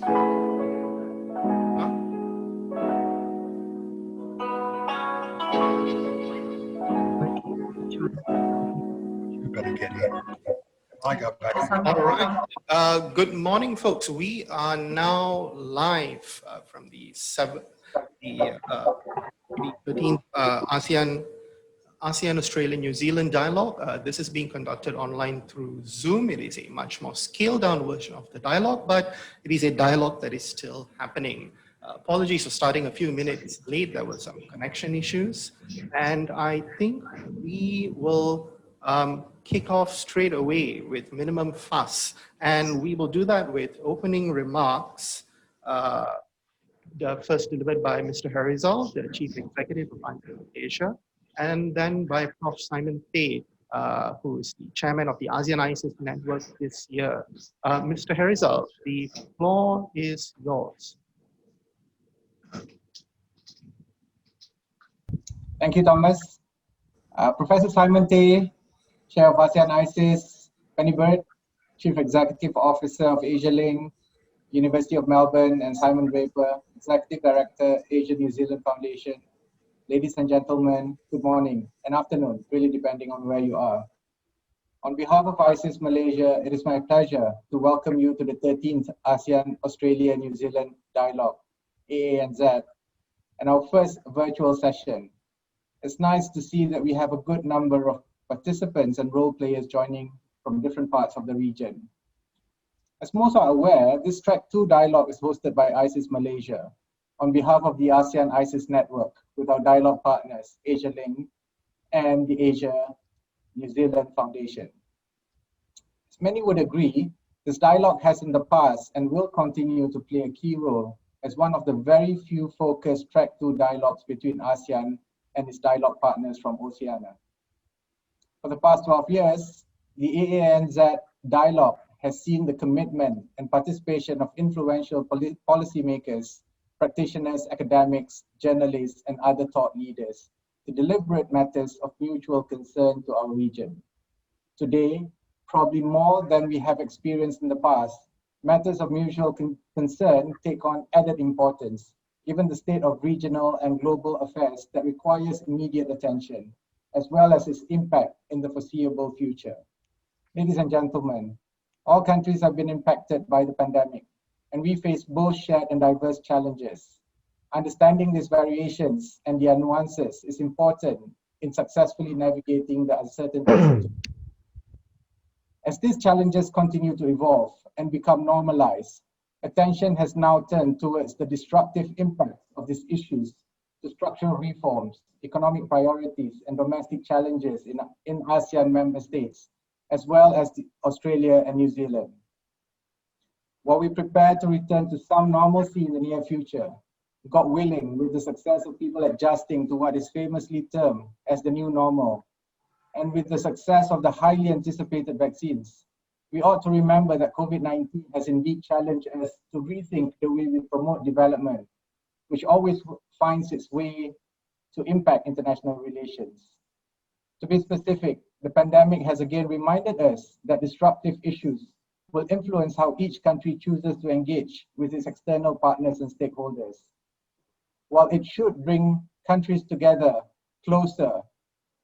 I got back. All right. Good morning, folks. We are now live from the 13th ASEAN-Australia-New Zealand dialogue. This is being conducted online through Zoom. It is a much more scaled-down version of the dialogue, but it is a dialogue that is still happening. Apologies for starting a few minutes late. There were some connection issues, and I think we will kick off straight away with minimum fuss. And we will do that with opening remarks, first delivered by Mr. Harizal, the Chief Executive of ISIS Malaysia, and then by Prof. Simon Tay, who is the Chairman of the ASEAN-ISIS Network this year. Mr. Harizal, the floor is yours. Thank you, Thomas. Professor Simon Tay, Chair of ASEAN-ISIS, Penny Bird, Chief Executive Officer of Asia Link, University of Melbourne, and Simon Draper, Executive Director, Asia-New Zealand Foundation. Ladies and gentlemen, good morning and afternoon, really depending on where you are. On behalf of ISIS Malaysia, it is my pleasure to welcome you to the 13th ASEAN-Australia-New Zealand Dialogue, AANZ, and our first virtual session. It's nice to see that we have a good number of participants and role players joining from different parts of the region. As most are aware, this Track 2 dialogue is hosted by ISIS Malaysia on behalf of the ASEAN-ISIS Network with our dialogue partners, Asia Link and the Asia-New Zealand Foundation. As many would agree, this dialogue has in the past and will continue to play a key role as one of the very few focused Track 2 dialogues between ASEAN and its dialogue partners from Oceania. For the past 12 years, the AANZ dialogue has seen the commitment and participation of influential policymakers, practitioners, academics, journalists, and other thought leaders to deliberate matters of mutual concern to our region. Today, probably more than we have experienced in the past, matters of mutual concern take on added importance, given the state of regional and global affairs that requires immediate attention, as well as its impact in the foreseeable future. Ladies and gentlemen, all countries have been impacted by the pandemic, and we face both shared and diverse challenges. Understanding these variations and their nuances is important in successfully navigating the uncertainties. As these challenges continue to evolve and become normalized, attention has now turned towards the disruptive impacts of these issues to structural reforms, economic priorities, and domestic challenges in ASEAN member states, as well as Australia and New Zealand. While we prepare to return to some normalcy in the near future, God willing, with the success of people adjusting to what is famously termed as the new normal, and with the success of the highly anticipated vaccines, we ought to remember that COVID-19 has indeed challenged us to rethink the way we promote development, which always finds its way to impact international relations. To be specific, the pandemic has again reminded us that disruptive issues will influence how each country chooses to engage with its external partners and stakeholders. While it should bring countries together closer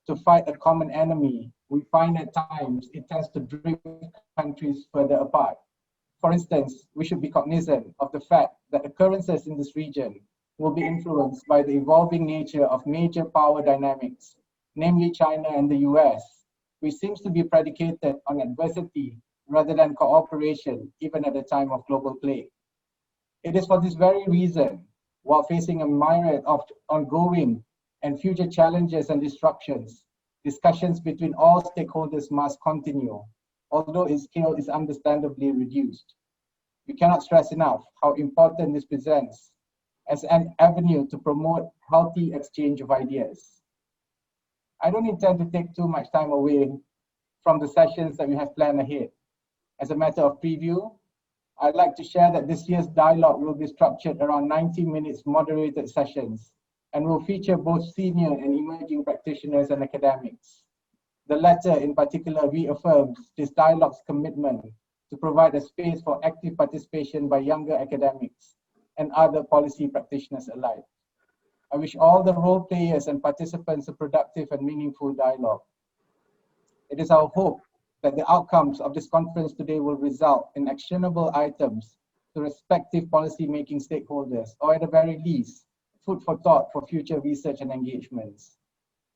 to fight a common enemy, we find at times it tends to drift countries further apart. For instance, we should be cognizant of the fact that occurrences in this region will be influenced by the evolving nature of major power dynamics, namely China and the US, which seems to be predicated on adversity rather than cooperation, even at the time of global plague. It is for this very reason, while facing a myriad of ongoing and future challenges and disruptions, discussions between all stakeholders must continue, although its scale is understandably reduced. We cannot stress enough how important this presents as an avenue to promote healthy exchange of ideas. I don't intend to take too much time away from the sessions that we have planned ahead. As a matter of preview, I'd like to share that this year's dialogue will be structured around 90 minutes moderated sessions and will feature both senior and emerging practitioners and academics. The latter in particular reaffirms this dialogue's commitment to provide a space for active participation by younger academics and other policy practitioners alike. I wish all the role players and participants a productive and meaningful dialogue. It is our hope that the outcomes of this conference today will result in actionable items to respective policy-making stakeholders, or at the very least, food for thought for future research and engagements.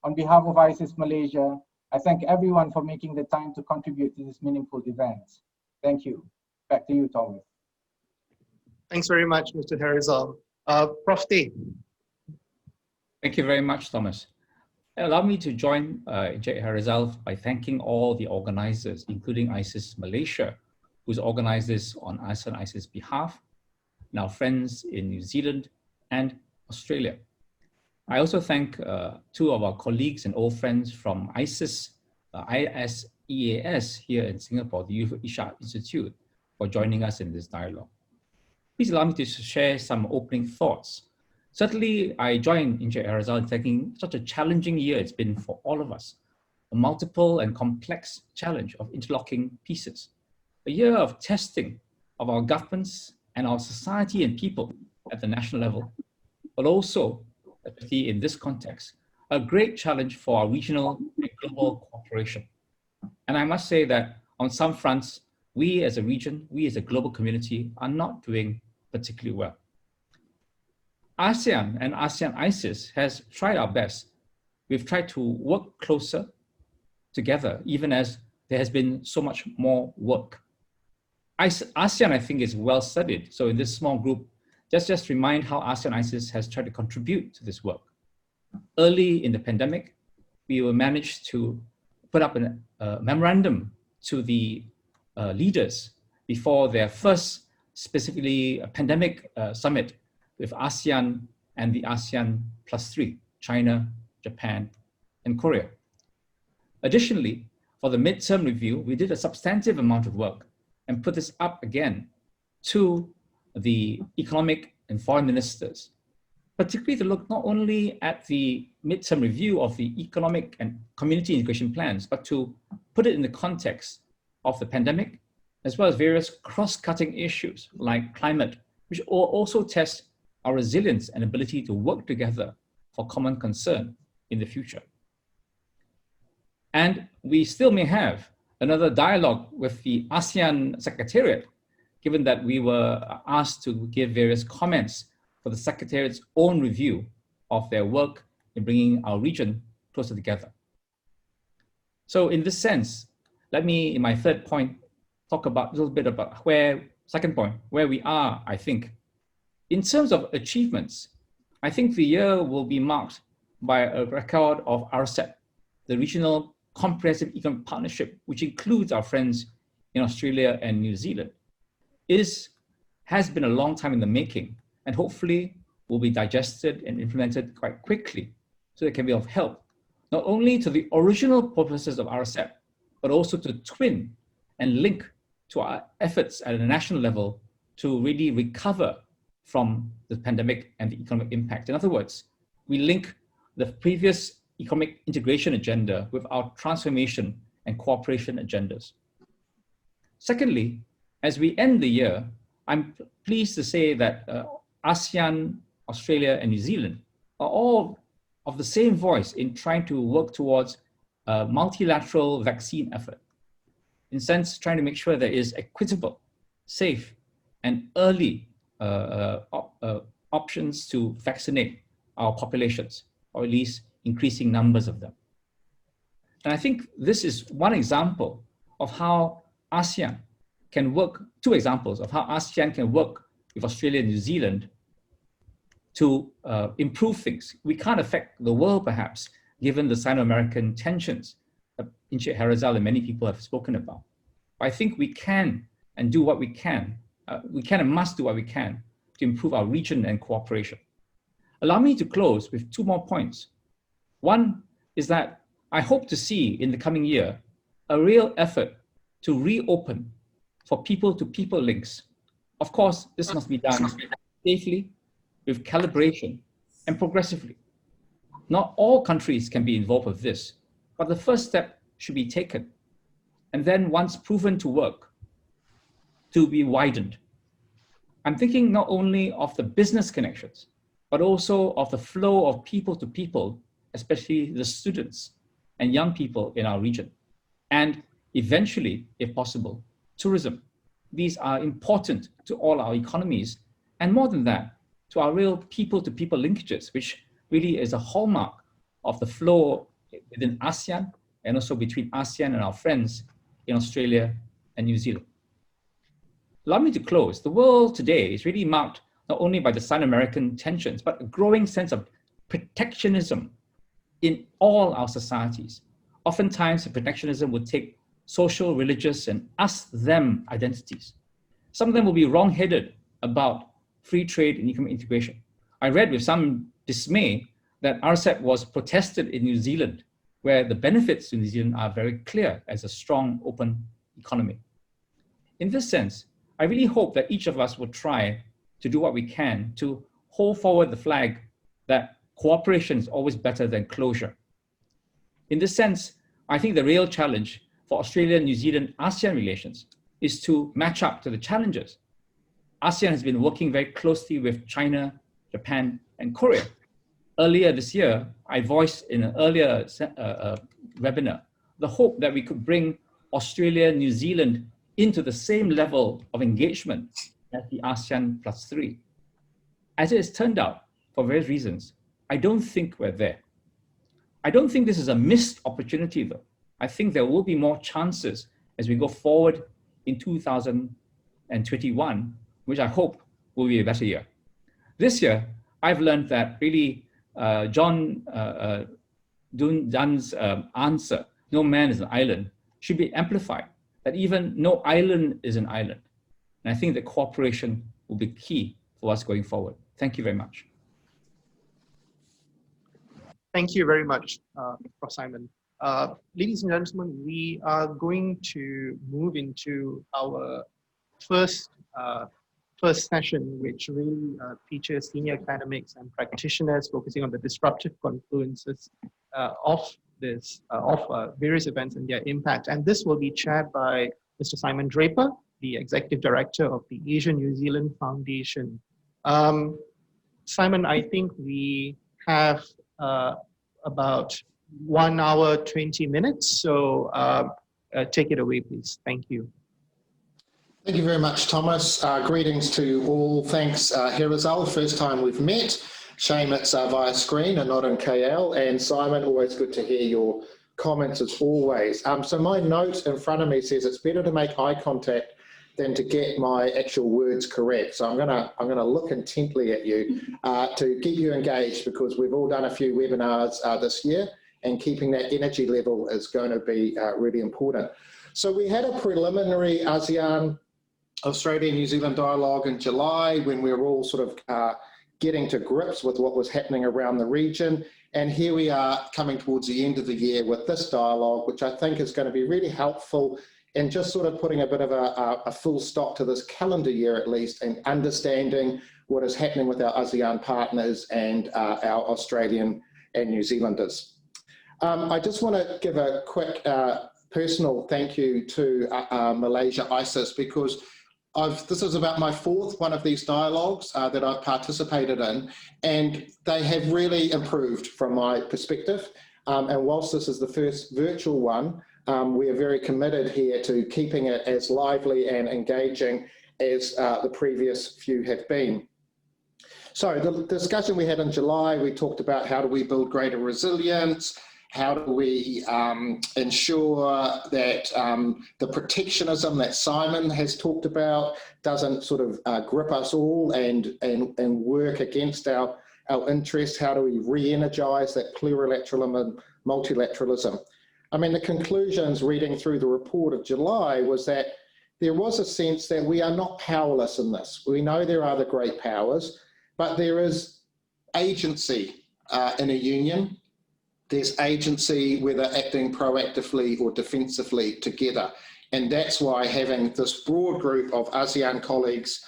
On behalf of ISIS Malaysia, I thank everyone for making the time to contribute to this meaningful event. Thank you. Back to you, Thomas. Thanks very much, Mr. Harizal. Prof. Tay. Thank you very much, Thomas. Allow me to join Encik Harizal by thanking all the organizers, including ISIS Malaysia, who's organized this on ASEAN ISIS behalf, and our friends in New Zealand and Australia. I also thank two of our colleagues and old friends from ISIS, ISEAS here in Singapore, the Youth Isha Institute, for joining us in this dialogue. Please allow me to share some opening thoughts. Certainly, I join Encik Harizal in thanking such a challenging year it's been for all of us, a multiple and complex challenge of interlocking pieces, a year of testing of our governments and our society and people at the national level, but also, especially in this context, a great challenge for our regional and global cooperation. And I must say that on some fronts, we as a region, we as a global community are not doing particularly well. ASEAN and ASEAN ISIS has tried our best. We've tried to work closer together, even as there has been so much more work. ASEAN, I think, is well studied. So in this small group, just remind how ASEAN ISIS has tried to contribute to this work. Early in the pandemic, we were managed to put up a memorandum to the leaders before their first specifically pandemic summit with ASEAN and the ASEAN +3, China, Japan, and Korea. Additionally, for the midterm review, we did a substantive amount of work and put this up again to the economic and foreign ministers, particularly to look not only at the midterm review of the economic and community integration plans, but to put it in the context of the pandemic, as well as various cross-cutting issues like climate, which also test our resilience and ability to work together for common concern in the future. And we still may have another dialogue with the ASEAN Secretariat, given that we were asked to give various comments for the Secretariat's own review of their work in bringing our region closer together. So in this sense, let me, in my third point, talk about a little bit about second point, where we are, I think. In terms of achievements, I think the year will be marked by a record of RCEP, the Regional Comprehensive Economic Partnership, which includes our friends in Australia and New Zealand. Has been a long time in the making, and hopefully will be digested and implemented quite quickly so it can be of help, not only to the original purposes of RCEP, but also to twin and link to our efforts at a national level to really recover from the pandemic and the economic impact. In other words, we link the previous economic integration agenda with our transformation and cooperation agendas. Secondly, as we end the year, I'm pleased to say that ASEAN, Australia, and New Zealand are all of the same voice in trying to work towards a multilateral vaccine effort. In a sense, trying to make sure there is equitable, safe, and early options to vaccinate our populations, or at least increasing numbers of them. And I think this is one example of how ASEAN can work, two examples of how ASEAN can work with Australia and New Zealand to improve things. We can't affect the world, perhaps, given the Sino-American tensions that Encik Harizal and many people have spoken about. But I think we can and do what we can. We can and must do what we can to improve our region and cooperation. Allow me to close with two more points. One is that I hope to see in the coming year a real effort to reopen for people-to-people links. Of course, this must be done safely, with calibration, and progressively. Not all countries can be involved with this, but the first step should be taken. And then once proven to work, to be widened. I'm thinking not only of the business connections, but also of the flow of people to people, especially the students and young people in our region. And eventually, if possible, tourism. These are important to all our economies. And more than that, to our real people-to-people linkages, which really is a hallmark of the flow within ASEAN and also between ASEAN and our friends in Australia and New Zealand. Allow me to close. The world today is really marked not only by the Sino-American tensions, but a growing sense of protectionism in all our societies. Oftentimes, the protectionism would take social, religious, and us-them identities. Some of them will be wrong-headed about free trade and economic integration. I read with some dismay that RCEP was protested in New Zealand, where the benefits to New Zealand are very clear as a strong, open economy. In this sense, I really hope that each of us will try to do what we can to hold forward the flag that cooperation is always better than closure. In this sense, I think the real challenge for Australia, New Zealand, ASEAN relations is to match up to the challenges. ASEAN has been working very closely with China, Japan, and Korea. Earlier this year, I voiced in an earlier webinar the hope that we could bring Australia, New Zealand into the same level of engagement as the ASEAN +3. As it has turned out, for various reasons, I don't think we're there. I don't think this is a missed opportunity though. I think there will be more chances as we go forward in 2021, which I hope will be a better year. This year, I've learned that really John Donne's answer, no man is an island, should be amplified, that even no island is an island. And I think that cooperation will be key for us going forward. Thank you very much. Thank you very much, Prof. Simon. Ladies and gentlemen, we are going to move into our first session, which really features senior academics and practitioners focusing on the disruptive confluences of various events and their impact. And this will be chaired by Mr. Simon Draper, the Executive Director of the Asia-New Zealand Foundation. Simon, I think we have about 1 hour, 20 minutes. So take it away, please. Thank you. Thank you very much, Thomas. Greetings to you all. Thanks, Herizal. First time we've met. Shame it's via screen and not in KL. And Simon, always good to hear your comments as always. So my note in front of me says it's better to make eye contact than to get my actual words correct. So I'm gonna look intently at you to keep you engaged, because we've all done a few webinars this year, and keeping that energy level is going to be really important. So we had a preliminary ASEAN-Australia-New Zealand dialogue in July, when we were all sort of getting to grips with what was happening around the region. And here we are coming towards the end of the year with this dialogue, which I think is going to be really helpful in just sort of putting a bit of a full stop to this calendar year at least, and understanding what is happening with our ASEAN partners and our Australian and New Zealanders. I just want to give a quick personal thank you to Malaysia ISIS, because this is about my fourth one of these dialogues that I've participated in, and they have really improved from my perspective. And whilst this is the first virtual one, we are very committed here to keeping it as lively and engaging as the previous few have been. So the discussion we had in July, we talked about how do we build greater resilience, how do we ensure that the protectionism that Simon has talked about doesn't sort of grip us all and work against our interests? How do we re-energize that plurilateralism and multilateralism? I mean, the conclusions reading through the report of July was that there was a sense that we are not powerless in this. We know there are the great powers, but there is agency in a union. There's agency whether acting proactively or defensively together. And that's why having this broad group of ASEAN colleagues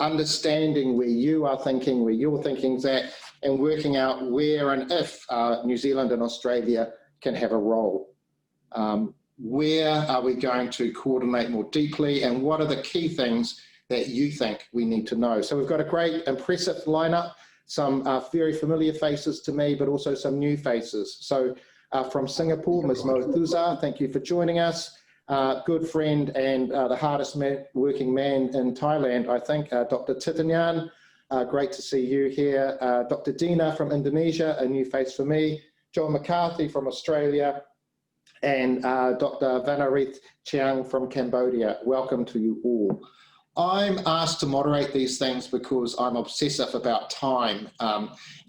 understanding where you are thinking, where your thinking's at, and working out where and if New Zealand and Australia can have a role. Where are we going to coordinate more deeply? And what are the key things that you think we need to know? So we've got a great, impressive lineup, some very familiar faces to me, but also some new faces. So from Singapore, Ms. Mo Thuzar, thank you for joining us. Good friend and the hardest working man in Thailand, I think, Dr. Titanyan. Great to see you here. Dr. Dina from Indonesia, a new face for me. John McCarthy from Australia, and Dr. Vanarith Chiang from Cambodia. Welcome to you all. I'm asked to moderate these things because I'm obsessive about time.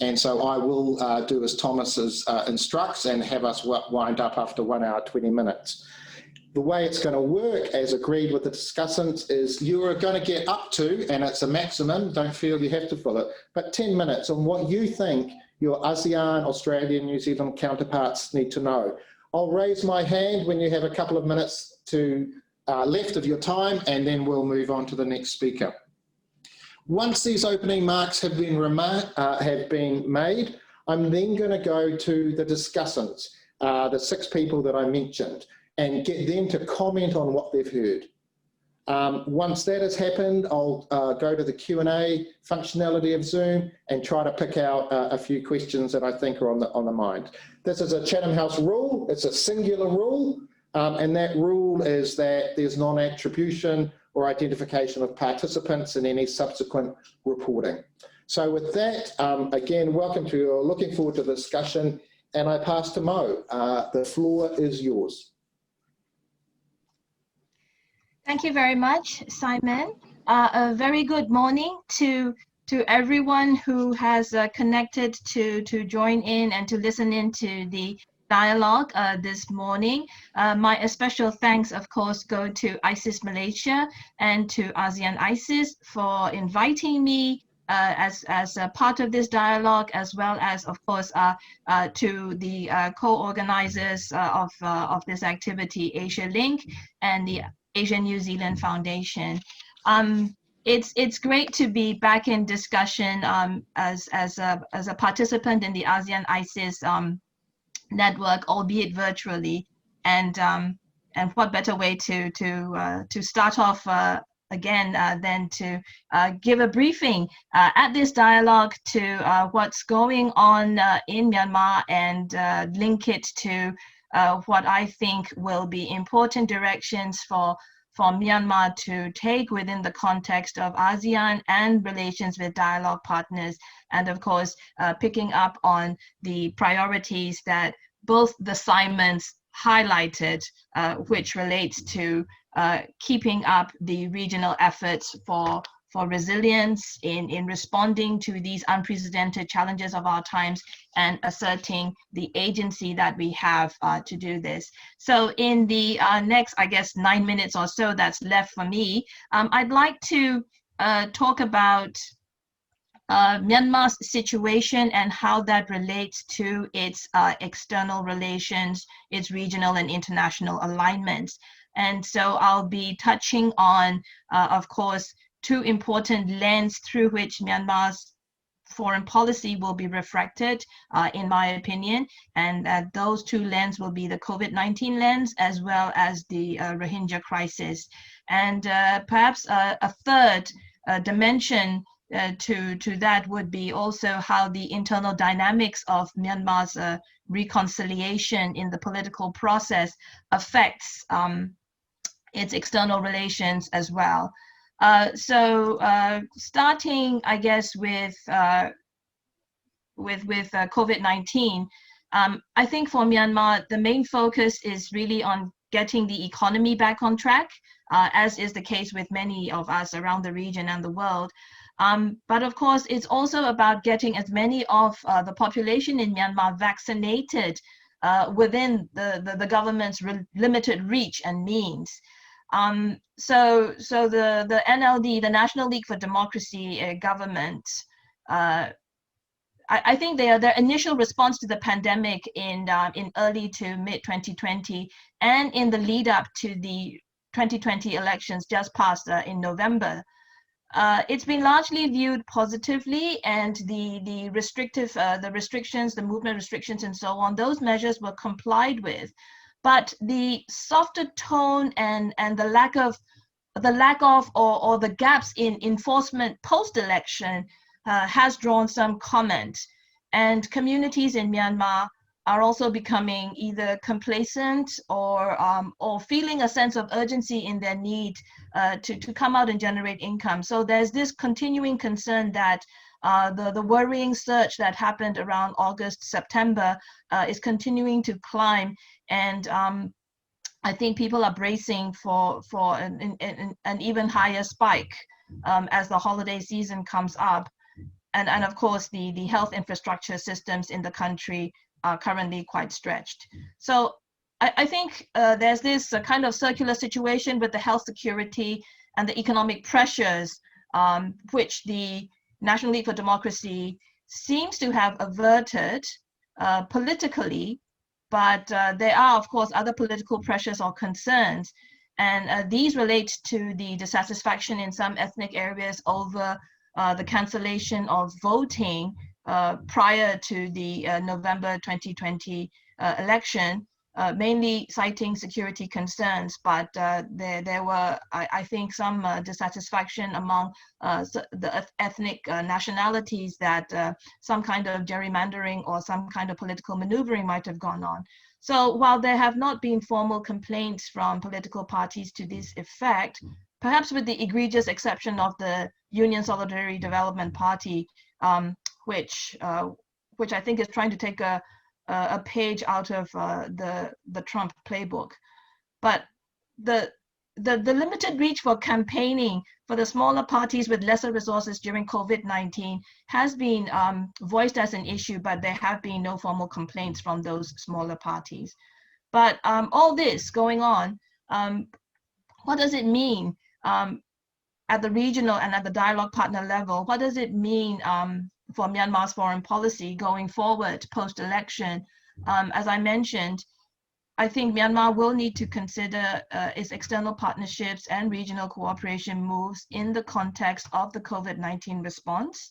And so I will do as Thomas instructs and have us wind up after 1 hour, 20 minutes. The way it's going to work, as agreed with the discussants, is you are going to get up to, and it's a maximum, don't feel you have to fill it, but 10 minutes on what you think your ASEAN, Australia, New Zealand counterparts need to know. I'll raise my hand when you have a couple of minutes to left of your time, and then we'll move on to the next speaker. Once these opening marks have been made, I'm then going to go to the discussants, the 6 people that I mentioned, and get them to comment on what they've heard. Once that has happened, I'll go to the Q&A functionality of Zoom and try to pick out a few questions that I think are on the mind. This is a Chatham House rule. It's a singular rule, and that rule is that there's non-attribution or identification of participants in any subsequent reporting. So with that, again, welcome to you. Looking forward to the discussion, and I pass to Mo. The floor is yours. Thank you very much, Simon. A very good morning to everyone who has connected to join in and to listen into the dialogue this morning. My special thanks, of course, go to ISIS Malaysia and to ASEAN ISIS for inviting me as a part of this dialogue, as well as, of course, to the co-organizers of this activity, Asia Link and the Asia-New Zealand Foundation. It's great to be back in discussion as a participant in the ASEAN ISIS network, albeit virtually, and what better way to start off again than to give a briefing at this dialogue to what's going on in Myanmar and link it to what I think will be important directions for Myanmar to take within the context of ASEAN and relations with dialogue partners, and of course picking up on the priorities that both the Simons highlighted, which relates to keeping up the regional efforts for resilience in responding to these unprecedented challenges of our times and asserting the agency that we have to do this. So in the next, I guess, 9 minutes or so that's left for me, I'd like to talk about Myanmar's situation and how that relates to its external relations, its regional and international alignments. And so I'll be touching on, of course, 2 important lenses through which Myanmar's foreign policy will be reflected, in my opinion. And those 2 lenses will be the COVID-19 lens as well as the Rohingya crisis. And perhaps a third dimension to that would be also how the internal dynamics of Myanmar's reconciliation in the political process affects its external relations as well. So starting, I guess, with COVID-19, I think for Myanmar, the main focus is really on getting the economy back on track, as is the case with many of us around the region and the world. But of course, it's also about getting as many of the population in Myanmar vaccinated within the government's limited reach and means. So the NLD, the National League for Democracy government, I think their initial response to the pandemic in early to mid 2020 and in the lead up to the 2020 elections just passed in November, it's been largely viewed positively, and the restrictions, the movement restrictions and so on, those measures were complied with. but the softer tone and the lack of or the gaps in enforcement post-election has drawn some comment. And communities in Myanmar are also becoming either complacent or feeling a sense of urgency in their need to come out and generate income. So there's this continuing concern that the worrying surge that happened around August, September is continuing to climb, and I think people are bracing for an even higher spike as the holiday season comes up. And of course, the health infrastructure systems in the country are currently quite stretched. So I think there's this kind of circular situation with the health security and the economic pressures, which the National League for Democracy seems to have averted politically, but there are, of course, other political pressures or concerns. And these relate to the dissatisfaction in some ethnic areas over the cancellation of voting prior to the November 2020 election, mainly citing security concerns. But there were, I think, some dissatisfaction among the ethnic nationalities that some kind of gerrymandering or some kind of political maneuvering might have gone on. So while there have not been formal complaints from political parties to this effect, perhaps with the egregious exception of the Union Solidarity Development Party, which I think is trying to take a page out of the Trump playbook. But the limited reach for campaigning for the smaller parties with lesser resources during COVID-19 has been voiced as an issue, but there have been no formal complaints from those smaller parties. But all this going on, what does it mean at the regional and at the dialogue partner level? What does it mean for Myanmar's foreign policy going forward post-election? As I mentioned, I think Myanmar will need to consider its external partnerships and regional cooperation moves in the context of the COVID-19 response.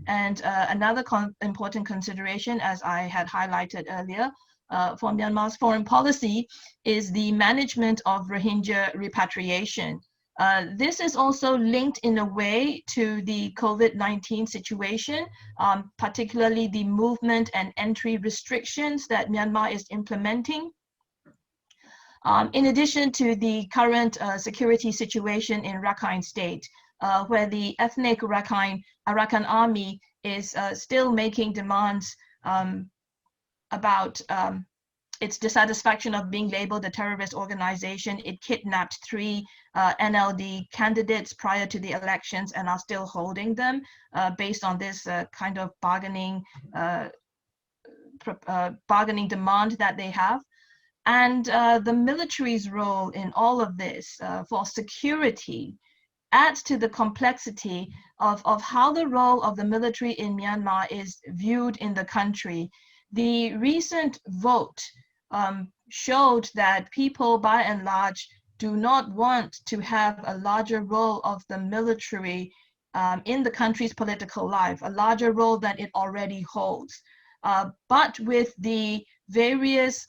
And another important consideration, as I had highlighted earlier, for Myanmar's foreign policy is the management of Rohingya repatriation. This is also linked in a way to the COVID-19 situation, particularly the movement and entry restrictions that Myanmar is implementing. In addition to the current security situation in Rakhine State, where the ethnic Rakhine Arakan Army is still making demands about its dissatisfaction of being labeled a terrorist organization. It kidnapped 3 NLD candidates prior to the elections and are still holding them based on this kind of bargaining demand that they have. And the military's role in all of this for security adds to the complexity of how the role of the military in Myanmar is viewed in the country. The recent vote showed that people, by and large, do not want to have a larger role of the military in the country's political life, a larger role than it already holds. But with the various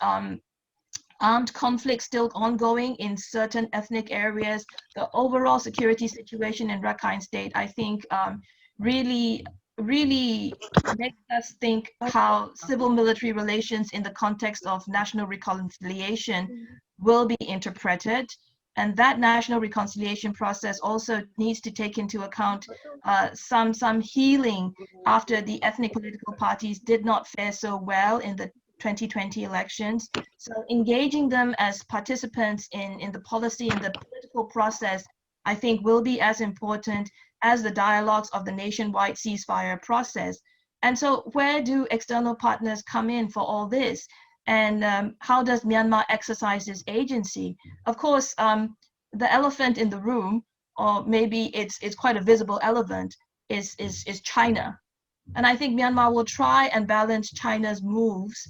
armed conflicts still ongoing in certain ethnic areas, the overall security situation in Rakhine State, I think, really makes us think how civil-military relations in the context of national reconciliation will be interpreted. And that national reconciliation process also needs to take into account some healing after the ethnic political parties did not fare so well in the 2020 elections. So engaging them as participants in the policy and the political process, I think, will be as important as the dialogues of the nationwide ceasefire process. And so where do external partners come in for all this? And how does Myanmar exercise its agency? Of course, the elephant in the room, or maybe it's quite a visible elephant, is China. And I think Myanmar will try and balance China's moves,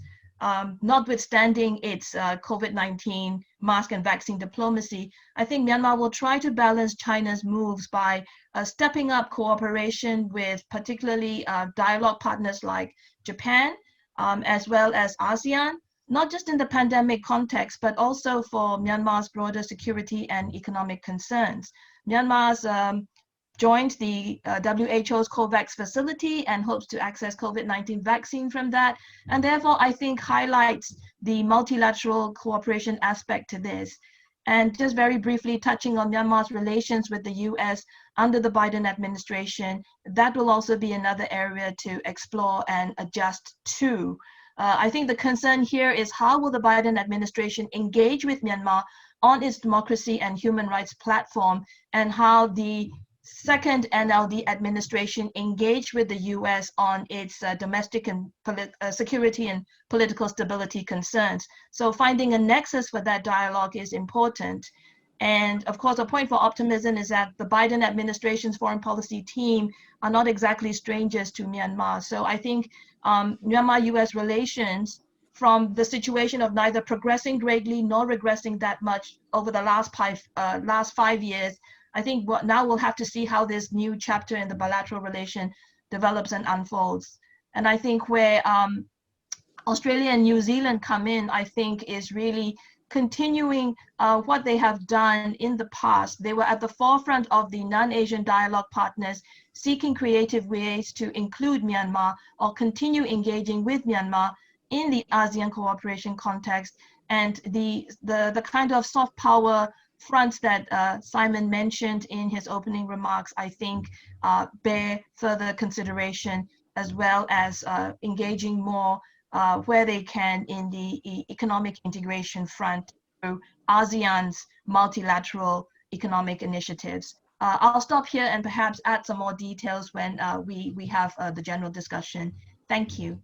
notwithstanding its COVID-19 mask and vaccine diplomacy. I think Myanmar will try to balance China's moves by stepping up cooperation with particularly dialogue partners like Japan, as well as ASEAN, not just in the pandemic context, but also for Myanmar's broader security and economic concerns. Myanmar's joined the WHO's COVAX facility and hopes to access COVID-19 vaccine from that. And therefore, I think highlights the multilateral cooperation aspect to this. And just very briefly touching on Myanmar's relations with the US under the Biden administration, that will also be another area to explore and adjust to. I think the concern here is how will the Biden administration engage with Myanmar on its democracy and human rights platform, and how the second NLD administration engaged with the US on its domestic and security and political stability concerns. So finding a nexus for that dialogue is important. And of course, a point for optimism is that the Biden administration's foreign policy team are not exactly strangers to Myanmar. So I think Myanmar-US relations, from the situation of neither progressing greatly nor regressing that much over the last 5 years, I think now we'll have to see how this new chapter in the bilateral relation develops and unfolds. And I think where Australia and New Zealand come in, I think, is really continuing what they have done in the past. They were at the forefront of the non-Asian dialogue partners, seeking creative ways to include Myanmar or continue engaging with Myanmar in the ASEAN cooperation context. And the kind of soft power fronts that Simon mentioned in his opening remarks, I think, bear further consideration, as well as engaging more where they can in the economic integration front through ASEAN's multilateral economic initiatives. I'll stop here and perhaps add some more details when we have the general discussion. Thank you.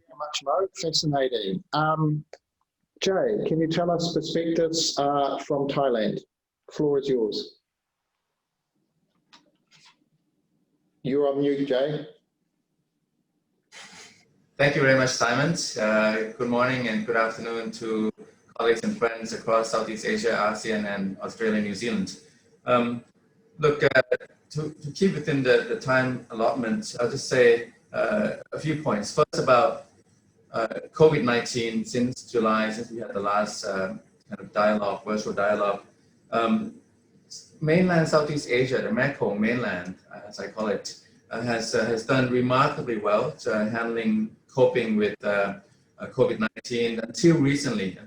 Thank you very much, Mo. Fascinating. Jay, can you tell us perspectives from Thailand? The floor is yours. You're on mute, Jay. Thank you very much, Simon. Good morning and good afternoon to colleagues and friends across Southeast Asia, ASEAN, and Australia, New Zealand. Look, to keep within the time allotment, I'll just say a few points. First, about COVID-19. Since July, since we had the last kind of dialogue, virtual dialogue, mainland Southeast Asia, the macro mainland, as I call it, has done remarkably well to coping with COVID-19 until recently.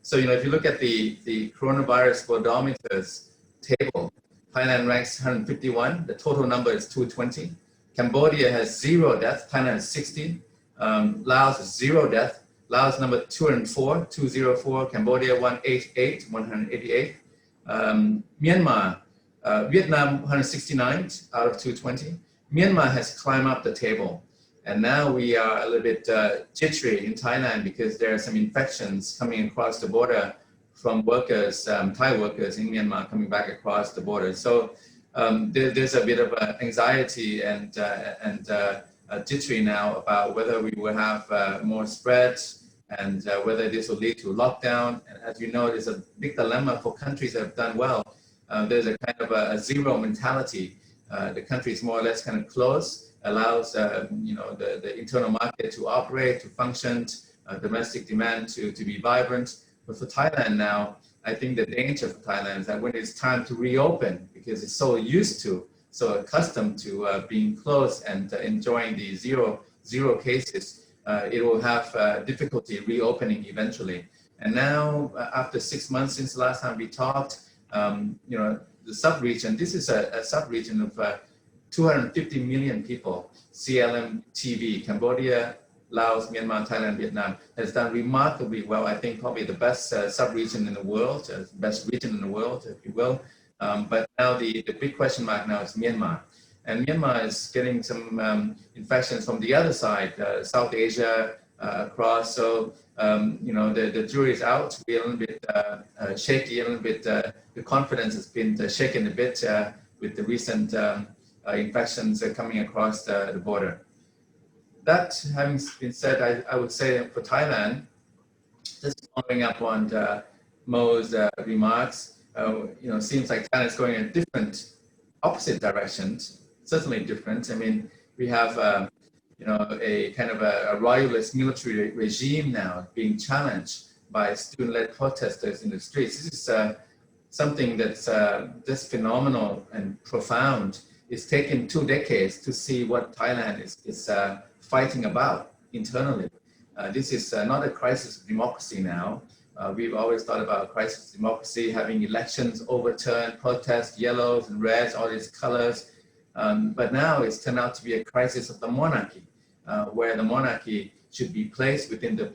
So, if you look at the coronavirus worldometers table, Thailand ranks 151. The total number is 220. Cambodia has 0 deaths. Thailand has 60. Laos has 0 deaths. Laos number 204. Cambodia 188. Myanmar, Vietnam 169 out of 220. Myanmar has climbed up the table. And now we are a little bit jittery in Thailand because there are some infections coming across the border from workers, Thai workers in Myanmar coming back across the border. So there's a bit of anxiety and jittery now about whether we will have more spread and whether this will lead to lockdown. And as you know, there's a big dilemma for countries that have done well. There's a kind of a zero mentality. The country is more or less kind of closed, allows the internal market to operate, to function, domestic demand to be vibrant. But for Thailand now, I think the danger for Thailand is that when it's time to reopen, because it's so used to, so accustomed to being closed and enjoying the zero cases, it will have difficulty reopening eventually. And now, after 6 months since the last time we talked, the sub-region, this is a sub-region of 250 million people, CLMTV, Cambodia, Laos, Myanmar, Thailand, Vietnam, has done remarkably well. I think probably the best sub-region in the world, best region in the world, if you will. But now the big question mark now is Myanmar. And Myanmar is getting some infections from the other side, South Asia, across. So, the jury is out. We're a little bit shaky, a little bit, the confidence has been shaken a bit with the recent infections coming across the border. That having been said, I would say for Thailand, just following up on Mo's remarks, seems like Thailand is going in different, opposite directions, certainly different. I mean, we have, a kind of a royalist military regime now being challenged by student-led protesters in the streets. This is something that's just phenomenal and profound. It's taken 2 decades to see what Thailand is fighting about internally. This is not a crisis of democracy now. We've always thought about a crisis of democracy, having elections overturned, protests, yellows and reds, all these colors. But now it's turned out to be a crisis of the monarchy, where the monarchy should be placed within the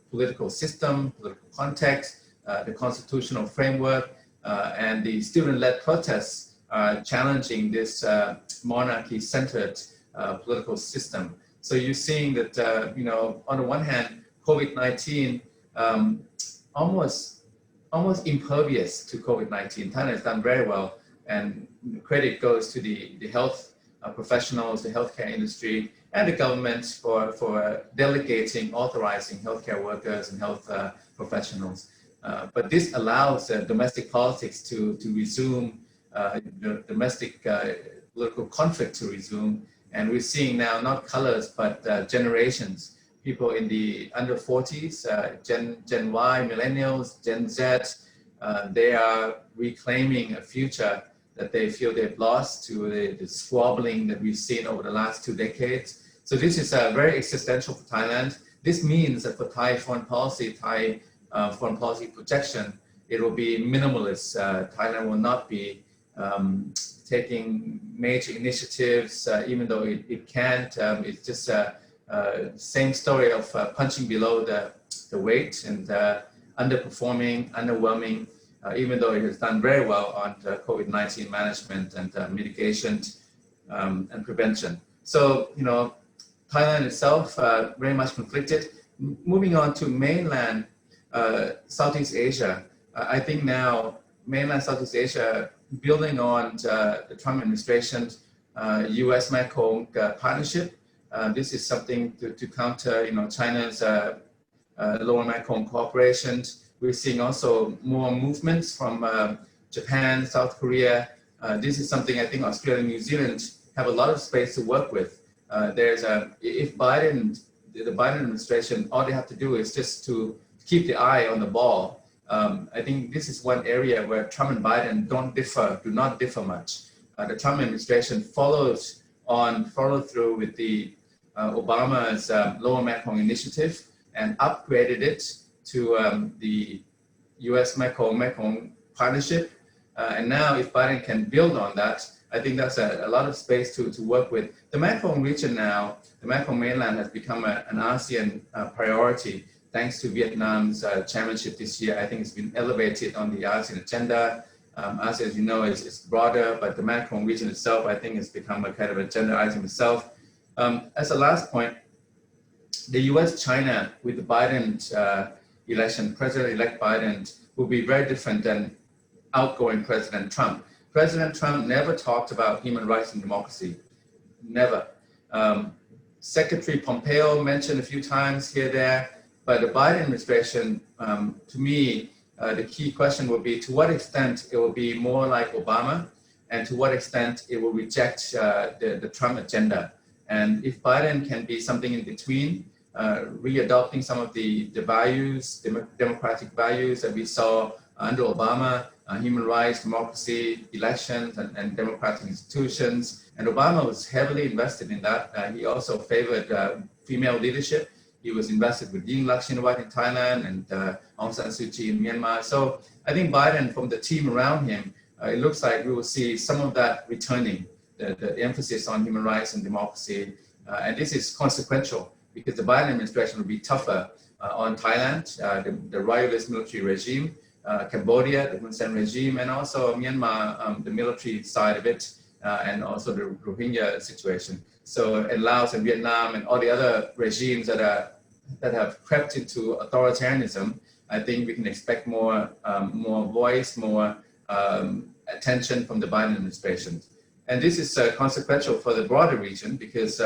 political system, political context, the constitutional framework, and the student-led protests are challenging this monarchy-centered political system. So you're seeing that, on the one hand, COVID-19 almost impervious to COVID-19. Thailand has done very well, and credit goes to the health professionals, the healthcare industry, and the government for delegating, authorizing healthcare workers and health professionals. But this allows domestic politics to resume, domestic political conflict to resume. And we're seeing now not colors, but generations, people in the under 40s, Gen Y, millennials, Gen Z, they are reclaiming a future that they feel they've lost to the squabbling that we've seen over the last 2 decades. So this is very existential for Thailand. This means that for Thai foreign policy, foreign policy projection, it will be minimalist. Thailand will not be taking major initiatives, even though it can't. It's just same story of punching below the weight and underperforming, underwhelming, even though it has done very well on COVID-19 management and mitigation and prevention. So, Thailand itself very much conflicted. Moving on to mainland Southeast Asia, I think now mainland Southeast Asia, building on the Trump administration's U.S. Mekong partnership, this is something to counter, China's Lower Mekong cooperation. We're seeing also more movements from Japan, South Korea. This is something I think Australia and New Zealand have a lot of space to work with. If the Biden administration, all they have to do is just to keep the eye on the ball. I think this is one area where Trump and Biden do not differ much. The Trump administration followed through with the Obama's Lower Mekong initiative and upgraded it to the U.S. Mekong partnership. And now if Biden can build on that, I think that's a lot of space to work with. The Mekong region now, the Mekong mainland has become an ASEAN priority. Thanks to Vietnam's chairmanship this year, I think it's been elevated on the ASEAN agenda. ASEAN, as you know, is broader, but the Mekong region itself, I think, has become a kind of agenda item itself. As a last point, the US-China with the Biden election, President-elect Biden will be very different than outgoing President Trump. President Trump never talked about human rights and democracy, never. Secretary Pompeo mentioned a few times here, there, but the Biden administration, to me, the key question will be to what extent it will be more like Obama and to what extent it will reject the Trump agenda. And if Biden can be something in between, readopting some of the values, democratic values that we saw under Obama, human rights, democracy, elections, and democratic institutions. And Obama was heavily invested in that. He also favored female leadership. He was invested with Yingluck Shinawatra in Thailand and Aung San Suu Kyi in Myanmar. So I think Biden, from the team around him, it looks like we will see some of that returning, the emphasis on human rights and democracy. And this is consequential because the Biden administration will be tougher on Thailand, the royalist military regime, Cambodia, the Hun Sen regime, and also Myanmar, the military side of it, and also the Rohingya situation. So in Laos and Vietnam and all the other regimes that have crept into authoritarianism, I think we can expect more voice, more attention from the Biden administration. And this is consequential for the broader region because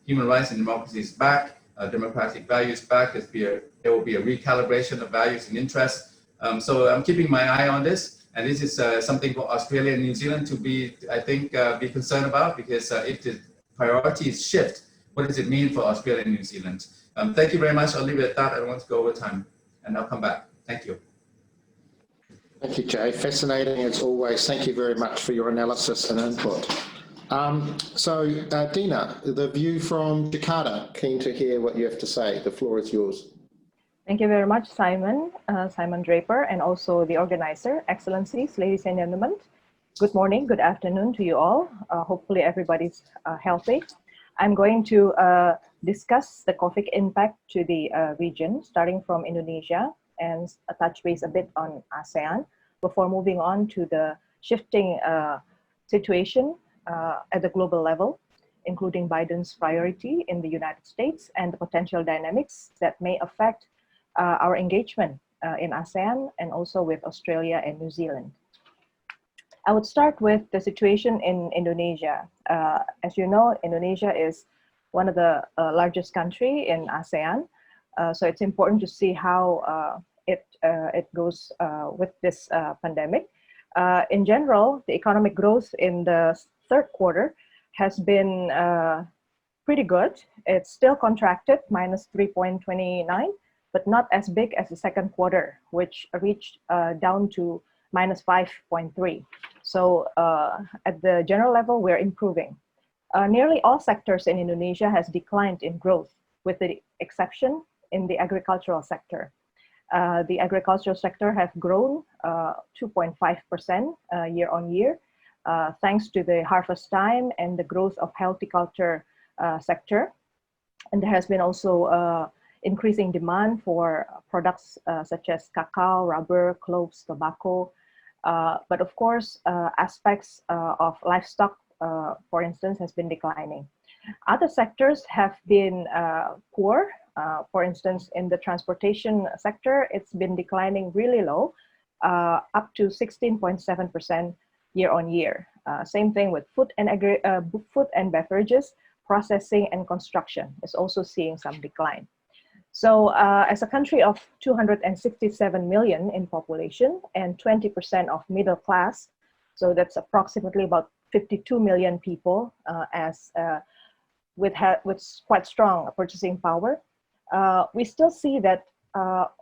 human rights and democracy is back, democratic values back. There will be a recalibration of values and interests. So I'm keeping my eye on this, and this is something for Australia and New Zealand to be, I think, be concerned about because if the priorities shift what does it mean for Australia and New Zealand? Thank you very much. I'll leave it at that. I don't want to go over time, and I'll come back. Thank you. Thank you, Jay. Fascinating as always. Thank you very much for your analysis and input. Dina, the view from Jakarta, keen to hear what you have to say. The floor is yours. Thank you very much, Simon Draper, and also the organizer. Excellencies, ladies and gentlemen, good morning, good afternoon to you all. Hopefully everybody's healthy. I'm going to discuss the COVID impact to the region, starting from Indonesia, and touch base a bit on ASEAN before moving on to the shifting situation at the global level, including Biden's priority in the United States and the potential dynamics that may affect our engagement in ASEAN and also with Australia and New Zealand. I would start with the situation in Indonesia. As you know, Indonesia is one of the largest country in ASEAN. So it's important to see how it goes with this pandemic. In general, the economic growth in the third quarter has been pretty good. It's still contracted, minus 3.29, but not as big as the second quarter, which reached down to minus 5.3. So at the general level, we're improving. Nearly all sectors in Indonesia has declined in growth, with the exception in the agricultural sector. The agricultural sector have grown 2.5% year on year, thanks to the harvest time and the growth of horticulture sector. And there has been also increasing demand for products such as cacao, rubber, cloves, tobacco. But of course, aspects of livestock, for instance, has been declining. Other sectors have been poor. For instance, in the transportation sector, it's been declining really low, up to 16.7% year on year. Same thing with food and beverages, processing and construction is also seeing some decline. So as a country of 267 million in population and 20% of middle class, so that's approximately about 52 million people with quite strong purchasing power. We still see that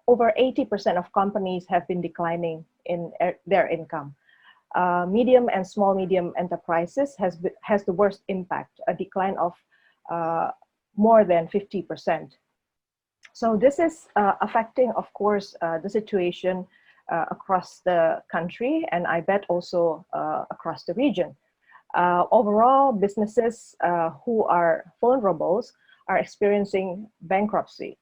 over 80% of companies have been declining in their income. Medium and small medium enterprises has the worst impact, a decline of more than 50%. So this is affecting, of course, the situation across the country, and I bet also across the region. Overall, businesses who are vulnerable are experiencing bankruptcy.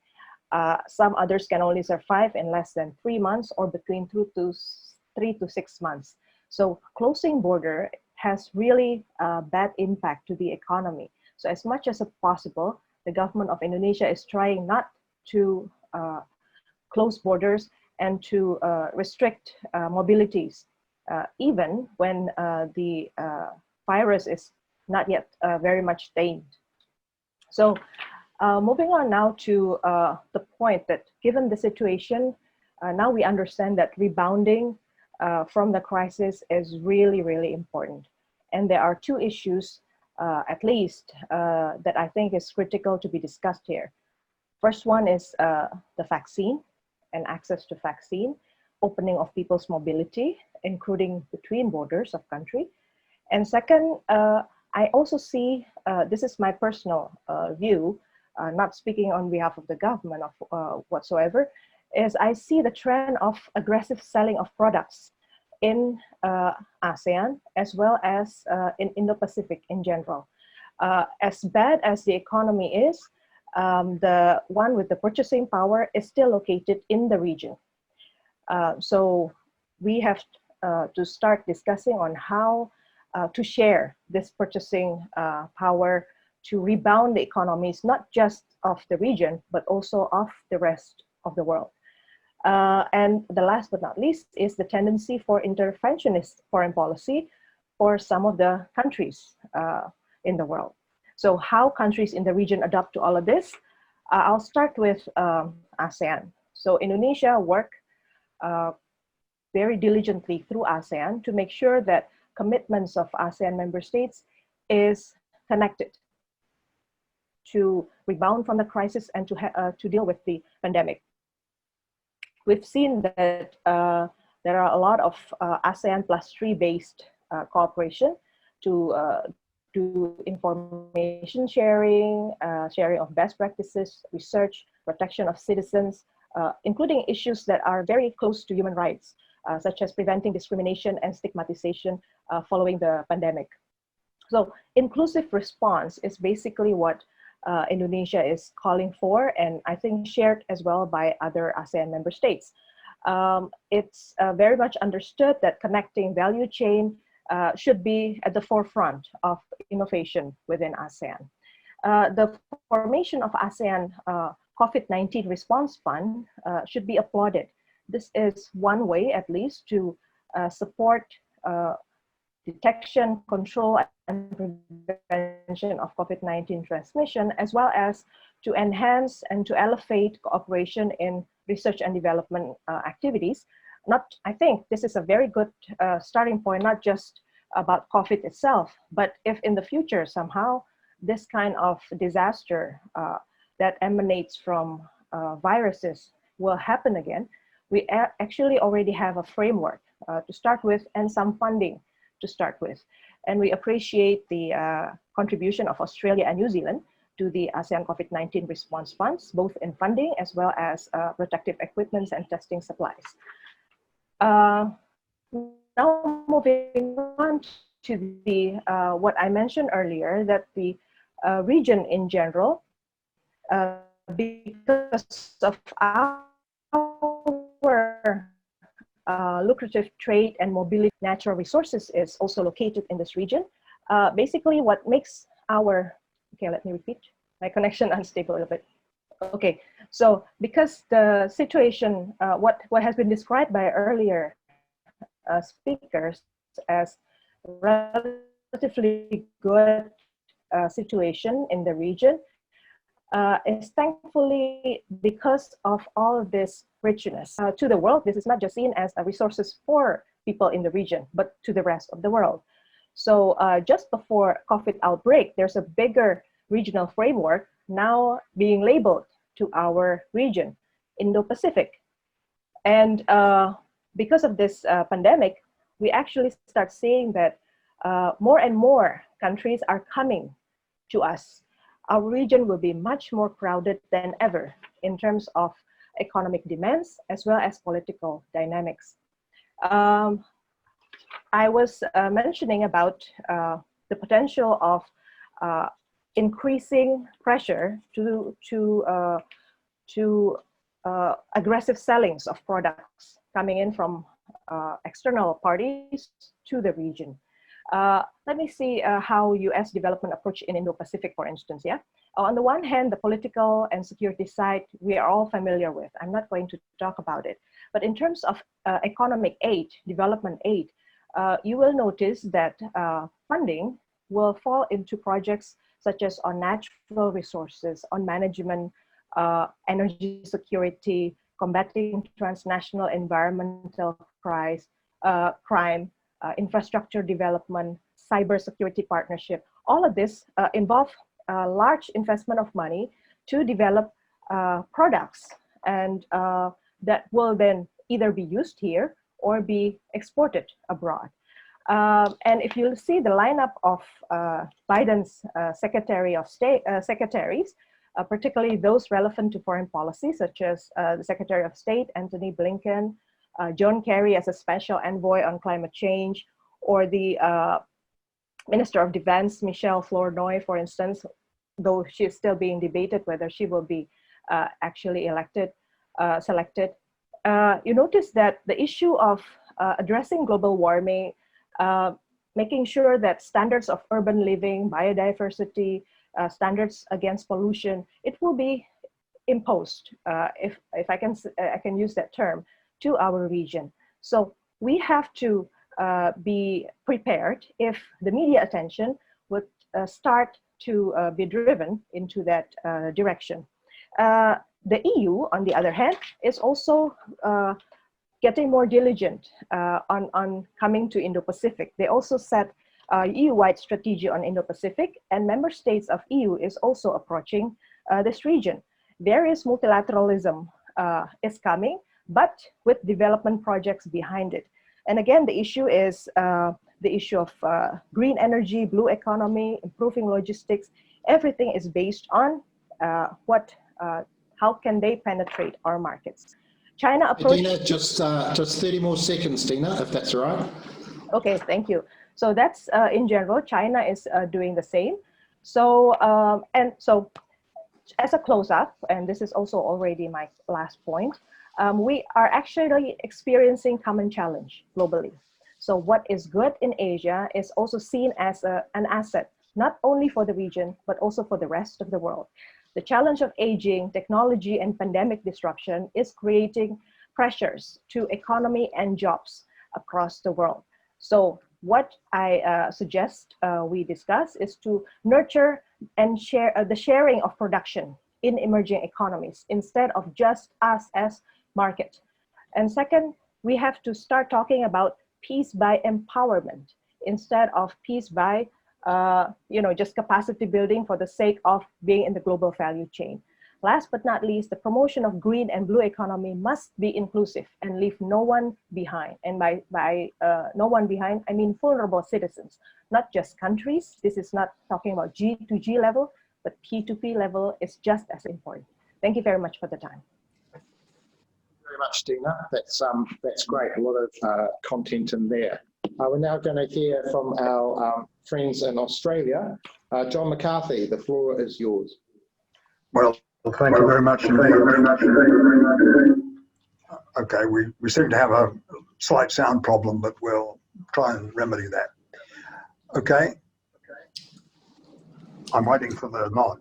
Some others can only survive in less than 3 months or between 3 to 6 months. So closing border has really bad impact to the economy. So as much as possible, the government of Indonesia is trying not to close borders and to restrict mobilities, even when the virus is not yet very much tamed. So moving on now to the point that given the situation, now we understand that rebounding from the crisis is really, really important. And there are two issues, at least, that I think is critical to be discussed here. First one is the vaccine and access to vaccine, opening of people's mobility, including between borders of country. And second, I also see, this is my personal view, not speaking on behalf of the government of whatsoever, is I see the trend of aggressive selling of products in ASEAN as well as in Indo-Pacific in general. As bad as the economy is, the one with the purchasing power is still located in the region. So we have to start discussing on how to share this purchasing power to rebound the economies, not just of the region, but also of the rest of the world. And the last but not least is the tendency for interventionist foreign policy for some of the countries in the world. So how countries in the region adapt to all of this? I'll start with ASEAN. So Indonesia worked very diligently through ASEAN to make sure that commitments of ASEAN member states is connected. to rebound from the crisis and to deal with the pandemic. We've seen that there are a lot of ASEAN +3 based cooperation to do information sharing, sharing of best practices, research, protection of citizens, including issues that are very close to human rights, such as preventing discrimination and stigmatization following the pandemic. So inclusive response is basically what Indonesia is calling for, and I think shared as well by other ASEAN member states. It's very much understood that connecting value chain should be at the forefront of innovation within ASEAN. The formation of ASEAN COVID-19 Response Fund should be applauded. This is one way, at least, to support detection, control, and prevention of COVID-19 transmission, as well as to enhance and to elevate cooperation in research and development activities. I think this is a very good starting point, not just about COVID itself, but if in the future somehow this kind of disaster that emanates from viruses will happen again, we actually already have a framework to start with and some funding to start with. And we appreciate the contribution of Australia and New Zealand to the ASEAN COVID-19 response funds, both in funding as well as protective equipment and testing supplies. Now moving on to the what I mentioned earlier, that the region in general, because of our lucrative trade and mobility, natural resources is also located in this region. Basically, what makes our, okay, let me repeat, my connection unstable a little bit. Okay, so because the situation, what has been described by earlier speakers as relatively good situation in the region, is thankfully because of all of this richness to the world. This is not just seen as resources for people in the region, but to the rest of the world. So just before COVID outbreak, there's a bigger regional framework now being labeled to our region, Indo-Pacific. And because of this pandemic, we actually start seeing that more and more countries are coming to us. Our region will be much more crowded than ever in terms of economic demands as well as political dynamics. I was mentioning about the potential of increasing pressure to aggressive sellings of products coming in from external parties to the region. Let me see how US development approach in Indo-Pacific, for instance, yeah? On the one hand, the political and security side, we are all familiar with. I'm not going to talk about it. But in terms of economic aid, development aid, you will notice that funding will fall into projects such as on natural resources, on management, energy security, combating transnational environmental crime, infrastructure development, cybersecurity partnership. All of this involve a large investment of money to develop products, and that will then either be used here or be exported abroad. And if you see the lineup of Biden's Secretary of State secretaries, particularly those relevant to foreign policy, such as the Secretary of State, Antony Blinken, John Kerry as a special envoy on climate change, or the Minister of Defense, Michelle Flournoy, for instance, though she is still being debated whether she will be actually selected. You notice that the issue of addressing global warming, making sure that standards of urban living, biodiversity, standards against pollution, it will be imposed, if I can use that term, to our region. So we have to be prepared if the media attention would start to be driven into that direction. The EU, on the other hand, is also getting more diligent on coming to Indo-Pacific. They also set EU-wide strategy on Indo-Pacific, and member states of EU is also approaching this region. Various multilateralism is coming, but with development projects behind it. And again, the issue is the issue of green energy, blue economy, improving logistics. Everything is based on how can they penetrate our markets. China approach. Dina, just 30 more seconds, Dina, if that's all right. Okay, thank you. So that's in general, China is doing the same. So, and so as a close-up, and this is also already my last point, we are actually experiencing common challenge globally. So what is good in Asia is also seen as an asset, not only for the region, but also for the rest of the world. The challenge of aging, technology, and pandemic disruption is creating pressures to economy and jobs across the world. So what I suggest we discuss is to nurture and share the sharing of production in emerging economies instead of just us as market. And second, we have to start talking about peace by empowerment instead of peace by just capacity building for the sake of being in the global value chain. Last but not least, the promotion of green and blue economy must be inclusive and leave no one behind. And by no one behind, I mean vulnerable citizens, not just countries. This is not talking about G to G level, but P to P level is just as important. Thank you very much for the time. Very much, Dina. That's great. A lot of content in there. We're now going to hear from our friends in Australia. John McCarthy, the floor is yours. Well, thank you very much indeed. Okay, we seem to have a slight sound problem, but we'll try and remedy that. Okay. I'm waiting for the nod.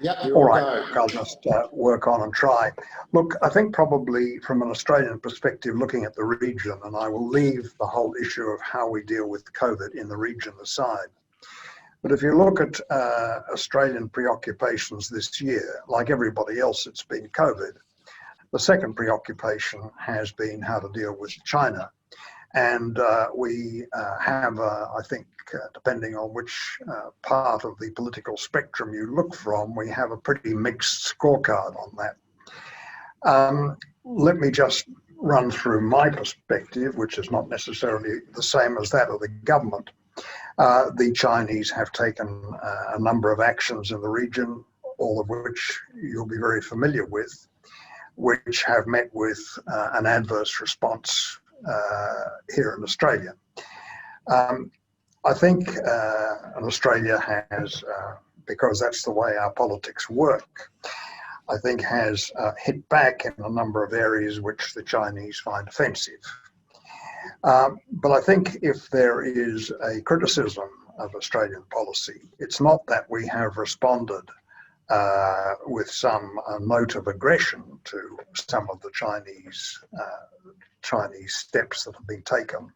Yep, all right, I'll just work on and try. Look, I think probably from an Australian perspective, looking at the region, and I will leave the whole issue of how we deal with COVID in the region aside. But if you look at Australian preoccupations this year, like everybody else, it's been COVID. The second preoccupation has been how to deal with China. And we have, I think, depending on which part of the political spectrum you look from, we have a pretty mixed scorecard on that. Let me just run through my perspective, which is not necessarily the same as that of the government. The Chinese have taken a number of actions in the region, all of which you'll be very familiar with, which have met with an adverse response here in Australia. I think Australia has, because that's the way our politics work, I think has hit back in a number of areas which the Chinese find offensive. But I think if there is a criticism of Australian policy, it's not that we have responded with some note of aggression to some of the Chinese steps that have been taken,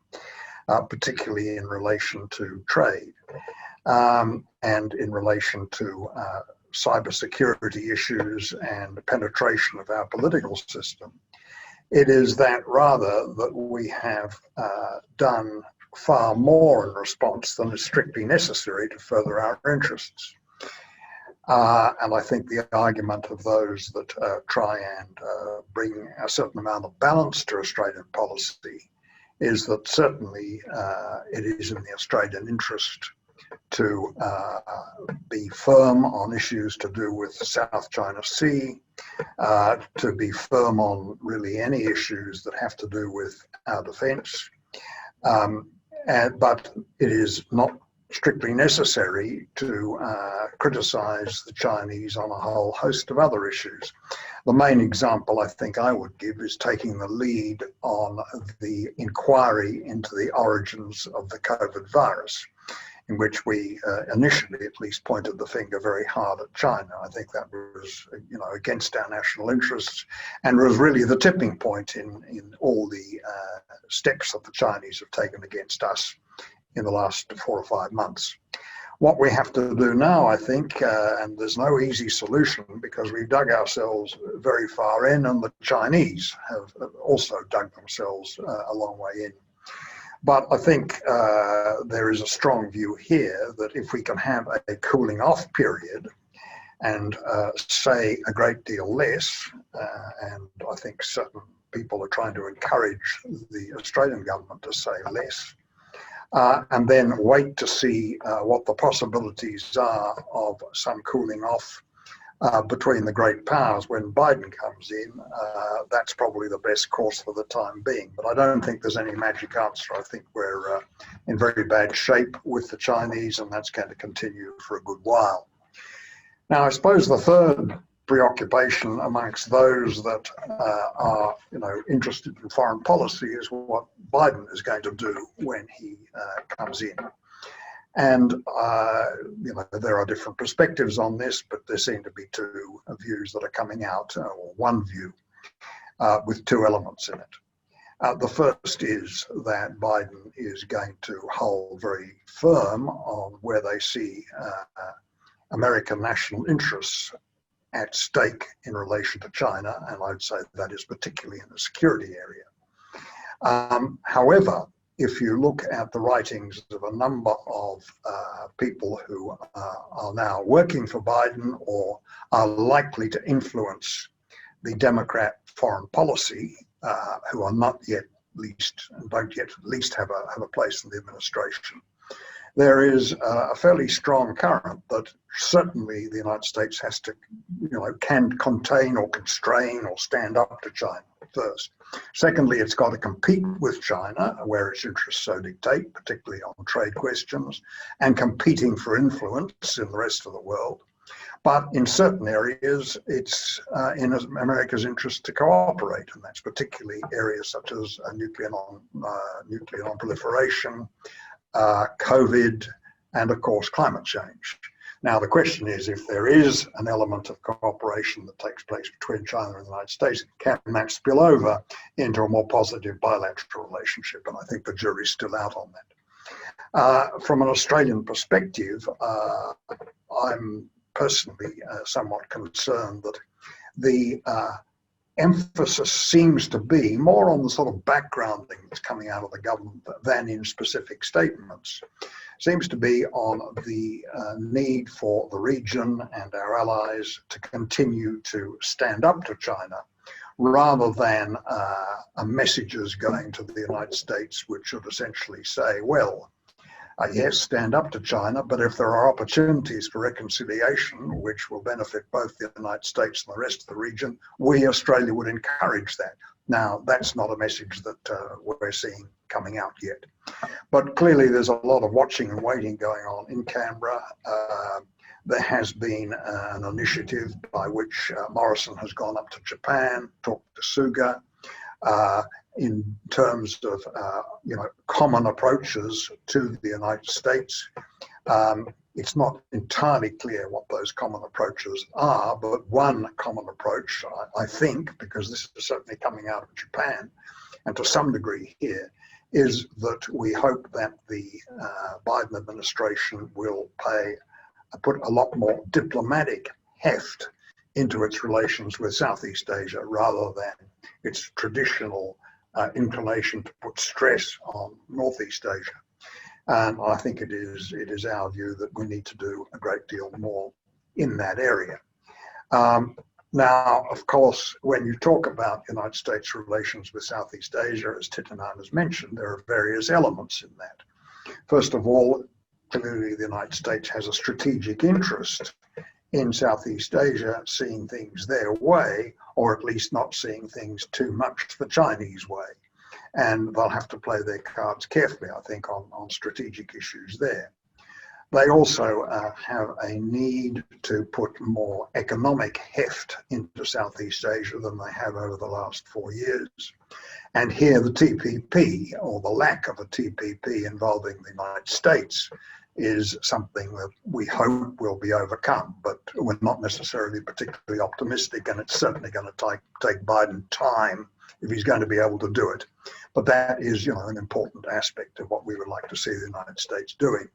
particularly in relation to trade and in relation to cybersecurity issues and penetration of our political system. It is that rather that we have done far more in response than is strictly necessary to further our interests. And I think the argument of those that try and bring a certain amount of balance to Australian policy is that certainly it is in the Australian interest to be firm on issues to do with the South China Sea, to be firm on really any issues that have to do with our defence. But it is not strictly necessary to criticise the Chinese on a whole host of other issues. The main example I think I would give is taking the lead on the inquiry into the origins of the COVID virus, in which we initially at least pointed the finger very hard at China. I think that was, against our national interests and was really the tipping point in all the steps that the Chinese have taken against us in the last 4 or 5 months. What we have to do now, I think, and there's no easy solution because we've dug ourselves very far in and the Chinese have also dug themselves a long way in. But I think there is a strong view here that if we can have a cooling off period and say a great deal less, and I think certain people are trying to encourage the Australian government to say less, and then wait to see what the possibilities are of some cooling off between the great powers when Biden comes in, that's probably the best course for the time being. But I don't think there's any magic answer. I think we're in very bad shape with the Chinese, and that's going to continue for a good while. Now, I suppose the third preoccupation amongst those that are, interested in foreign policy is what Biden is going to do when he comes in. And, there are different perspectives on this, but there seem to be two views that are coming out, or one view with two elements in it. The first is that Biden is going to hold very firm on where they see American national interests at stake in relation to China, and I'd say that is particularly in the security area. However, if you look at the writings of a number of people who are now working for Biden or are likely to influence the Democrat foreign policy, who are not yet least and don't yet at least have a place in the administration, there is a fairly strong current that certainly the United States has to, can contain or constrain or stand up to China first. Secondly, it's got to compete with China where its interests so dictate, particularly on trade questions, and competing for influence in the rest of the world. But in certain areas, it's in America's interest to cooperate, and that's particularly areas such as nuclear non-proliferation, COVID, and of course climate change. Now the question is, if there is an element of cooperation that takes place between China and the United States, can that spill over into a more positive bilateral relationship? And I think the jury's still out on that. From an Australian perspective, I'm personally somewhat concerned that the emphasis seems to be more on the sort of backgrounding that's coming out of the government than in specific statements. Seems to be on the need for the region and our allies to continue to stand up to China, rather than messages going to the United States which should essentially say, well, yes, stand up to China, but if there are opportunities for reconciliation which will benefit both the United States and the rest of the region, we, Australia, would encourage that. Now, that's not a message that we're seeing coming out yet. But clearly there's a lot of watching and waiting going on in Canberra. There has been an initiative by which Morrison has gone up to Japan, talked to Suga, in terms of common approaches to the United States. It's not entirely clear what those common approaches are, but one common approach, I think, because this is certainly coming out of Japan and to some degree here, is that we hope that the Biden administration will put a lot more diplomatic heft into its relations with Southeast Asia rather than its traditional inclination to put stress on Northeast Asia. And I think it is our view that we need to do a great deal more in that area. Now, of course, when you talk about United States relations with Southeast Asia, as Titinan has mentioned, there are various elements in that. First of all, clearly the United States has a strategic interest in Southeast Asia, seeing things their way, or at least not seeing things too much the Chinese way. And they'll have to play their cards carefully, I think, on strategic issues there. They also have a need to put more economic heft into Southeast Asia than they have over the last 4 years. And here the TPP, or the lack of a TPP involving the United States, is something that we hope will be overcome, but we're not necessarily particularly optimistic, and it's certainly going to take Biden time if he's going to be able to do it. But that is, an important aspect of what we would like to see the United States doing.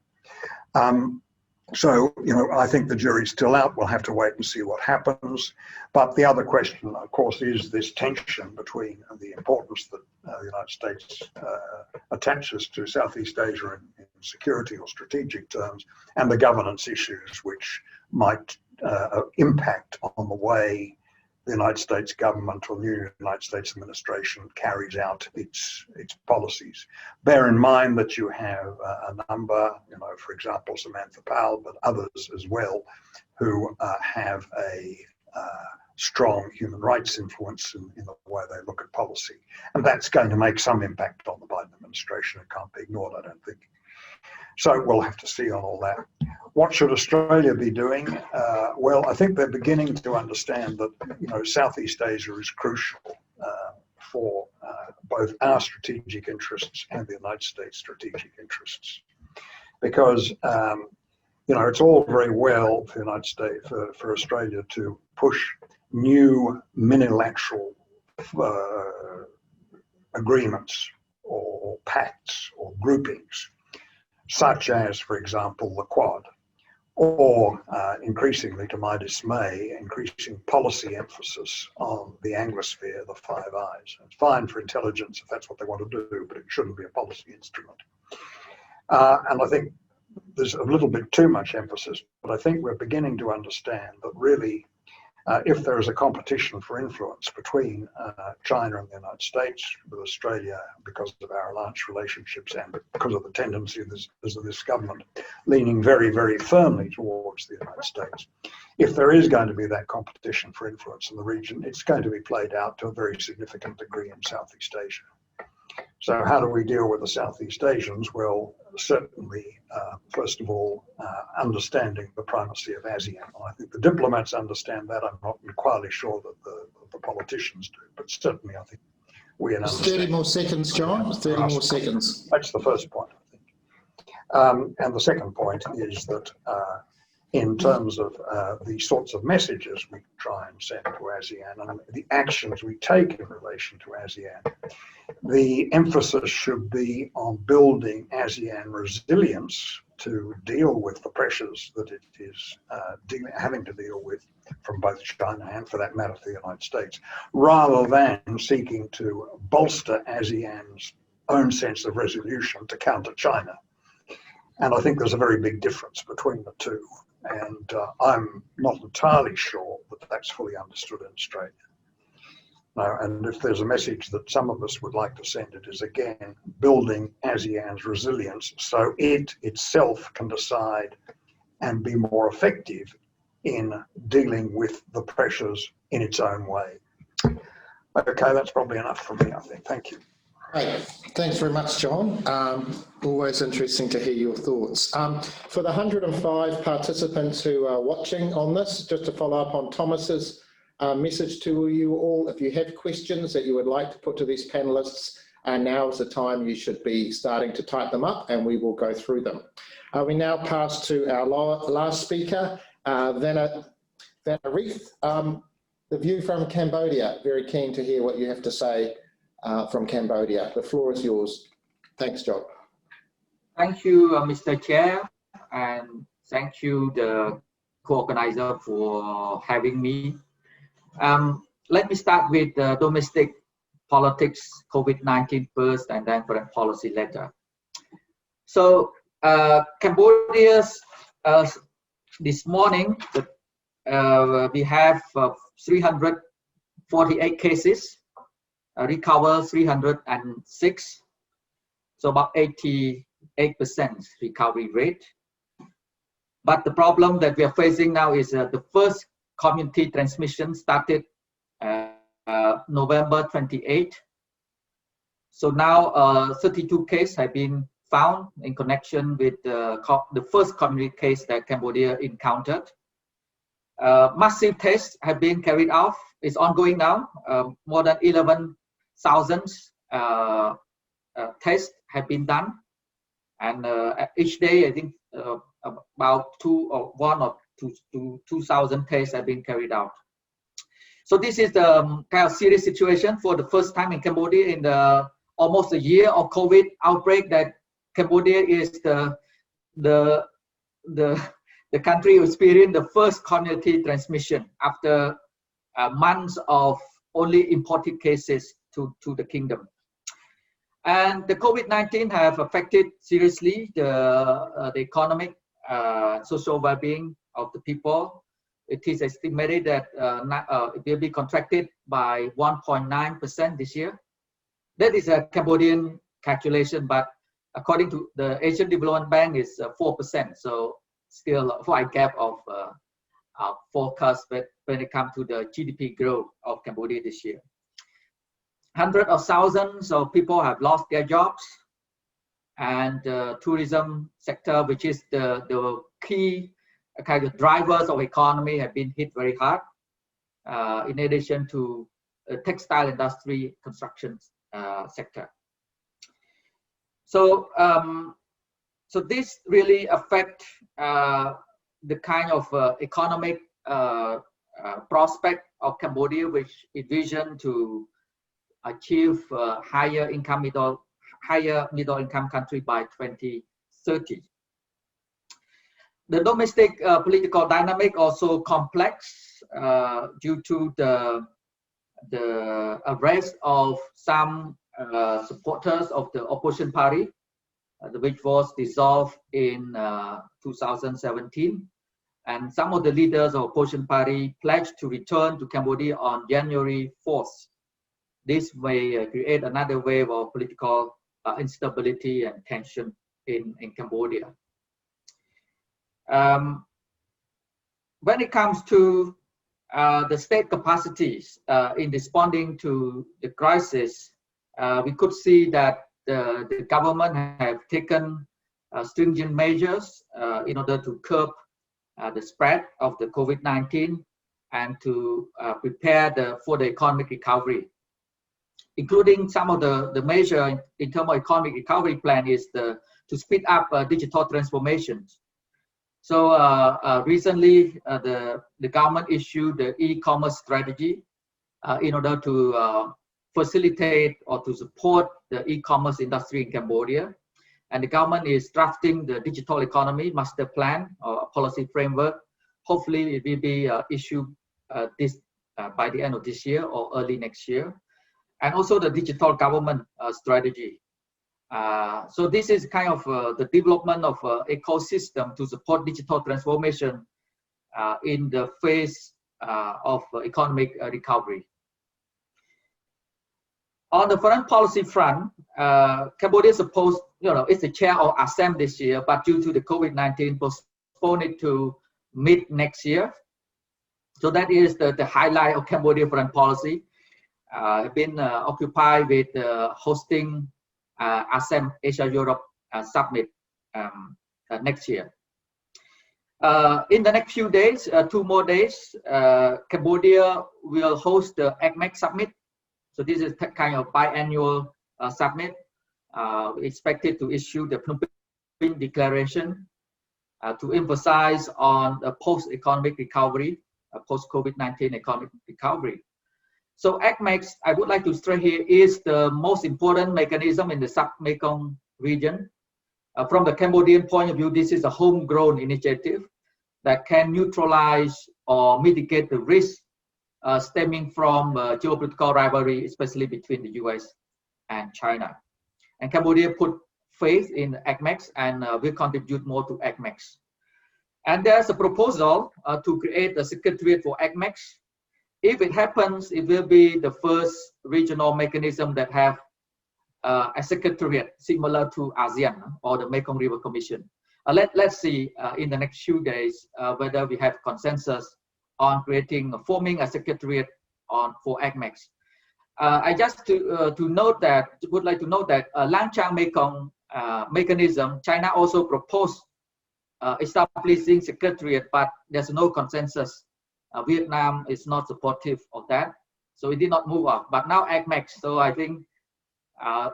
So, you know, I think the jury's still out. We'll have to wait and see what happens. But the other question, of course, is this tension between the importance that the United States attaches to Southeast Asia in security or strategic terms, and the governance issues which might impact on the way the United States government or new United States administration carries out its policies. Bear in mind that you have a number, you know, for example, Samantha Powell, but others as well, who have a strong human rights influence in the way they look at policy. And that's going to make some impact on the Biden administration. It can't be ignored, I don't think. So we'll have to see on all that. What should Australia be doing? Well, I think they're beginning to understand that, you know, Southeast Asia is crucial for both our strategic interests and the United States strategic interests. Because, you know, it's all very well for the United States, for Australia to push new minilateral agreements or pacts or groupings, such as, for example, the Quad, or increasingly, to my dismay, increasing policy emphasis on the Anglosphere, the Five Eyes. It's fine for intelligence if that's what they want to do, but it shouldn't be a policy instrument. And I think there's a little bit too much emphasis, but I think we're beginning to understand that really, if there is a competition for influence between China and the United States, with Australia, because of our alliance relationships and because of the tendency of this government leaning very, very firmly towards the United States, if there is going to be that competition for influence in the region, it's going to be played out to a very significant degree in Southeast Asia. So how do we deal with the Southeast Asians? Well, certainly, first of all, understanding the primacy of ASEAN. I think the diplomats understand that. I'm not entirely sure that the politicians do, but certainly I think we understand. 30 more seconds, John. 30 more seconds. That's the first point, I think. And the second point is that in terms of the sorts of messages we try and send to ASEAN and the actions we take in relation to ASEAN, the emphasis should be on building ASEAN resilience to deal with the pressures that it is having to deal with from both China and, for that matter, the United States, rather than seeking to bolster ASEAN's own sense of resolution to counter China. And I think there's a very big difference between the two. And I'm not entirely sure that that's fully understood in Australia. No, and if there's a message that some of us would like to send, it is again building ASEAN's resilience so it itself can decide and be more effective in dealing with the pressures in its own way. Okay, that's probably enough from me, I think. Thank you. Great. Thanks very much, John. Always interesting to hear your thoughts. For the 105 participants who are watching on this, just to follow up on Thomas's message to you all, if you have questions that you would like to put to these panelists, now is the time you should be starting to type them up and we will go through them. We now pass to our last speaker, Vanna Reith, the view from Cambodia. Very keen to hear what you have to say from Cambodia. The floor is yours. Thanks, John. Thank you, Mr. Chair, and thank you, the co-organizer, for having me. Let me start with domestic politics, COVID-19 first, and then foreign policy later. So, Cambodia's, this morning, we have 348 cases, recover 306, so about 88% recovery rate. But the problem that we are facing now is the first community transmission started November 28. So now 32 cases have been found in connection with the first community case that Cambodia encountered. Massive tests have been carried out. It's ongoing now. More than 11,000 tests have been done. And each day, I think about 2,000 tests have been carried out. So this is the kind of serious situation for the first time in Cambodia in almost a year of COVID outbreak, that Cambodia is the the country experienced the first community transmission after months of only imported cases to the kingdom. And the COVID-19 have affected seriously the economic, social well-being of the people. It is estimated that it will be contracted by 1.9% this year. That is a Cambodian calculation, but according to the Asian Development Bank, it's 4%. So still a wide gap of forecast when it comes to the GDP growth of Cambodia this year. Hundreds of thousands of people have lost their jobs, and the tourism sector, which is the key kind of drivers of economy, have been hit very hard. In addition to the textile industry, construction sector. So, so this really affect the kind of economic prospect of Cambodia, which envisioned to achieve higher middle income country by 2030. The domestic political dynamic also complex due to the arrest of some supporters of the opposition party, which was dissolved in 2017. And some of the leaders of opposition party pledged to return to Cambodia on January 4th. This may create another wave of political instability and tension in Cambodia. When it comes to the state capacities in responding to the crisis, we could see that the government have taken stringent measures in order to curb the spread of the COVID-19 and to prepare for the economic recovery, including some of the measure in terms of economic recovery plan is to speed up digital transformations. So recently, the government issued the e-commerce strategy in order to facilitate or to support the e-commerce industry in Cambodia. And the government is drafting the digital economy master plan or policy framework. Hopefully it will be issued by the end of this year or early next year. And also the digital government strategy. So this is kind of the development of ecosystem to support digital transformation in the phase of economic recovery. On the foreign policy front, Cambodia is supposed, it's the chair of ASEAN this year, but due to the COVID-19, postponed it to mid next year. So that is the highlight of Cambodia foreign policy. Been occupied with hosting ASEAN Asia-Europe Summit next year. In the next few days, 2 more days, Cambodia will host the ACMEC Summit. So this is kind of biannual summit. Expected to issue the Phnom Penh Declaration to emphasize on the post-economic recovery, post-COVID-19 economic recovery. So ACMEC, I would like to stress here, is the most important mechanism in the Sub-Mekong region. From the Cambodian point of view, this is a homegrown initiative that can neutralize or mitigate the risk stemming from geopolitical rivalry, especially between the US and China. And Cambodia put faith in ACMEC and will contribute more to ACMEC. And there's a proposal to create a secretariat for ACMEC. If it happens, it will be the first regional mechanism that have a secretariat similar to ASEAN or the Mekong River Commission. Let's see in the next few days whether we have consensus on forming a secretariat for ACMEC. I just would like to note that Langchang Mekong mechanism, China also proposed establishing secretariat, but there's no consensus. Vietnam is not supportive of that, so it did not move up. But now ACMEC, so I think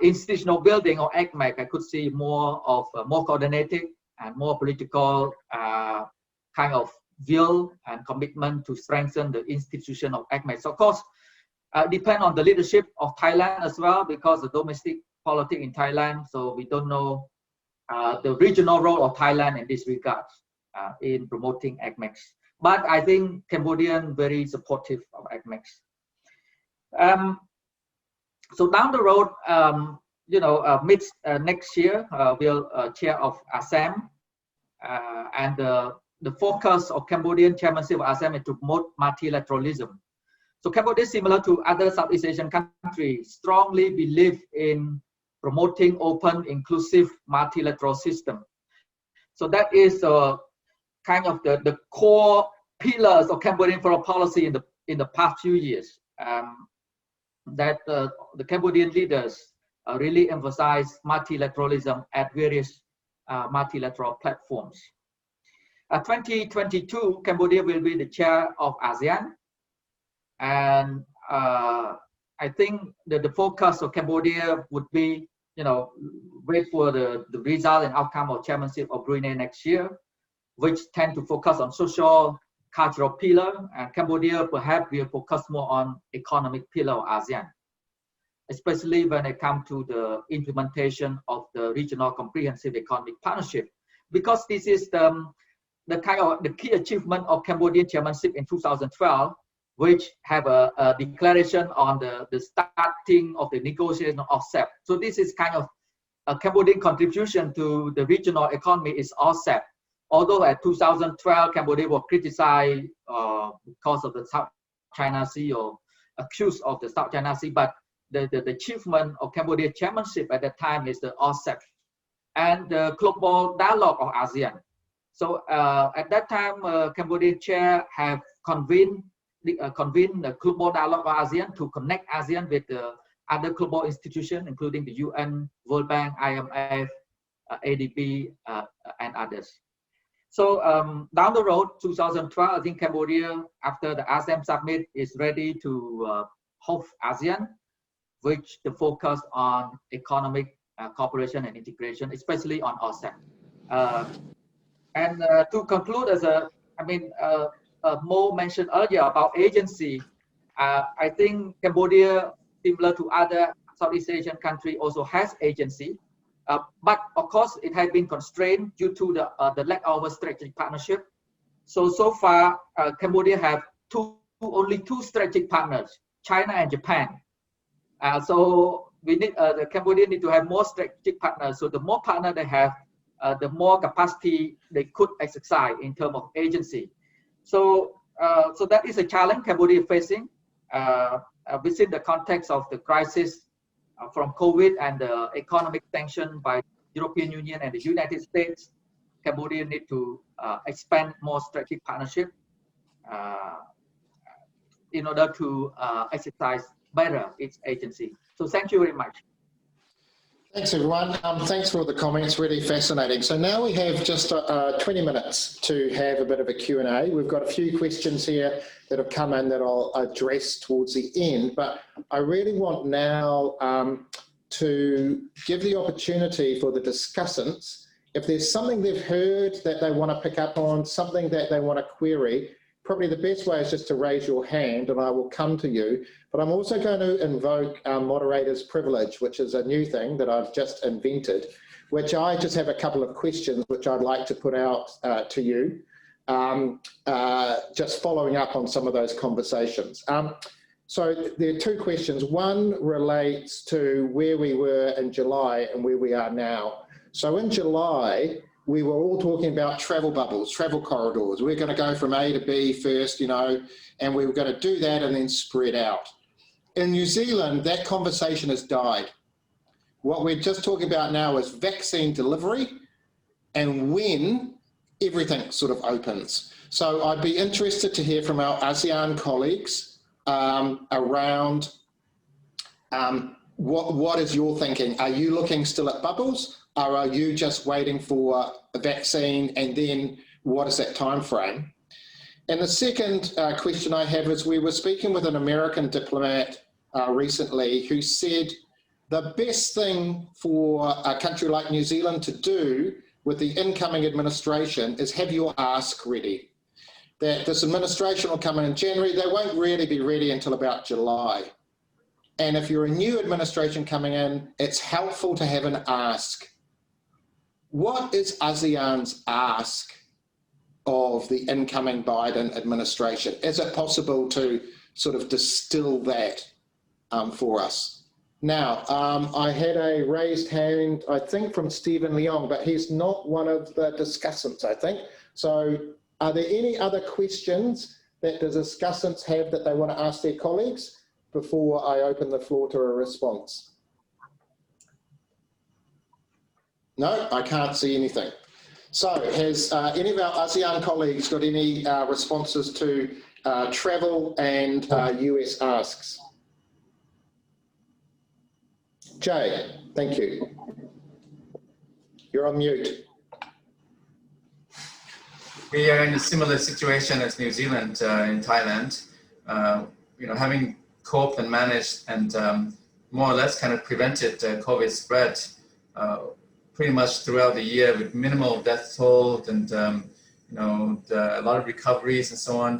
institutional building of ACMEC, I could see more coordinated and more political kind of will and commitment to strengthen the institution of ACMEC. So of course, depend on the leadership of Thailand as well, because the domestic politics in Thailand, so we don't know the regional role of Thailand in this regard. in promoting ACMEX. But I think Cambodian very supportive of ACMEX. So down the road, mid next year, we'll chair of ASEAN, and the focus of Cambodian chairmanship of ASEAN is to promote multilateralism. So Cambodia, similar to other Southeast Asian countries, strongly believe in promoting open, inclusive, multilateral system. So that is kind of the core pillars of Cambodian foreign policy in the past few years. That the Cambodian leaders really emphasize multilateralism at various multilateral platforms. 2022, Cambodia will be the chair of ASEAN, and I think that the focus of Cambodia would be, wait for the result and outcome of chairmanship of Brunei next year, which tend to focus on social, cultural pillar, and Cambodia perhaps will focus more on economic pillar of ASEAN, especially when it comes to the implementation of the regional comprehensive economic partnership, because this is the key achievement of Cambodian chairmanship in 2012, which have a declaration on the starting of the negotiation of RCEP. So this is kind of a Cambodian contribution to the regional economy is RCEP. Although at 2012, Cambodia was criticized because of the South China Sea, or accused of the South China Sea, but the achievement of Cambodia chairmanship at that time is the RCEP and the global dialogue of ASEAN. So at that time, Cambodian chair have convened the global dialogue of ASEAN to connect ASEAN with the other global institutions, including the UN, World Bank, IMF, ADB, and others. So down the road, 2012, I think Cambodia, after the ASEAN summit, is ready to host ASEAN, which the focus on economic cooperation and integration, especially on RCEP. And to conclude, Mo mentioned earlier about agency. I think Cambodia, similar to other Southeast Asian countries, also has agency. But of course, it has been constrained due to the lack of a strategic partnership. So far, Cambodia have only two strategic partners, China and Japan. So we need the Cambodia need to have more strategic partners. So the more partner they have, the more capacity they could exercise in terms of agency. So that is a challenge Cambodia is facing within the context of the crisis from COVID and the economic sanction by European Union and the United States. Cambodia need to expand more strategic partnership in order to exercise better its agency. So thank you very much. Thanks everyone. Thanks for all the comments, really fascinating. So now we have just 20 minutes to have a bit of a Q&A. We've got a few questions here that have come in that I'll address towards the end, but I really want now to give the opportunity for the discussants, if there's something they've heard that they want to pick up on, something that they want to query, probably the best way is just to raise your hand and I will come to you. But I'm also going to invoke our moderator's privilege, which is a new thing that I've just invented, which I just have a couple of questions which I'd like to put out to you, just following up on some of those conversations. So there are two questions. One relates to where we were in July and where we are now. So in July, we were all talking about travel bubbles, travel corridors. We're going to go from A to B first, and we were going to do that and then spread out. In New Zealand, that conversation has died. What we're just talking about now is vaccine delivery and when everything sort of opens. So I'd be interested to hear from our ASEAN colleagues around what is your thinking? Are you looking still at bubbles? Or are you just waiting for a vaccine and then what is that time frame? And the second question I have is we were speaking with an American diplomat recently who said the best thing for a country like New Zealand to do with the incoming administration is have your ask ready. That this administration will come in January, they won't really be ready until about July. And if you're a new administration coming in, it's helpful to have an ask. What is ASEAN's ask of the incoming Biden administration? Is it possible to sort of distill that for us? Now, I had a raised hand, I think, from Stephen Leong, but he's not one of the discussants, I think. So are there any other questions that the discussants have that they want to ask their colleagues before I open the floor to a response? No, I can't see anything. So has any of our ASEAN colleagues got any responses to travel and US asks? Jay, thank you. You're on mute. We are in a similar situation as New Zealand in Thailand. Having coped and managed and more or less kind of prevented COVID spread pretty much throughout the year with minimal death toll and a lot of recoveries and so on.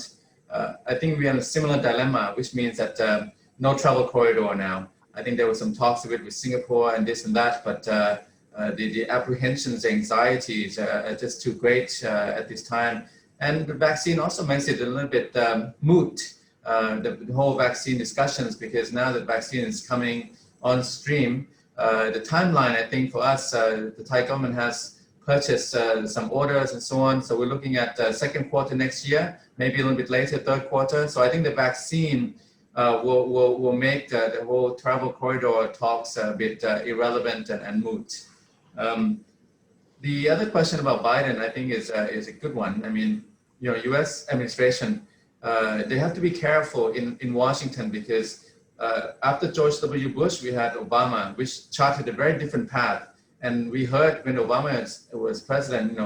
I think we are in a similar dilemma, which means that no travel corridor now. I think there were some talks of it with Singapore and this and that, but the apprehensions, anxieties are just too great at this time. And the vaccine also makes it a little bit moot, the whole vaccine discussions, because now that vaccine is coming on stream, the timeline, I think for us, the Thai government has purchased some orders and so on. So we're looking at second quarter next year, maybe a little bit later, third quarter. So I think the vaccine will make the whole travel corridor talks a bit irrelevant and moot. The other question about Biden, I think, is a good one. I mean, U.S. administration, they have to be careful in Washington because after George W. Bush, we had Obama, which charted a very different path. And we heard when Obama was president,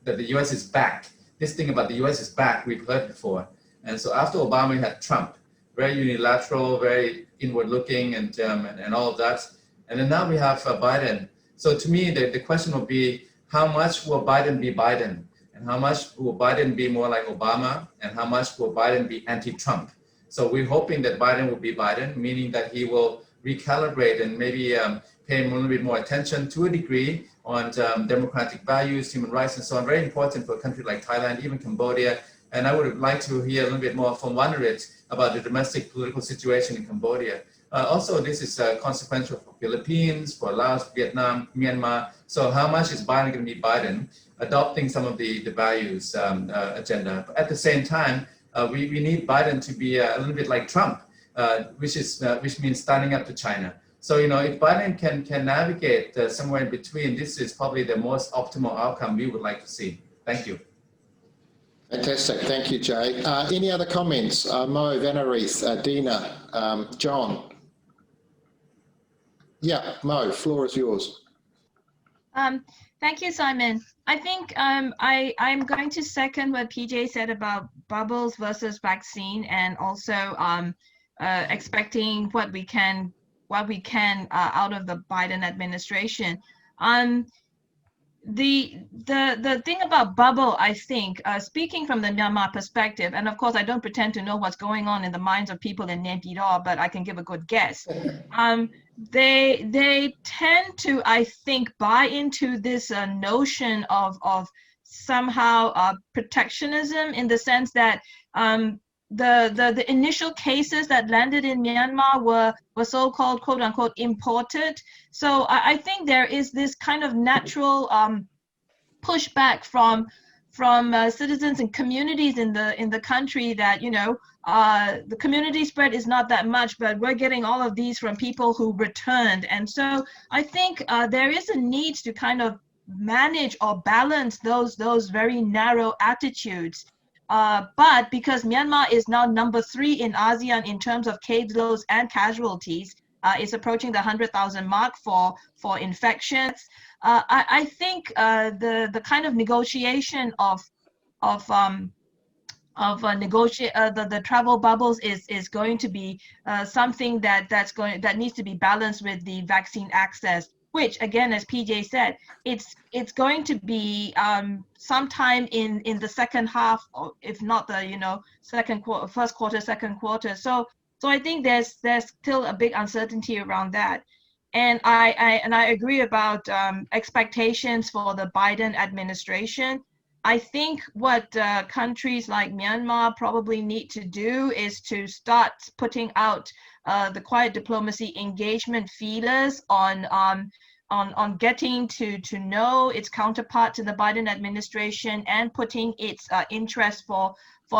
that the U.S. is back. This thing about the U.S. is back, we've heard before. And so after Obama, we had Trump, very unilateral, very inward-looking, and all of that. And then now we have Biden. So to me, the question will be, how much will Biden be Biden? And how much will Biden be more like Obama? And how much will Biden be anti-Trump? So we're hoping that Biden will be Biden, meaning that he will recalibrate and maybe pay a little bit more attention to a degree on democratic values, human rights, and so on. Very important for a country like Thailand, even Cambodia. And I would like to hear a little bit more from Wanderit about the domestic political situation in Cambodia. Also, this is consequential for Philippines, for Laos, Vietnam, Myanmar. So how much is Biden going to be Biden, adopting some of the values agenda? But at the same time, we need Biden to be a little bit like Trump, which means standing up to China. So, if Biden can navigate somewhere in between, this is probably the most optimal outcome we would like to see. Thank you. Fantastic. Thank you, Jay. Any other comments? Mo, Vanarith, Dina, John? Yeah, Mo, floor is yours. Thank you, Simon. I think I'm going to second what PJ said about bubbles versus vaccine, and also expecting what we can out of the Biden administration. The thing about bubble, I think, speaking from the Myanmar perspective, and of course I don't pretend to know what's going on in the minds of people in Naypyidaw, but I can give a good guess. They tend to, I think, buy into this notion of somehow protectionism, in the sense that the initial cases that landed in Myanmar were so-called quote unquote imported. So I think there is this kind of natural pushback from citizens and communities in the country that, the community spread is not that much, but we're getting all of these from people who returned. And so I think there is a need to kind of manage or balance those very narrow attitudes. But because Myanmar is now number 3 in ASEAN in terms of caseloads and casualties, it's approaching the 100,000 mark for infections. I think the kind of negotiation the travel bubbles is going to be something that needs to be balanced with the vaccine access, which, again, as PJ said, it's going to be sometime in the second half, or if not the first quarter, second quarter. So I think there's still a big uncertainty around that, and I agree about expectations for the Biden administration. I think what countries like Myanmar probably need to do is to start putting out the quiet diplomacy engagement feelers on getting to know its counterpart to the Biden administration and putting its interest for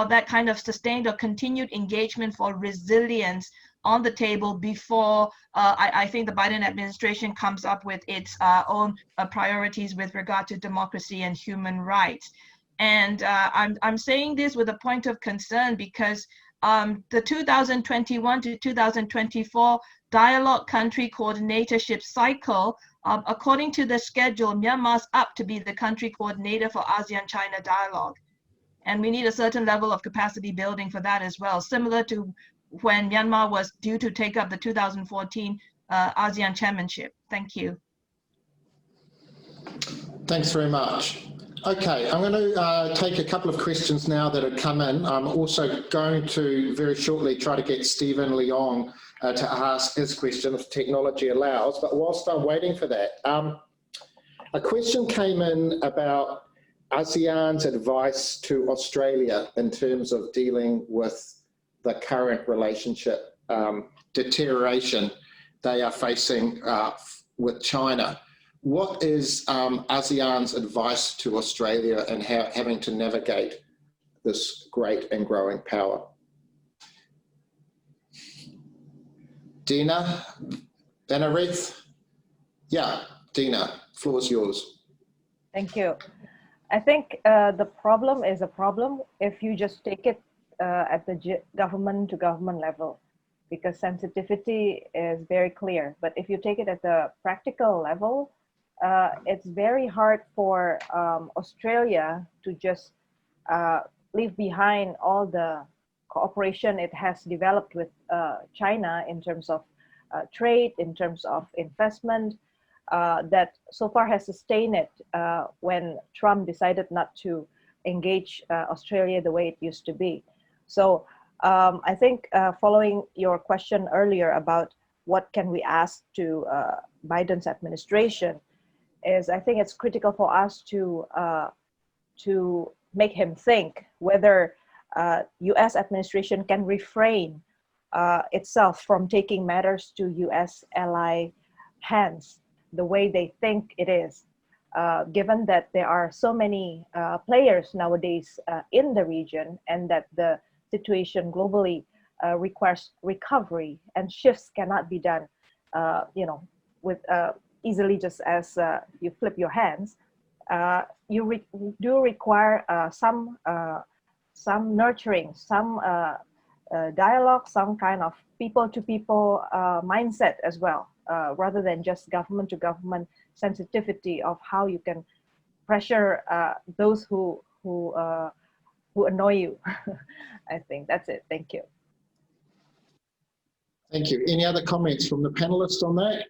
that kind of sustained or continued engagement for resilience on the table before I think the Biden administration comes up with its own priorities with regard to democracy and human rights. And I'm saying this with a point of concern because the 2021 to 2024 dialogue country coordinatorship cycle, according to the schedule, Myanmar's up to be the country coordinator for ASEAN-China dialogue. And we need a certain level of capacity building for that as well, similar to when Myanmar was due to take up the 2014 ASEAN chairmanship. Thank you. Thanks very much. Okay, I'm going to take a couple of questions now that have come in. I'm also going to very shortly try to get Stephen Leong to ask his question if technology allows, but whilst I'm waiting for that, a question came in about ASEAN's advice to Australia in terms of dealing with the current relationship deterioration they are facing with China. What is ASEAN's advice to Australia in having to navigate this great and growing power? Dina, Benarith? Yeah, Dina, floor is yours. Thank you. I think the problem is a problem if you just take it at the government to government level, because sensitivity is very clear. But if you take it at the practical level, it's very hard for Australia to just leave behind all the cooperation it has developed with China in terms of trade, in terms of investment, that so far has sustained it when Trump decided not to engage Australia the way it used to be. So I think following your question earlier about what can we ask to Biden's administration is, I think it's critical for us to make him think whether U.S. administration can refrain itself from taking matters to U.S. ally hands the way they think it is, given that there are so many players nowadays in the region, and that the situation globally requires recovery, and shifts cannot be done, with easily just as you flip your hands. You do require some nurturing, some dialogue, some kind of people-to-people mindset as well, rather than just government-to-government sensitivity of how you can pressure those who annoy you. I think that's it. Thank you. Thank you. Any other comments from the panelists on that?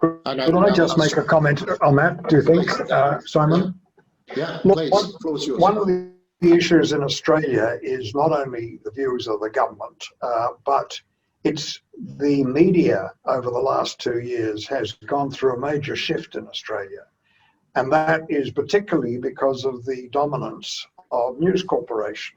Could I just make a comment on that, do you think, Simon? Yeah, Look, please. One of the issues in Australia is not only the views of the government, but it's the media over the last 2 years has gone through a major shift in Australia. And that is particularly because of the dominance of News Corporation.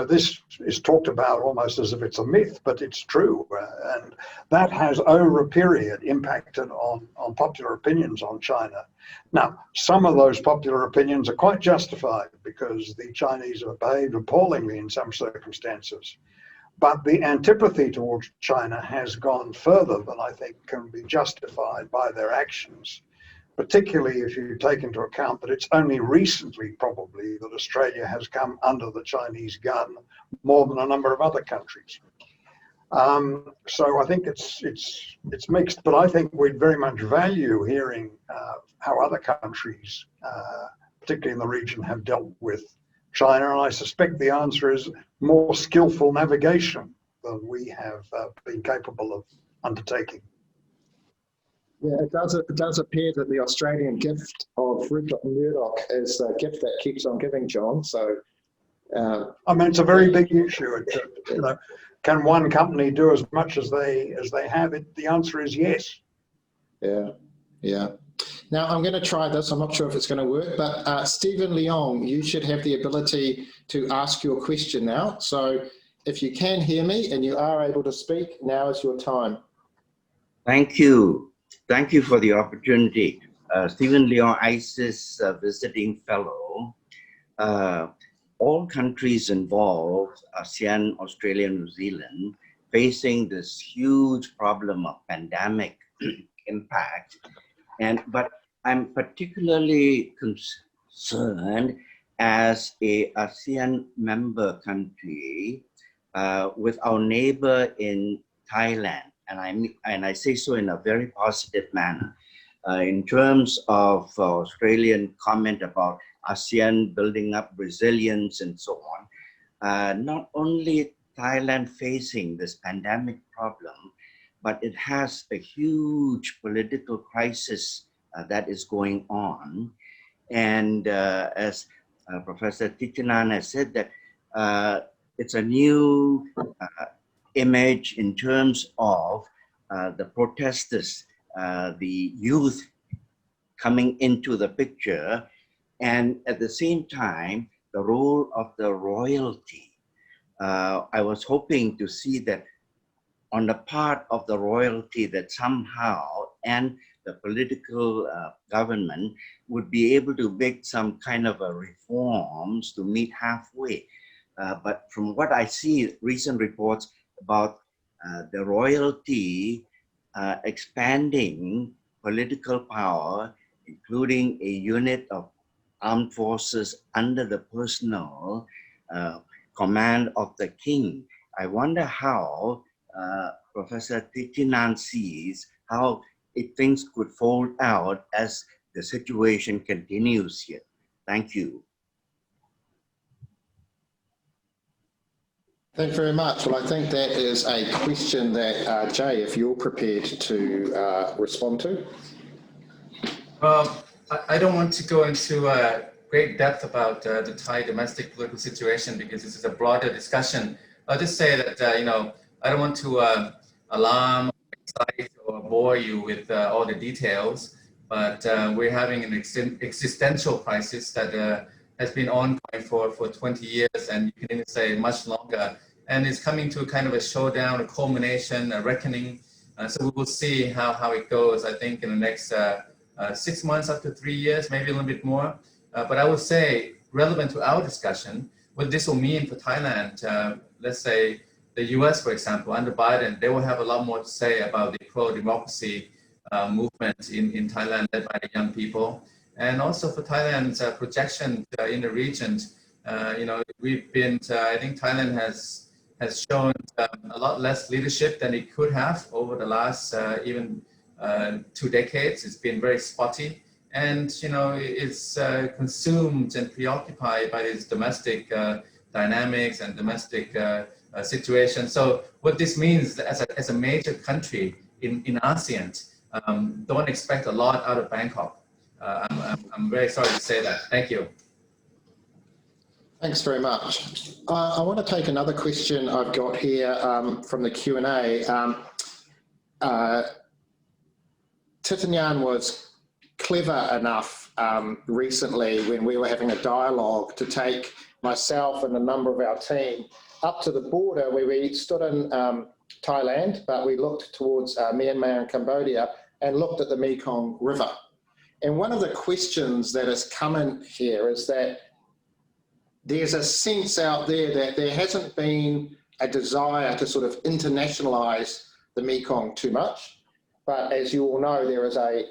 This is talked about almost as if it's a myth, but it's true. And that has over a period impacted on popular opinions on China. Now, some of those popular opinions are quite justified because the Chinese have behaved appallingly in some circumstances. But the antipathy towards China has gone further than I think can be justified by their actions, particularly if you take into account that it's only recently probably that Australia has come under the Chinese gun more than a number of other countries. So I think it's mixed, but I think we'd very much value hearing how other countries, particularly in the region, have dealt with China, and I suspect the answer is more skillful navigation than we have been capable of undertaking. Yeah, it does appear that the Australian gift of Rupert Murdoch is a gift that keeps on giving, John. So, I mean, it's a very big issue. Can one company do as much as they have? The answer is yes. Yeah. Now I'm going to try this. I'm not sure if it's going to work, but Stephen Leong, you should have the ability to ask your question now. So if you can hear me and you are able to speak, now is your time. Thank you. Thank you for the opportunity. Stephen Leong, ISIS visiting fellow. All countries involved, ASEAN, Australia, New Zealand, facing this huge problem of pandemic impact. But I'm particularly concerned as a ASEAN member country with our neighbor in Thailand. And I say so in a very positive manner. In terms of Australian comment about ASEAN building up resilience and so on, not only Thailand facing this pandemic problem, but it has a huge political crisis that is going on. And as Professor Titinan has said, that it's a new image in terms of the protesters, the youth coming into the picture, and at the same time, the role of the royalty. I was hoping to see that on the part of the royalty that somehow, and the political government would be able to make some kind of a reforms to meet halfway. But from what I see, recent reports about the royalty expanding political power, including a unit of armed forces under the personal command of the king. I wonder how Professor Titinan sees how things could fold out as the situation continues here. Thank you. Thank you very much. Well, I think that is a question that, Jay, if you're prepared to respond to. Well, I don't want to go into great depth about the Thai domestic political situation because this is a broader discussion. I'll just say that, you know, I don't want to alarm, excite, or bore you with all the details, but we're having an existential crisis that has been ongoing for 20 years, and you can even say much longer. And it's coming to kind of a showdown, a culmination, a reckoning. So we will see how it goes, I think, in the next 6 months up to 3 years, maybe a little bit more. But I would say, relevant to our discussion, what this will mean for Thailand, let's say the US, for example, under Biden, they will have a lot more to say about the pro-democracy movement in Thailand led by the young people. And also for Thailand's projection in the region, you know, we've been, I think Thailand has shown a lot less leadership than it could have over the last even 2 decades. It's been very spotty, and you know, it's consumed and preoccupied by these domestic dynamics and domestic situation. So what this means as a major country in ASEAN, don't expect a lot out of Bangkok. I'm very sorry to say that. Thank you. Thanks very much. I want to take another question I've got here from the Q&A. Titinan was clever enough recently when we were having a dialogue to take myself and a number of our team up to the border where we stood in Thailand, but we looked towards Myanmar and Cambodia and looked at the Mekong River. And one of the questions that has come in here is that there's a sense out there that there hasn't been a desire to sort of internationalize the Mekong too much. But as you all know, there is a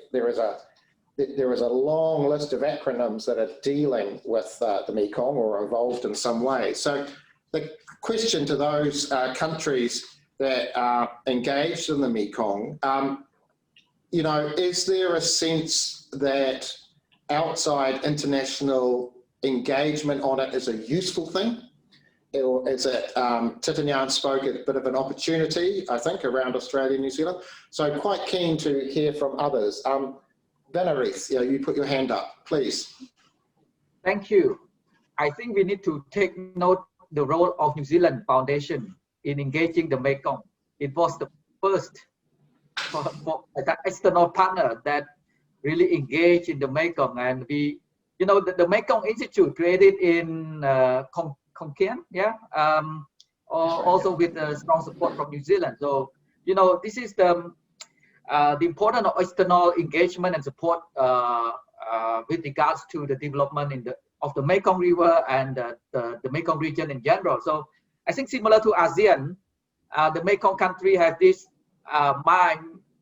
long list of acronyms that are dealing with the Mekong or are involved in some way. So the question to those countries that are engaged in the Mekong, you know, is there a sense that outside international engagement on it is a useful thing? Or is it, Titinan spoke a bit of an opportunity, I think, around Australia and New Zealand. So quite keen to hear from others. Vanarith, you put your hand up, please. Thank you. I think we need to take note the role of New Zealand Foundation in engaging the Mekong. It was the first for external partner that really engage in the Mekong, and we, you know, the Mekong Institute created in Khon Kaen, yeah, also with strong support from New Zealand. So, you know, this is the importance of external engagement and support with regards to the development of the Mekong River and the Mekong region in general. So I think similar to ASEAN, the Mekong country have this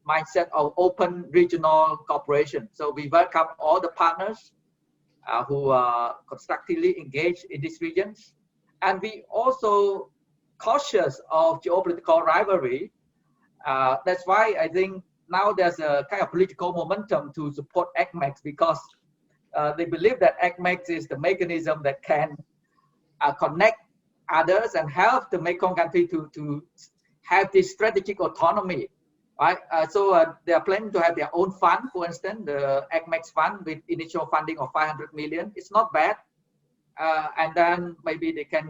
mindset of open regional cooperation. So we welcome all the partners who are constructively engaged in these regions. And we also cautious of geopolitical rivalry. That's why I think now there's a kind of political momentum to support ACMEX, because they believe that ACMEX is the mechanism that can connect others and help the Mekong country to have this strategic autonomy, right? So they are planning to have their own fund, for instance, the ACMEX fund with initial funding of 500 million. It's not bad. And then maybe they can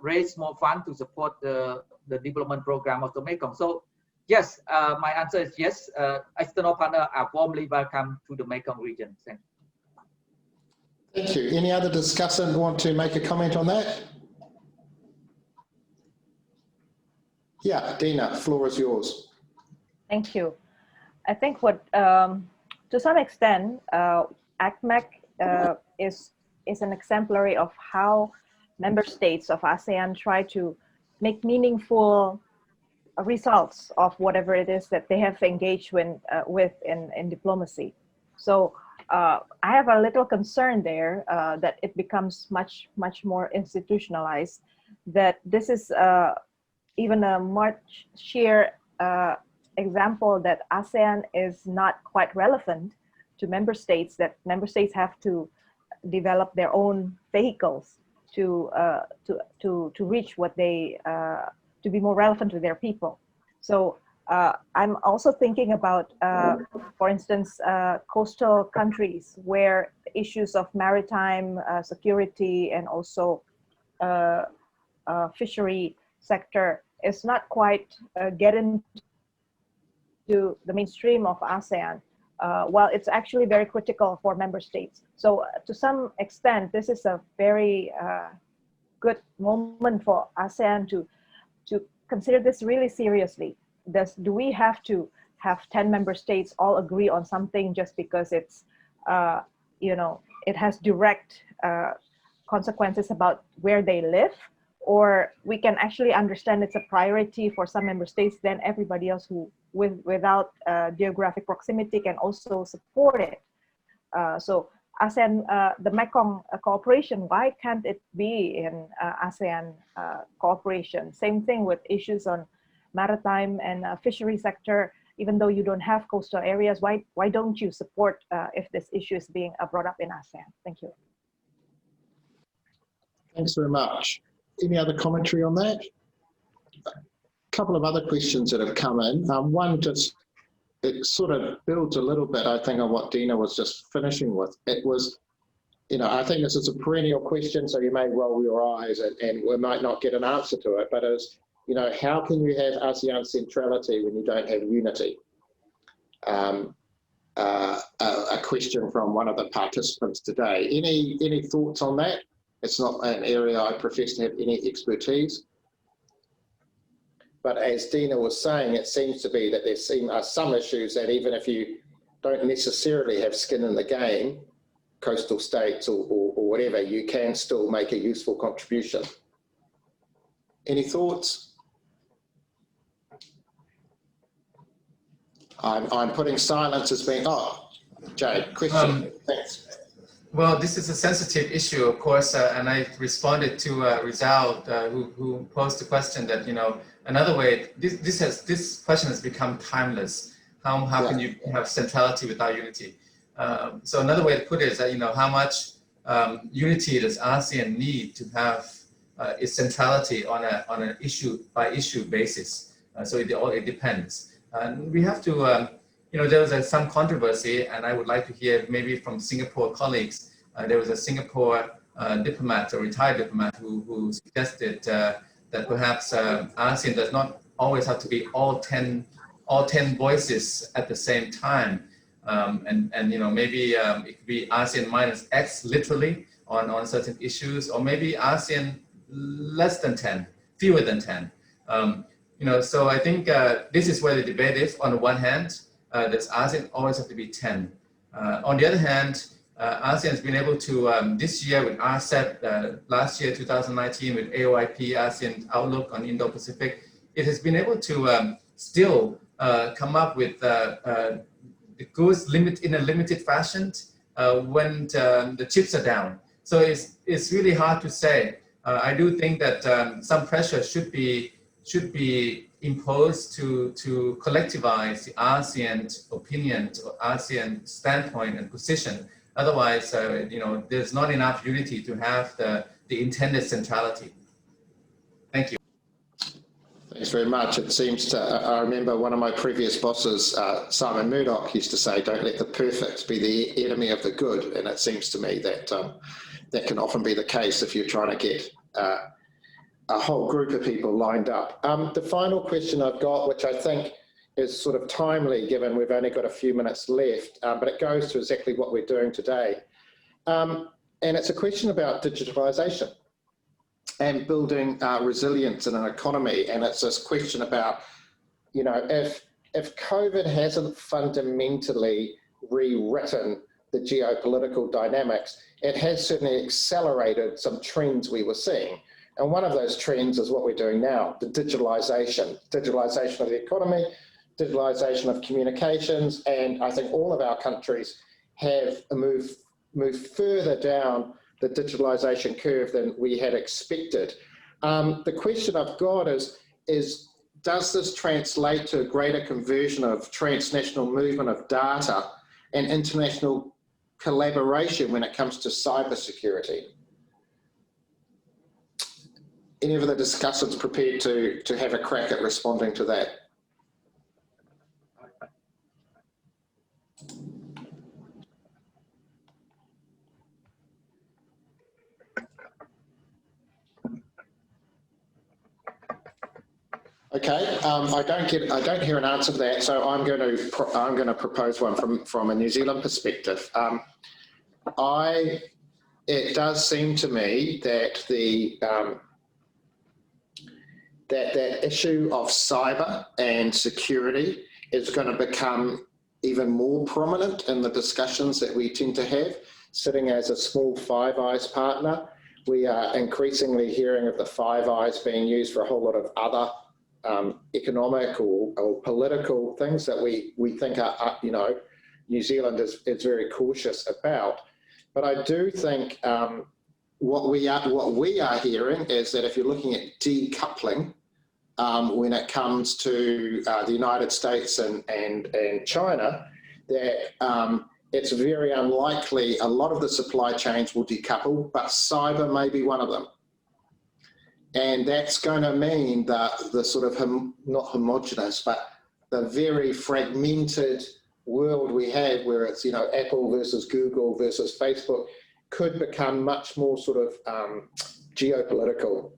raise more funds to support the development program of the Mekong. So yes, my answer is yes. External partners are warmly welcome to the Mekong region. Thank you. Thank you. Any other discussant want to make a comment on that? Yeah, Dina, floor is yours. Thank you. I think what, to some extent, ACMEC is an exemplary of how member states of ASEAN try to make meaningful results of whatever it is that they have engaged with in diplomacy. So I have a little concern there that it becomes much more institutionalized, that this is even a much sheer example that ASEAN is not quite relevant to member states, that member states have to develop their own vehicles to reach what they, to be more relevant to their people. So I'm also thinking about, for instance, coastal countries where issues of maritime security and also fishery sector is not quite getting to the mainstream of ASEAN, while it's actually very critical for member states. So to some extent, this is a very good moment for ASEAN to consider this really seriously. Do we have to have 10 member states all agree on something just because it's, you know, it has direct consequences about where they live? Or we can actually understand it's a priority for some member states, then everybody else who without geographic proximity can also support it. So ASEAN, the Mekong cooperation, why can't it be in ASEAN cooperation? Same thing with issues on maritime and fishery sector. Even though you don't have coastal areas, why don't you support if this issue is being brought up in ASEAN? Thank you. Thanks very much. Any other commentary on that? A couple of other questions that have come in. One just, it sort of builds a little bit, I think, on what Dina was just finishing with. It was, you know, I think this is a perennial question, so you may roll your eyes and we might not get an answer to it, but it's, you know, how can you have ASEAN centrality when you don't have unity? A question from one of the participants today. Any thoughts on that? It's not an area I profess to have any expertise. But as Dina was saying, it seems to be that there are some issues that even if you don't necessarily have skin in the game, coastal states or whatever, you can still make a useful contribution. Any thoughts? I'm putting silence as being, oh, Jade, question, thanks. Well, this is a sensitive issue, of course, and I responded to Rizal, who posed the question that, you know, another way, this question has become timeless. How can you have centrality without unity? So another way to put it is that, you know, how much unity does ASEAN need to have its centrality on an issue by issue basis? So it depends. And we have to, you know, there was some controversy, and I would like to hear maybe from Singapore colleagues. There was a Singapore diplomat, a retired diplomat, who suggested that perhaps ASEAN does not always have to be all 10 voices at the same time. and you know, maybe it could be ASEAN minus X literally on certain issues, or maybe ASEAN less than 10, fewer than 10. You know, so I think this is where the debate is. On the one hand, does ASEAN always have to be 10? On the other hand, ASEAN has been able to, this year with RCEP, last year, 2019, with AOIP, ASEAN Outlook on Indo-Pacific, it has been able to still come up with the goods in a limited fashion when the chips are down. So it's really hard to say. I do think that some pressure should be imposed to collectivize the ASEAN opinion or ASEAN standpoint and position. Otherwise, you know, there's not enough unity to have the intended centrality. Thank you. Thanks very much. It seems to, I remember one of my previous bosses, Simon Murdoch, used to say, don't let the perfect be the enemy of the good. And it seems to me that that can often be the case if you're trying to get a whole group of people lined up. The final question I've got, which I think is sort of timely given we've only got a few minutes left, but it goes to exactly what we're doing today. And it's a question about digitalisation and building resilience in an economy. And it's this question about, you know, if COVID hasn't fundamentally rewritten the geopolitical dynamics, it has certainly accelerated some trends we were seeing. And one of those trends is what we're doing now, the digitalisation of the economy, digitalisation of communications. And I think all of our countries have moved further down the digitalisation curve than we had expected. The question I've got is does this translate to a greater conversion of transnational movement of data and international collaboration when it comes to cybersecurity? Any of the discussants prepared to have a crack at responding to that? Okay, I don't hear an answer to that, so I'm going to propose one from a New Zealand perspective. It does seem to me that that issue of cyber and security is going to become even more prominent in the discussions that we tend to have. Sitting as a small Five Eyes partner, we are increasingly hearing of the Five Eyes being used for a whole lot of other economic or political things that we think are, you know, New Zealand is very cautious about. But I do think what we are hearing is that if you're looking at decoupling when it comes to the United States and China, that it's very unlikely a lot of the supply chains will decouple, but cyber may be one of them. And that's going to mean that the sort of, not homogenous, but the very fragmented world we have where it's, you know, Apple versus Google versus Facebook could become much more sort of geopolitical.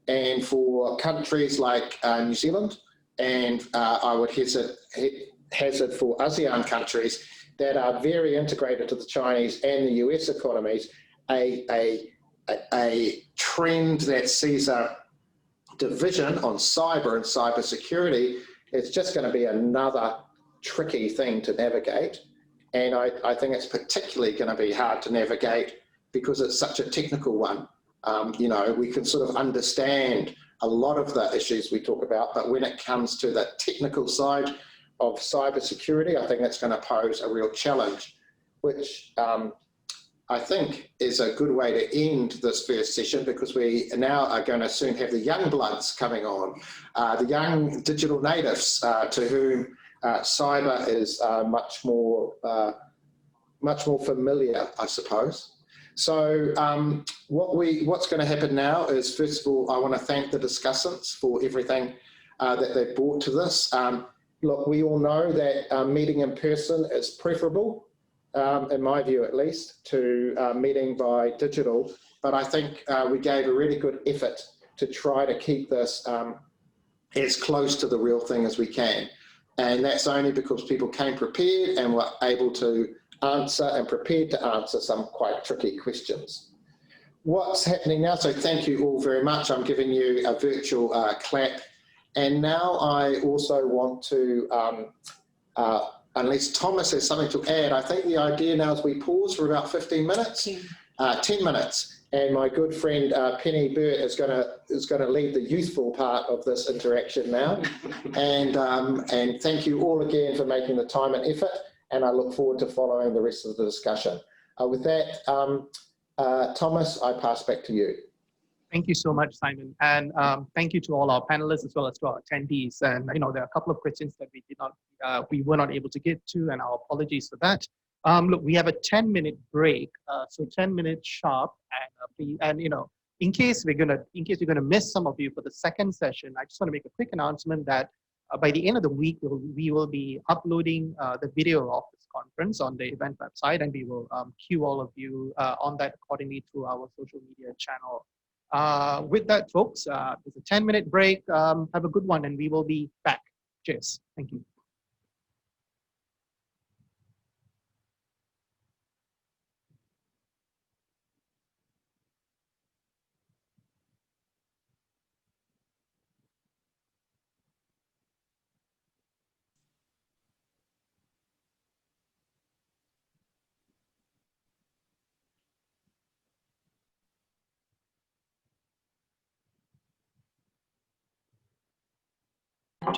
And for countries like New Zealand, and I would hazard for ASEAN countries that are very integrated to the Chinese and the US economies, a trend that sees a division on cyber and cybersecurity is just going to be another tricky thing to navigate. And I think it's particularly going to be hard to navigate because it's such a technical one. You know, we can sort of understand a lot of the issues we talk about, but when it comes to the technical side of cybersecurity, I think that's going to pose a real challenge, which I think is a good way to end this first session, because we now are going to soon have the young bloods coming on, the young digital natives to whom cyber is much more familiar, I suppose. So what's going to happen now is, first of all, I want to thank the discussants for everything that they've brought to this. Look, we all know that meeting in person is preferable, in my view at least, to meeting by digital. But I think we gave a really good effort to try to keep this as close to the real thing as we can. And that's only because people came prepared and were able to answer and prepared to answer some quite tricky questions. What's happening now? So thank you all very much. I'm giving you a virtual clap. And now I also want to, unless Thomas has something to add, I think the idea now is we pause for about 15 minutes, 10 minutes. And my good friend Penny Burt is going to lead the youthful part of this interaction now. And thank you all again for making the time and effort. And I look forward to following the rest of the discussion. With that, Thomas, I pass back to you. Thank you so much, Simon. And thank you to all our panelists as well as to our attendees. And there are a couple of questions that we were not able to get to, and our apologies for that. Look, we have a 10-minute break, so 10 minutes sharp. And in case we're gonna miss some of you for the second session, I just want to make a quick announcement that by the end of the week, we will be uploading the video of this conference on the event website, and we will queue all of you on that accordingly through our social media channel. With that, folks, there's a 10-minute break. Have a good one, and we will be back. Cheers. Thank you.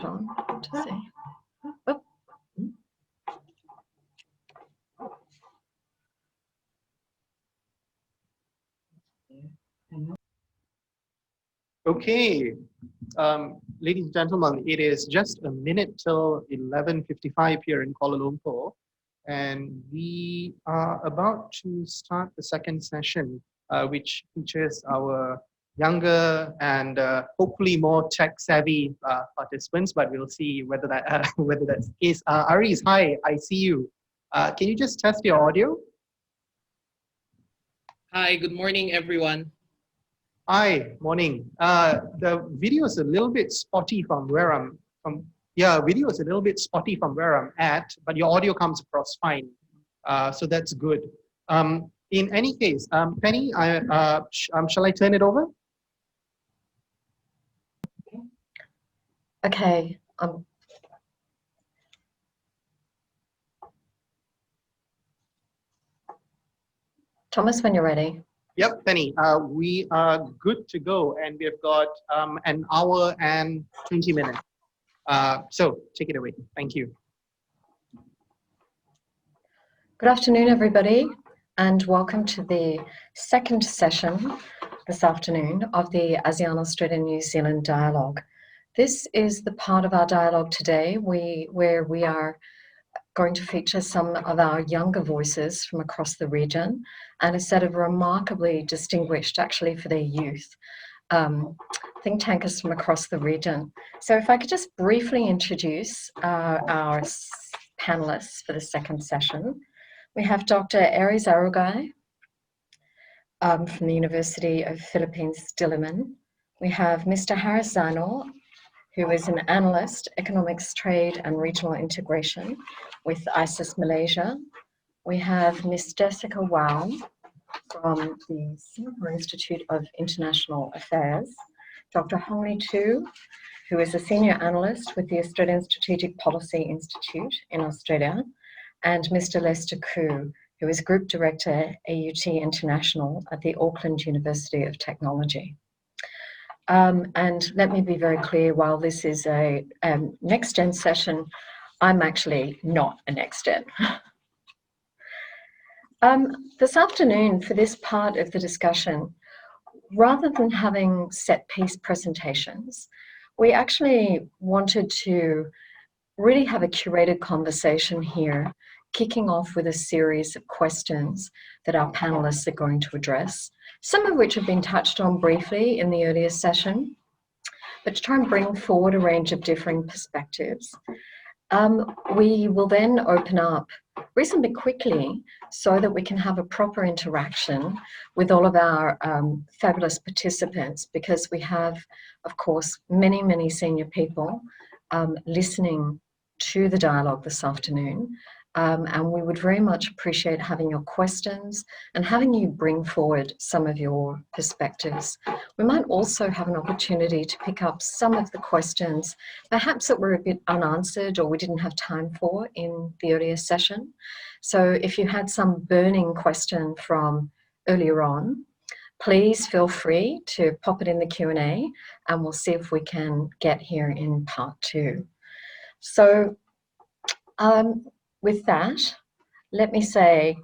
On to see. Oh. Okay, ladies and gentlemen, it is just a minute till 11:55 here in Kuala Lumpur, and we are about to start the second session, which features our younger and hopefully more tech-savvy participants, but we'll see whether that's the case. Aris, hi, I see you. Can you just test your audio? Hi, good morning, everyone. Hi, morning. The video is a little bit spotty from where I'm video is a little bit spotty from where I'm at, but your audio comes across fine. So that's good. In any case, Penny, shall I turn it over? Okay. Thomas, when you're ready. Yep, Penny, we are good to go, and we've got an hour and 20 minutes. So take it away. Thank you. Good afternoon, everybody, and welcome to the second session this afternoon of the ASEAN-Australia-New Zealand dialogue. This is the part of our dialogue today where we are going to feature some of our younger voices from across the region and a set of remarkably distinguished, actually for their youth, think tankers from across the region. So if I could just briefly introduce our panelists for the second session. We have Dr. Aries Arugai from the University of Philippines, Diliman. We have Mr. Harris Zainul, who is an analyst, economics, trade and regional integration with ISIS Malaysia. We have Ms. Jessica Wow from the Singapore Institute of International Affairs, Dr. Hong Li Tu, who is a senior analyst with the Australian Strategic Policy Institute in Australia, and Mr. Lester Koo, who is Group Director, AUT International at the Auckland University of Technology. And let me be very clear, while this is a next-gen session, I'm actually not a next-gen. This afternoon, for this part of the discussion, rather than having set-piece presentations, we actually wanted to really have a curated conversation here, kicking off with a series of questions that our panelists are going to address, some of which have been touched on briefly in the earlier session, but to try and bring forward a range of differing perspectives. We will then open up reasonably quickly so that we can have a proper interaction with all of our fabulous participants, because we have, of course, many, many senior people listening to the dialogue this afternoon. And we would very much appreciate having your questions and having you bring forward some of your perspectives. We might also have an opportunity to pick up some of the questions, perhaps that were a bit unanswered or we didn't have time for in the earlier session. So if you had some burning question from earlier on, please feel free to pop it in the Q&A and we'll see if we can get here in part 2. So with that, let me say,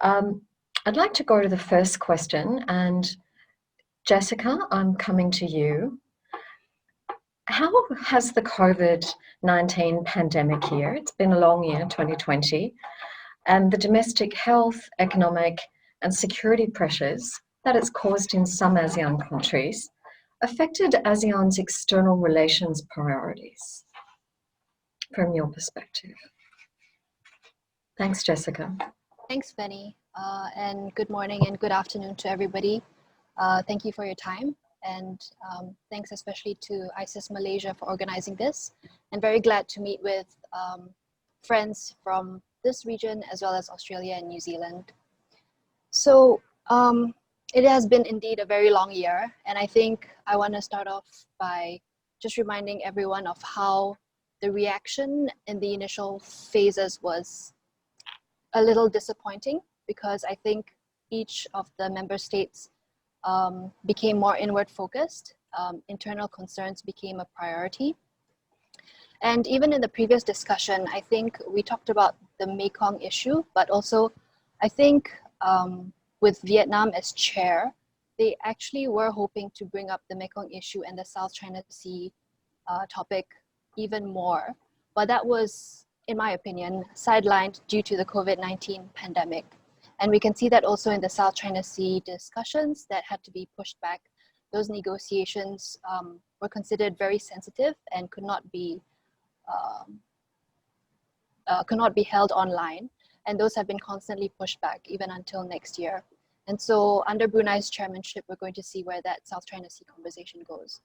I'd like to go to the first question, and Jessica, I'm coming to you. How has the COVID-19 pandemic year, it's been a long year, 2020, and the domestic health, economic and security pressures that it's caused in some ASEAN countries affected ASEAN's external relations priorities from your perspective? Thanks, Jessica. Thanks, Benny, and good morning and good afternoon to everybody. Thank you for your time, and thanks especially to ISIS Malaysia for organizing this. And very glad to meet with friends from this region as well as Australia and New Zealand. So it has been indeed a very long year, and I think I want to start off by just reminding everyone of how the reaction in the initial phases was a little disappointing, because I think each of the member states became more inward focused. Internal concerns became a priority. And even in the previous discussion, I think we talked about the Mekong issue, but also I think with Vietnam as chair, they actually were hoping to bring up the Mekong issue and the South China Sea topic even more. But that was, in my opinion, sidelined due to the COVID-19 pandemic. And we can see that also in the South China Sea discussions that had to be pushed back. Those negotiations were considered very sensitive and could not be held online. And those have been constantly pushed back even until next year. And so under Brunei's chairmanship, we're going to see where that South China Sea conversation goes.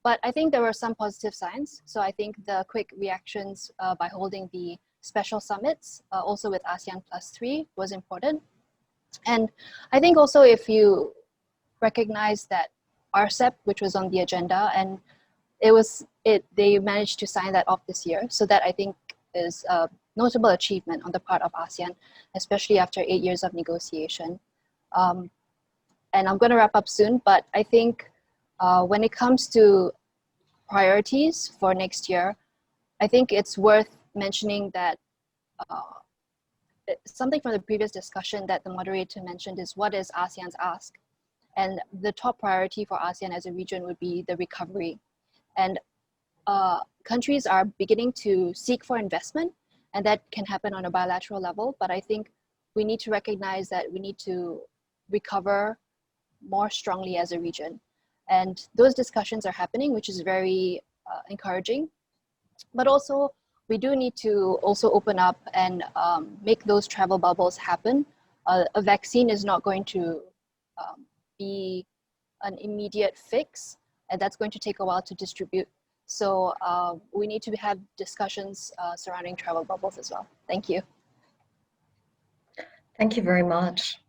But I think there were some positive signs. So I think the quick reactions by holding the special summits, also with ASEAN +3, was important. And I think also if you recognize that RCEP, which was on the agenda, and they managed to sign that off this year. So that I think is a notable achievement on the part of ASEAN, especially after 8 years of negotiation. And I'm going to wrap up soon, but I think when it comes to priorities for next year, I think it's worth mentioning that something from the previous discussion that the moderator mentioned is, what is ASEAN's ask? And the top priority for ASEAN as a region would be the recovery. And countries are beginning to seek for investment, and that can happen on a bilateral level. But I think we need to recognize that we need to recover more strongly as a region. And those discussions are happening, which is very encouraging. But also, we do need to also open up and make those travel bubbles happen. A vaccine is not going to be an immediate fix, and that's going to take a while to distribute. So we need to have discussions surrounding travel bubbles as well. Thank you. Thank you very much.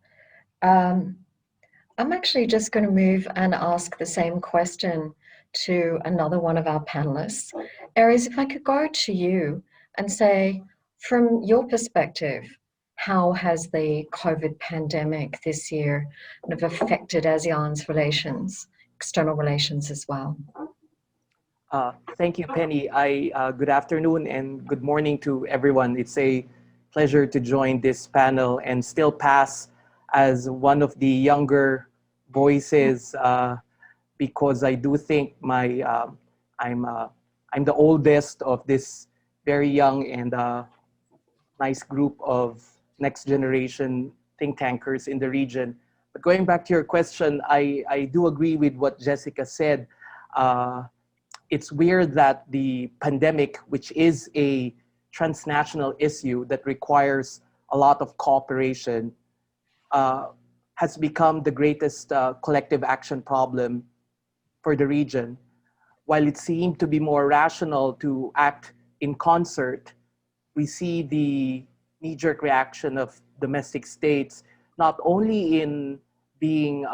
I'm actually just going to move and ask the same question to another one of our panelists. Aries, if I could go to you and say, from your perspective, how has the COVID pandemic this year kind of affected ASEAN's relations, external relations as well? Thank you, Penny. Good afternoon and good morning to everyone. It's a pleasure to join this panel and still pass as one of the younger voices, because I do think I'm the oldest of this very young and nice group of next generation think tankers in the region. But going back to your question, I do agree with what Jessica said. It's weird that the pandemic, which is a transnational issue that requires a lot of cooperation, has become the greatest collective action problem for the region. While it seemed to be more rational to act in concert, we see the knee-jerk reaction of domestic states, not only in being,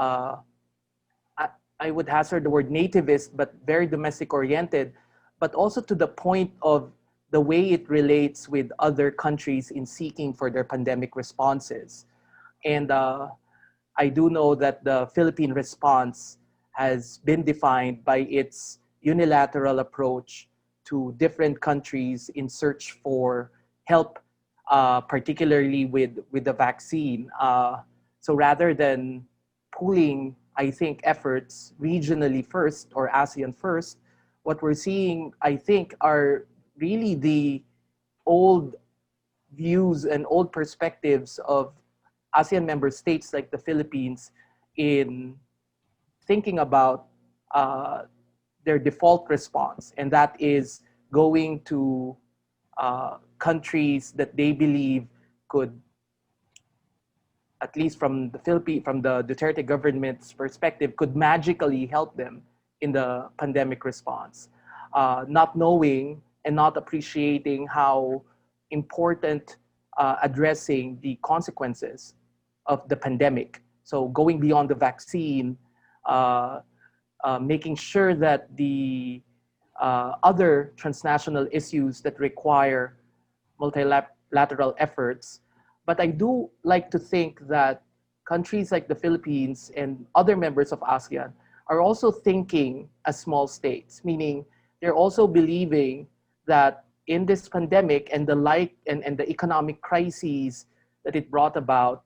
I would hazard the word nativist, but very domestic-oriented, but also to the point of the way it relates with other countries in seeking for their pandemic responses. And I do know that the Philippine response has been defined by its unilateral approach to different countries in search for help, particularly with the vaccine. So rather than pooling, I think, efforts regionally first or ASEAN first, what we're seeing, I think, are really the old views and old perspectives of ASEAN member states like the Philippines in thinking about their default response, and that is going to countries that they believe could, at least from the Duterte government's perspective, could magically help them in the pandemic response, not knowing and not appreciating how important addressing the consequences of the pandemic. So going beyond the vaccine, making sure that the other transnational issues that require multilateral efforts. But I do like to think that countries like the Philippines and other members of ASEAN are also thinking as small states, meaning they're also believing that in this pandemic and the economic crises that it brought about,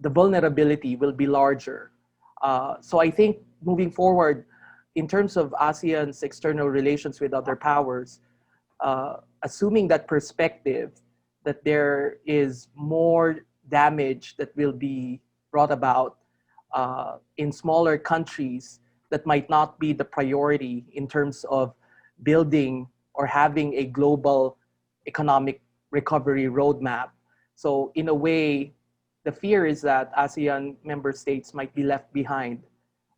the vulnerability will be larger. So I think moving forward, in terms of ASEAN's external relations with other powers, assuming that perspective, that there is more damage that will be brought about in smaller countries that might not be the priority in terms of building or having a global economic recovery roadmap. So in a way, the fear is that ASEAN member states might be left behind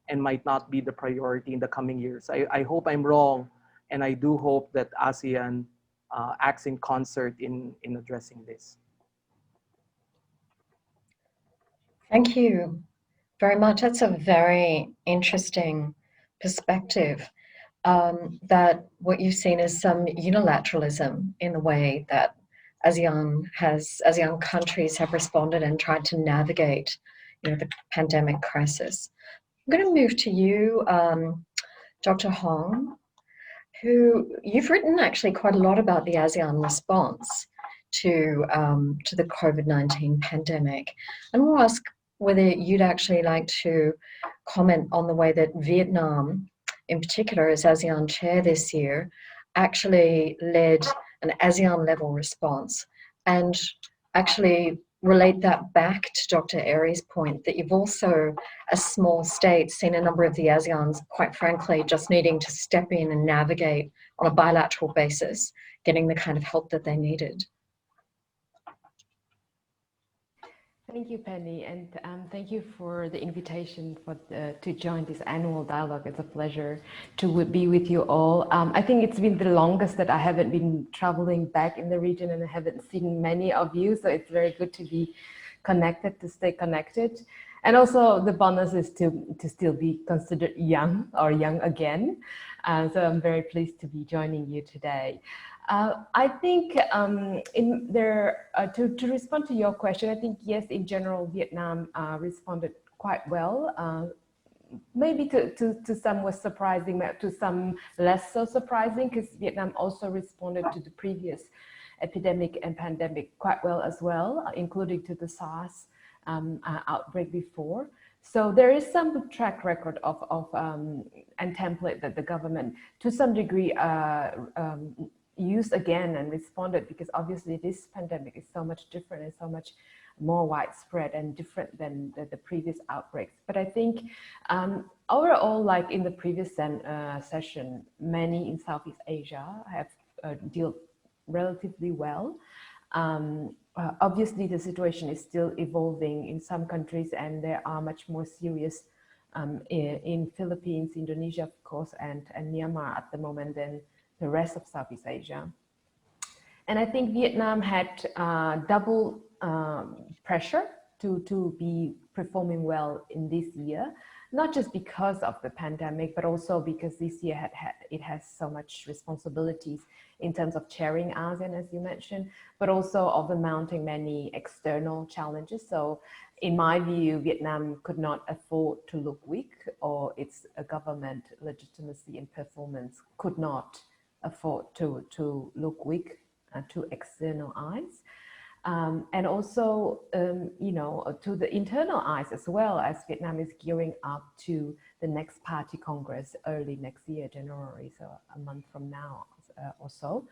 and might not be the priority in the coming years. I hope I'm wrong, and I do hope that ASEAN acts in concert in addressing this. Thank you very much. That's a very interesting perspective, that what you've seen is some unilateralism in the way that ASEAN countries have responded and tried to navigate, the pandemic crisis. I'm going to move to you, Dr. Hong, who you've written actually quite a lot about the ASEAN response to the COVID-19 pandemic. And we'll ask whether you'd actually like to comment on the way that Vietnam, in particular as ASEAN chair this year, actually led an ASEAN level response, and actually relate that back to Dr. Airey's point that you've also, as small states, seen a number of the ASEANs, quite frankly, just needing to step in and navigate on a bilateral basis, getting the kind of help that they needed. Thank you, Penny, and thank you for the invitation to join this annual dialogue. It's a pleasure to be with you all. I think it's been the longest that I haven't been traveling back in the region, and I haven't seen many of you, so it's very good to be connected, to stay connected. And also the bonus is to still be considered young or young again. So I'm very pleased to be joining you today. I think to respond to your question, I think yes, in general, Vietnam responded quite well. Maybe to some was surprising, to some less so surprising, because Vietnam also responded to the previous epidemic and pandemic quite well as well, including to the SARS outbreak before. So there is some track record of and template that the government to some degree used again and responded, because obviously this pandemic is so much different and so much more widespread and different than the previous outbreaks. But I think overall, like in the previous session, many in Southeast Asia have dealt relatively well. Obviously, the situation is still evolving in some countries, and there are much more serious in Philippines, Indonesia, of course, and Myanmar at the moment than the rest of Southeast Asia. And I think Vietnam had double pressure to be performing well in this year, not just because of the pandemic, but also because this year it has so much responsibilities in terms of chairing ASEAN, as you mentioned, but also of the mounting many external challenges. So in my view, Vietnam could not afford to look weak, or its government legitimacy and performance could not afford to look weak to external eyes. And also, you know, to the internal eyes as well, as Vietnam is gearing up to the next Party Congress early next year, January, so a month from now or so,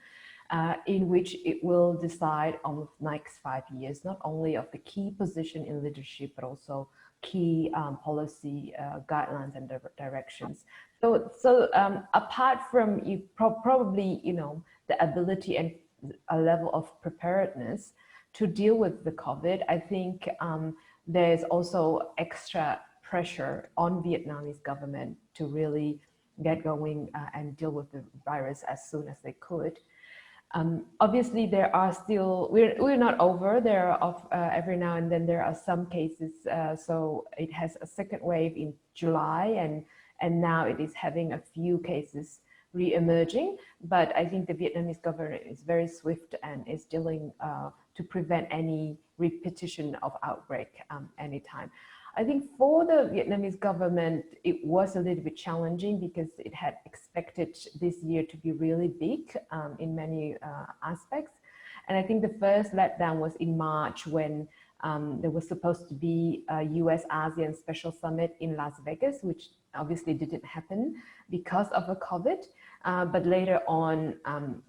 in which it will decide on the next 5 years, not only of the key position in leadership, but also key policy guidelines and directions. So apart from probably, you know, the ability and a level of preparedness to deal with the COVID, I think there's also extra pressure on Vietnamese government to really get going and deal with the virus as soon as they could. Obviously, there are still, we're not over. There are every now and then there are some cases. So it has a second wave in July, and now it is having a few cases re-emerging. But I think the Vietnamese government is very swift and is dealing to prevent any repetition of outbreak anytime. I think for the Vietnamese government, it was a little bit challenging because it had expected this year to be really big in many aspects. And I think the first letdown was in March when there was supposed to be a US-ASEAN special summit in Las Vegas, which obviously didn't happen because of the COVID. But later on,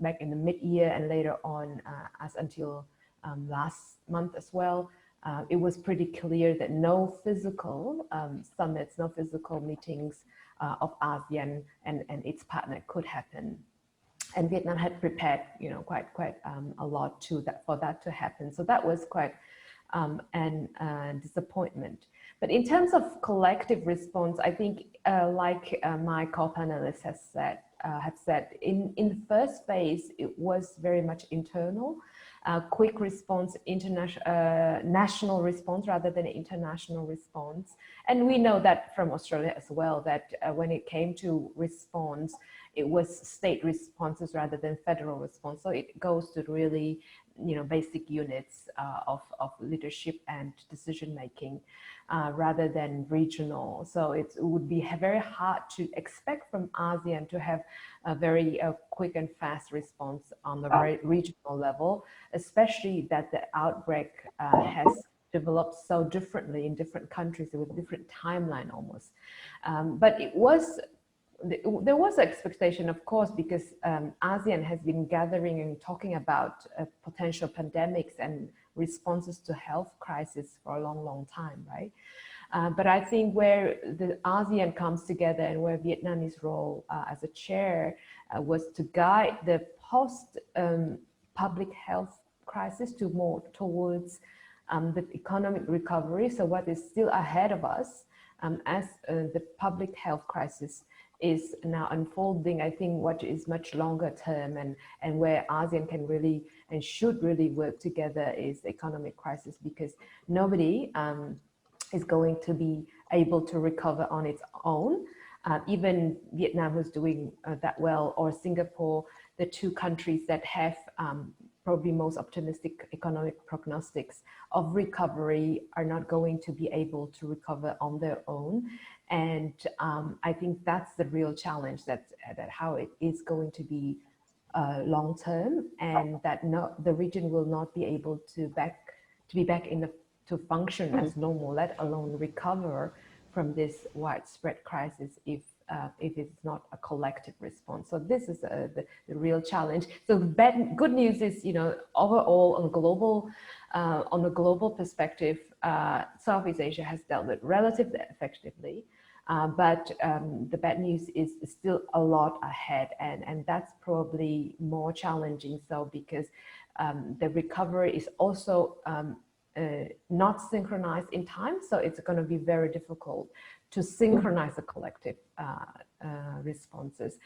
back in the mid-year and later on, as until last month as well, it was pretty clear that no physical summits, no physical meetings of ASEAN and its partner could happen. And Vietnam had prepared, you know, quite a lot for that to happen. So that was quite an disappointment. But in terms of collective response, I think, like my co-panelists have said, in the first phase, it was very much internal. Quick response, national response rather than international response. And we know that from Australia as well, that when it came to response, it was state responses rather than federal response. So it goes to really, you know, basic units of leadership and decision making rather than regional. So it would be very hard to expect from ASEAN to have a very quick and fast response on the regional level, especially that the outbreak has developed so differently in different countries with different timeline almost. But there was expectation, of course, because ASEAN has been gathering and talking about potential pandemics and responses to health crisis for a long time, right? But I think where the ASEAN comes together and where Vietnam's role as a chair was to guide the post-public health crisis to more towards the economic recovery. So what is still ahead of us as the public health crisis is now unfolding, I think what is much longer term and where ASEAN can really and should really work together is the economic crisis, because nobody is going to be able to recover on its own. Even Vietnam, who's doing that well, or Singapore, the two countries that have probably most optimistic economic prognostics of recovery, are not going to be able to recover on their own. And I think that's the real challenge, that how it is going to be long term, and that the region will not be able to be back to function as normal, let alone recover from this widespread crisis if it's not a collective response. So this is the real challenge. So the good news is, you know, overall on a global perspective, Southeast Asia has dealt with relatively effectively. But the bad news is still a lot ahead, and that's probably more challenging. So because the recovery is also not synchronized in time, so it's going to be very difficult to synchronize the collective responses.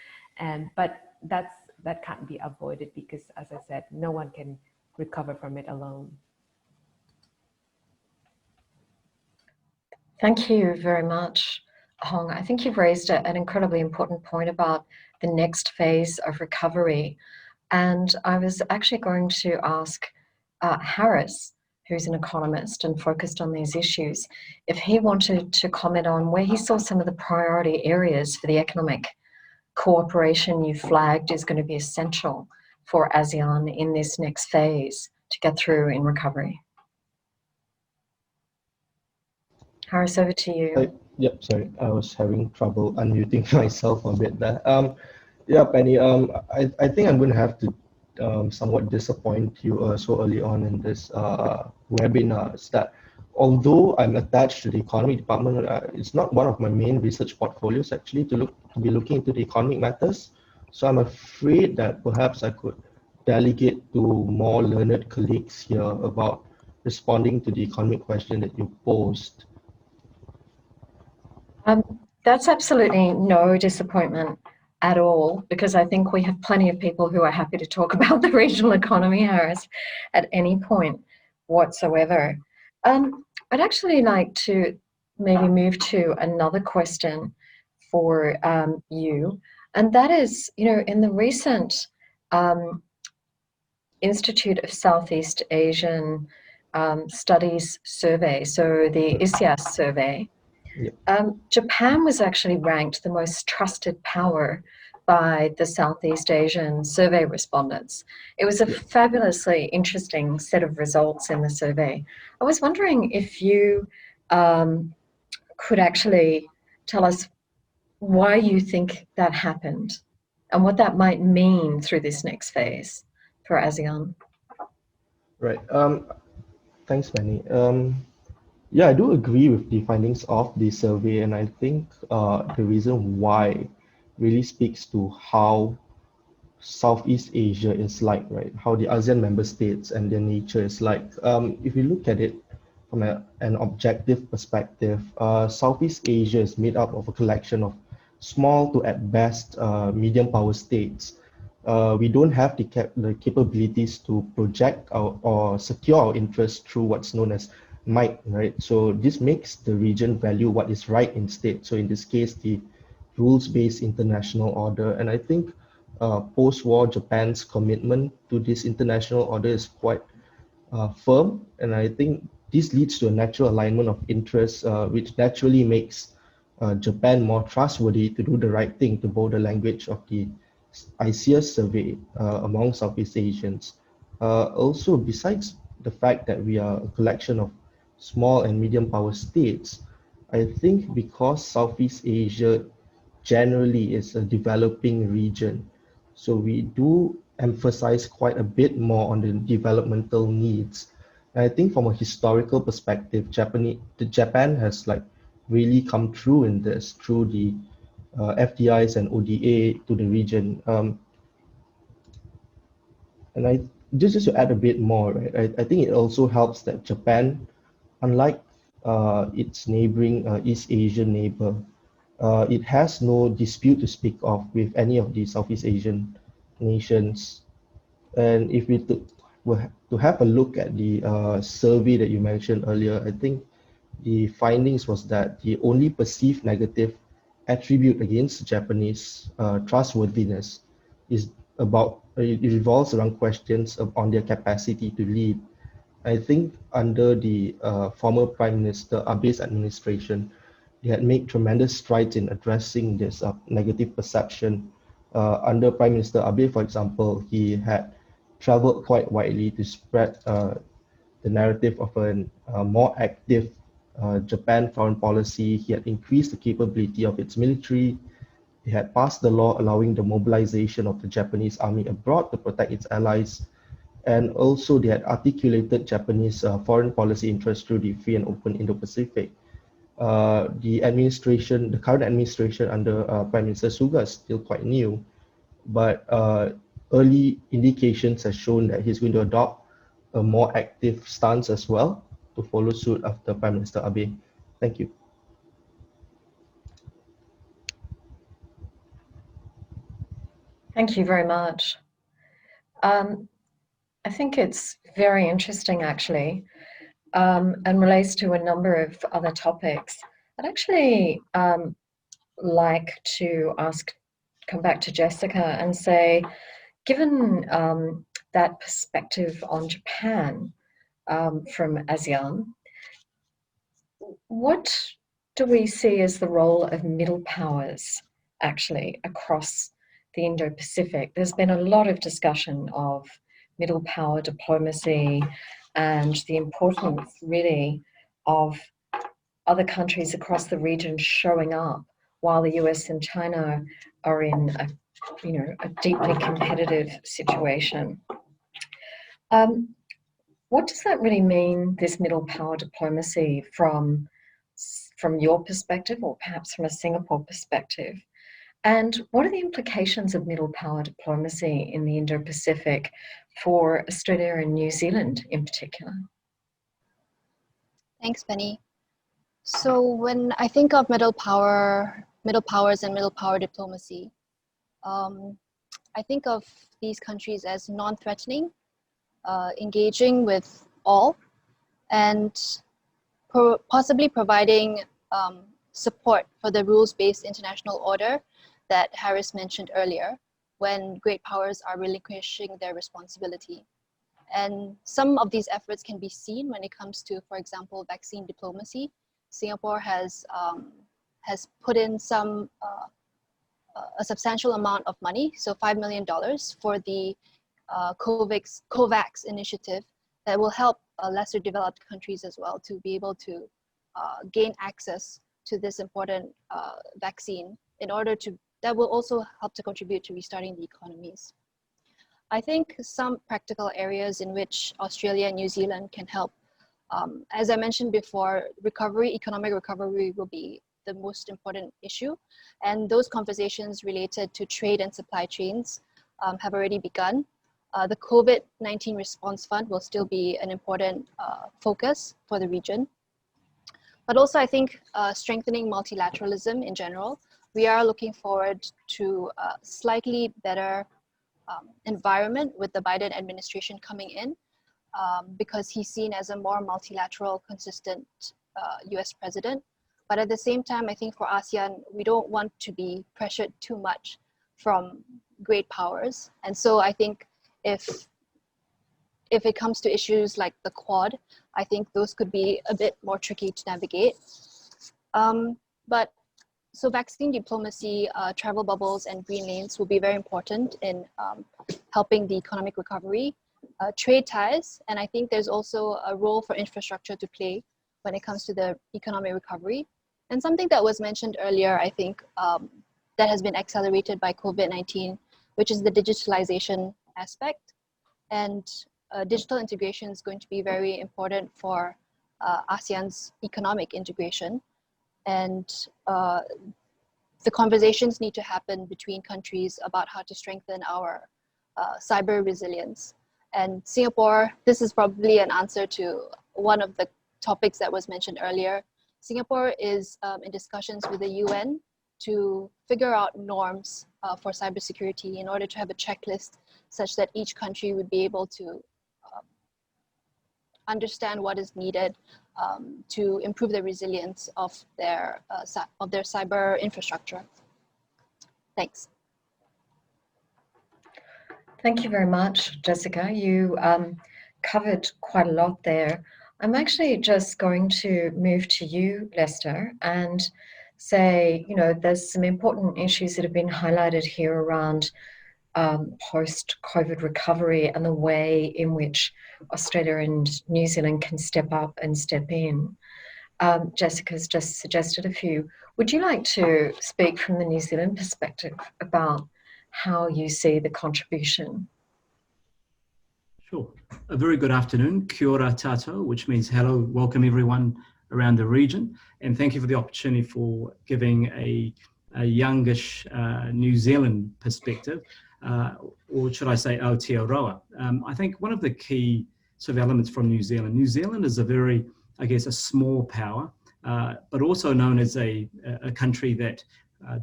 But that's that can't be avoided because, as I said, no one can recover from it alone. Thank you very much, Hong. I think you've raised an incredibly important point about the next phase of recovery. And I was actually going to ask Harris, who's an economist and focused on these issues, if he wanted to comment on where he saw some of the priority areas for the economic cooperation you flagged is going to be essential for ASEAN in this next phase to get through in recovery. Harris, over to you. Yep, sorry, I was having trouble unmuting myself a bit there. Yeah, Penny, I think I'm going to have to somewhat disappoint you so early on in this webinar. Is that although I'm attached to the economy department, it's not one of my main research portfolios actually to be looking into the economic matters. So I'm afraid that perhaps I could delegate to more learned colleagues here about responding to the economic question that you posed. That's absolutely no disappointment at all, because I think we have plenty of people who are happy to talk about the regional economy, Harris, at any point whatsoever. I'd actually like to maybe move to another question for you, and that is, you know, in the recent Institute of Southeast Asian Studies survey, so the ISIS survey, Japan was actually ranked the most trusted power by the Southeast Asian survey respondents. It was a fabulously interesting set of results in the survey. I was wondering if you could actually tell us why you think that happened and what that might mean through this next phase for ASEAN. Right. Thanks, Manny. Yeah, I do agree with the findings of the survey, and I think the reason why really speaks to how Southeast Asia is like, right? How the ASEAN member states and their nature is like. If you look at it from an objective perspective, Southeast Asia is made up of a collection of small to at best medium power states. We don't have the capabilities to project or secure our interests through what's known as might, right? So this makes the region value what is right instead. So in this case, the rules-based international order. And I think post-war Japan's commitment to this international order is quite firm. And I think this leads to a natural alignment of interests, which naturally makes Japan more trustworthy to do the right thing, to borrow the language of the ISIS survey among Southeast Asians. Also, besides the fact that we are a collection of small and medium power states, I think because Southeast Asia generally is a developing region, so we do emphasize quite a bit more on the developmental needs. And I think from a historical perspective, Japan has like really come through in this through the FDIs and ODA to the region. And I just to add a bit more, right? I think it also helps that Japan, unlike its neighboring East Asian neighbor, it has no dispute to speak of with any of the Southeast Asian nations. And if we were to have a look at the survey that you mentioned earlier, I think the findings was that the only perceived negative attribute against Japanese trustworthiness is about it revolves around questions on their capacity to lead. I think under the former Prime Minister Abe's administration, they had made tremendous strides in addressing this negative perception. Under Prime Minister Abe, for example, he had traveled quite widely to spread the narrative of a more active Japan foreign policy. He had increased the capability of its military. He had passed the law allowing the mobilization of the Japanese army abroad to protect its allies. And also they had articulated Japanese foreign policy interests through the free and open Indo-Pacific. The current administration under Prime Minister Suga is still quite new, but early indications have shown that he's going to adopt a more active stance as well to follow suit after Prime Minister Abe. Thank you. Thank you very much. I think it's very interesting, actually, and relates to a number of other topics. I'd actually like to come back to Jessica and say, given that perspective on Japan from ASEAN, what do we see as the role of middle powers actually across the Indo-Pacific? There's been a lot of discussion of middle power diplomacy and the importance really of other countries across the region showing up while the US and China are in a deeply competitive situation. What does that really mean, this middle power diplomacy, from your perspective, or perhaps from a Singapore perspective? And what are the implications of middle power diplomacy in the Indo-Pacific for Australia and New Zealand in particular? Thanks, Penny. So when I think of middle powers and middle power diplomacy, I think of these countries as non-threatening, engaging with all, and possibly providing support for the rules-based international order that Harris mentioned earlier, when great powers are relinquishing their responsibility. And some of these efforts can be seen when it comes to, for example, vaccine diplomacy. Singapore has put in a substantial amount of money, so $5 million for the COVAX initiative that will help lesser developed countries as well to be able to gain access to this important vaccine that will also help to contribute to restarting the economies. I think some practical areas in which Australia and New Zealand can help, as I mentioned before, economic recovery will be the most important issue. And those conversations related to trade and supply chains have already begun. The COVID-19 response fund will still be an important focus for the region. But also I think strengthening multilateralism in general. We are looking forward to a slightly better environment with the Biden administration coming in, because he's seen as a more multilateral, consistent US president. But at the same time, I think for ASEAN, we don't want to be pressured too much from great powers. And so I think if it comes to issues like the Quad, I think those could be a bit more tricky to navigate. So vaccine diplomacy, travel bubbles, and green lanes will be very important in helping the economic recovery. Trade ties, and I think there's also a role for infrastructure to play when it comes to the economic recovery. And something that was mentioned earlier, I think, that has been accelerated by COVID-19, which is the digitalization aspect. And digital integration is going to be very important for ASEAN's economic integration. And the conversations need to happen between countries about how to strengthen our cyber resilience. And Singapore, this is probably an answer to one of the topics that was mentioned earlier. Singapore is in discussions with the UN to figure out norms for cybersecurity in order to have a checklist such that each country would be able to understand what is needed to improve the resilience of their cyber infrastructure. Thanks. Thank you very much, Jessica. You covered quite a lot there. I'm actually just going to move to you, Lester, and say, there's some important issues that have been highlighted here around post-COVID recovery and the way in which Australia and New Zealand can step up and step in. Jessica's just suggested a few. Would you like to speak from the New Zealand perspective about how you see the contribution? Sure. A very good afternoon. Kia ora tātou, which means hello, welcome everyone around the region. And thank you for the opportunity for giving a youngish New Zealand perspective, or should I say Aotearoa. I think one of the key sort of elements from New Zealand is a very, I guess, a small power, but also known as a country that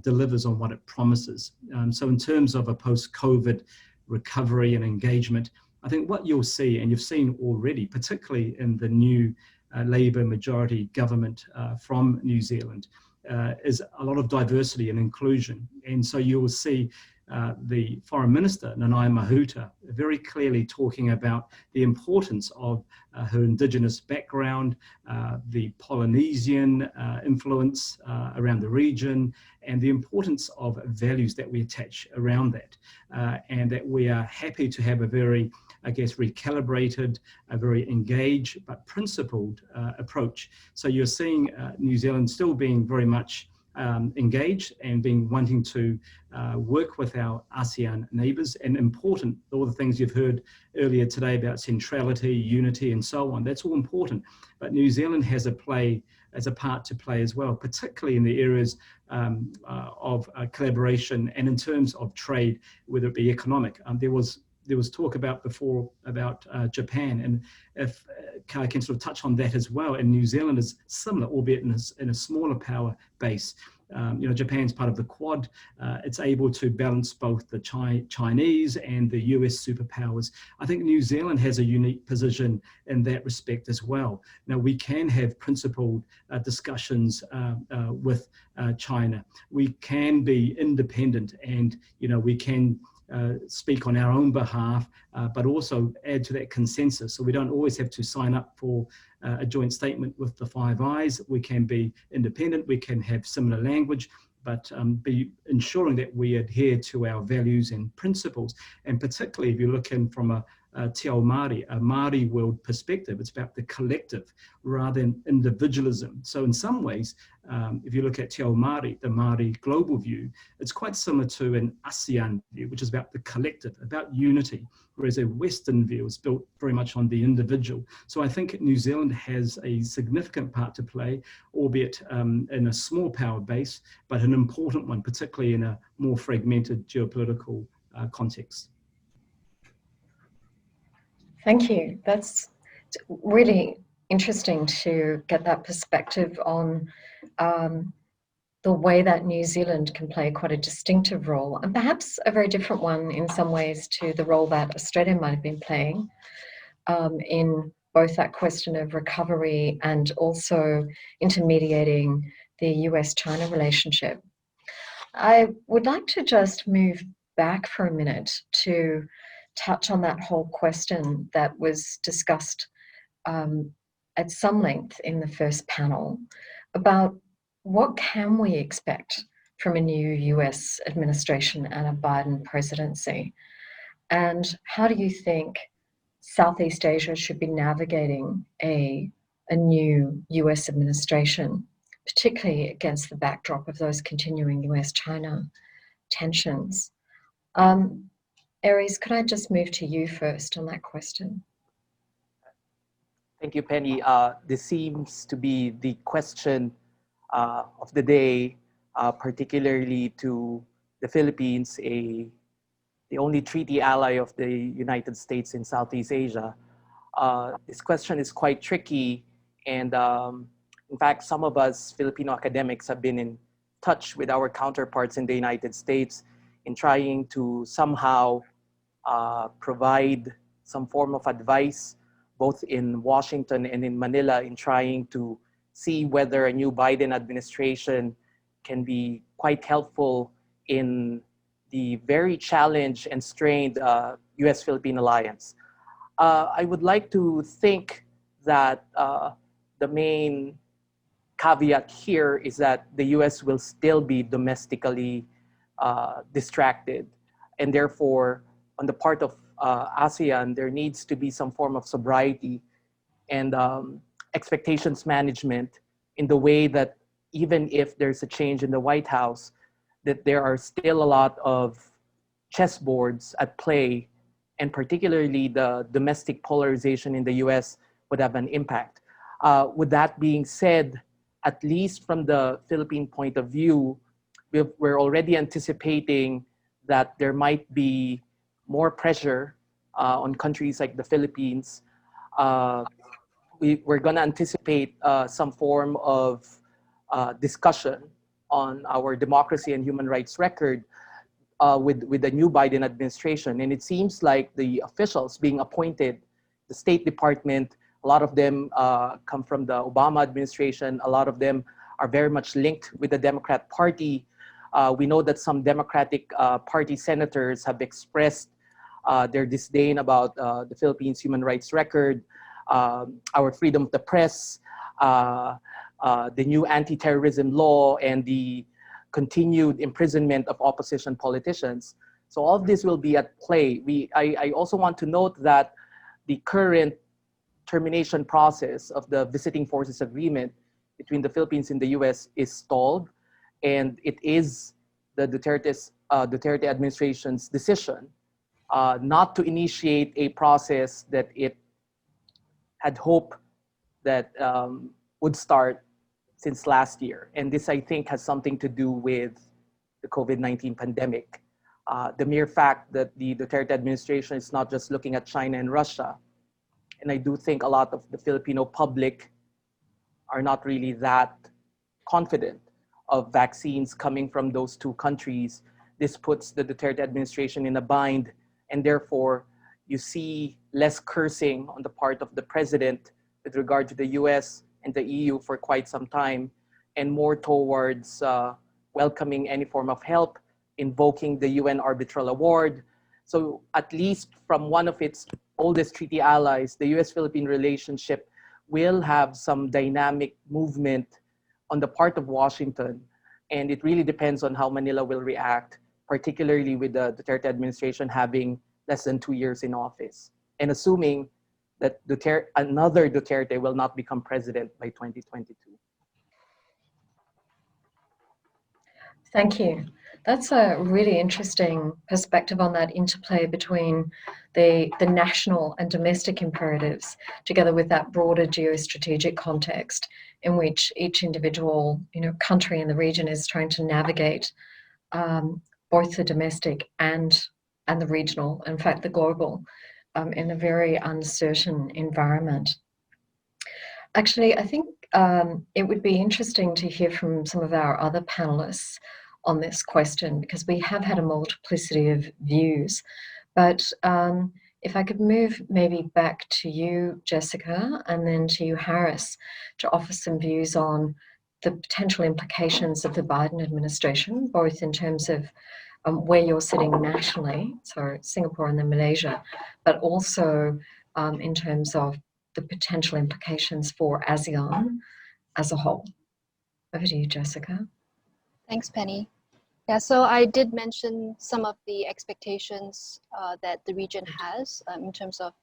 delivers on what it promises. So in terms of a post-COVID recovery and engagement, I think what you'll see, and you've seen already, particularly in the new Labour majority government from New Zealand, is a lot of diversity and inclusion. And so you will see the Foreign Minister, Nanaia Mahuta, very clearly talking about the importance of her Indigenous background, the Polynesian influence around the region, and the importance of values that we attach around that. And that we are happy to have a very, I guess, recalibrated, a very engaged but principled approach. So you're seeing New Zealand still being very much engaged and wanting to work with our ASEAN neighbours, and important, all the things you've heard earlier today about centrality, unity and so on, that's all important. But New Zealand has a part to play as well, particularly in the areas of collaboration and in terms of trade, whether it be economic. There was talk before about Japan, and if I can sort of touch on that as well, and New Zealand is similar, albeit in a smaller power base. Japan's part of the Quad. It's able to balance both the Chinese and the US superpowers. I think New Zealand has a unique position in that respect as well. Now, we can have principled discussions with China. We can be independent, and we can speak on our own behalf, but also add to that consensus. So we don't always have to sign up for a joint statement with the Five Eyes. We can be independent, we can have similar language, but be ensuring that we adhere to our values and principles. And particularly if you're looking from a Te Ao Māori, a Māori world perspective, it's about the collective rather than individualism. So in some ways, if you look at Te Ao Māori, the Māori global view, it's quite similar to an ASEAN view, which is about the collective, about unity, whereas a Western view is built very much on the individual. So I think New Zealand has a significant part to play, albeit in a small power base, but an important one, particularly in a more fragmented geopolitical context. Thank you. That's really interesting to get that perspective on the way that New Zealand can play quite a distinctive role, and perhaps a very different one in some ways to the role that Australia might have been playing in both that question of recovery and also intermediating the US-China relationship. I would like to just move back for a minute to touch on that whole question that was discussed at some length in the first panel about what can we expect from a new US administration and a Biden presidency, and how do you think Southeast Asia should be navigating a new US administration, particularly against the backdrop of those continuing US-China tensions? Aries, could I just move to you first on that question? Thank you, Penny. This seems to be the question of the day, particularly to the Philippines, the only treaty ally of the United States in Southeast Asia. This question is quite tricky, and in fact, some of us Filipino academics have been in touch with our counterparts in the United States in trying to somehow provide some form of advice, both in Washington and in Manila, in trying to see whether a new Biden administration can be quite helpful in the very challenged and strained US-Philippine alliance. I would like to think that the main caveat here is that the US will still be domestically distracted, and therefore on the part of ASEAN, there needs to be some form of sobriety and expectations management in the way that even if there's a change in the White House, that there are still a lot of chessboards at play, and particularly the domestic polarization in the US would have an impact. With that being said, at least from the Philippine point of view, we're already anticipating that there might be more pressure on countries like the Philippines. We're going to anticipate some form of discussion on our democracy and human rights record with the new Biden administration. And it seems like the officials being appointed, the State Department, a lot of them come from the Obama administration. A lot of them are very much linked with the Democrat Party. We know that some Democratic Party senators have expressed their disdain about the Philippines' human rights record, our freedom of the press, the new anti-terrorism law, and the continued imprisonment of opposition politicians. So all of this will be at play. I also want to note that the current termination process of the Visiting Forces Agreement between the Philippines and the US is stalled, and it is the Duterte administration's decision not to initiate a process that it had hoped that would start since last year. And this, I think, has something to do with the COVID-19 pandemic. The mere fact that the Duterte administration is not just looking at China and Russia, and I do think a lot of the Filipino public are not really that confident of vaccines coming from those two countries. This puts the Duterte administration in a bind, and therefore you see less cursing on the part of the president with regard to the US and the EU for quite some time, and more towards welcoming any form of help, invoking the UN Arbitral Award. So at least from one of its oldest treaty allies, the US-Philippine relationship will have some dynamic movement on the part of Washington. And it really depends on how Manila will react, particularly with the Duterte administration having less than 2 years in office, and assuming that another Duterte will not become president by 2022. Thank you. That's a really interesting perspective on that interplay between the national and domestic imperatives, together with that broader geostrategic context in which each individual, country in the region is trying to navigate both the domestic and the regional, in fact, the global, in a very uncertain environment. Actually, I think it would be interesting to hear from some of our other panelists on this question, because we have had a multiplicity of views. But if I could move maybe back to you, Jessica, and then to you, Harris, to offer some views on the potential implications of the Biden administration, both in terms of where you're sitting nationally, so Singapore and then Malaysia, but also in terms of the potential implications for ASEAN as a whole. Over to you, Jessica. Thanks, Penny. Yeah, so I did mention some of the expectations that the region has in terms of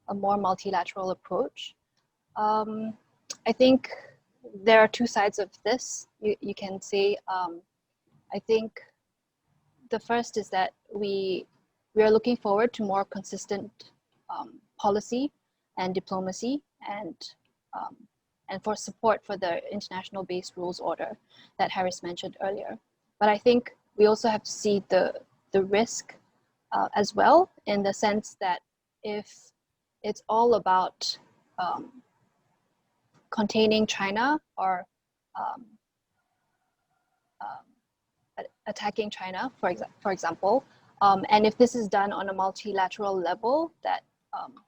a more multilateral approach. I think there are two sides of this. You can say, I think the first is that we are looking forward to more consistent policy and diplomacy, and for support for the international-based rules order that Harris mentioned earlier. But I think we also have to see the risk as well, in the sense that if it's all about containing China or attacking China, for example, and if this is done on a multilateral level that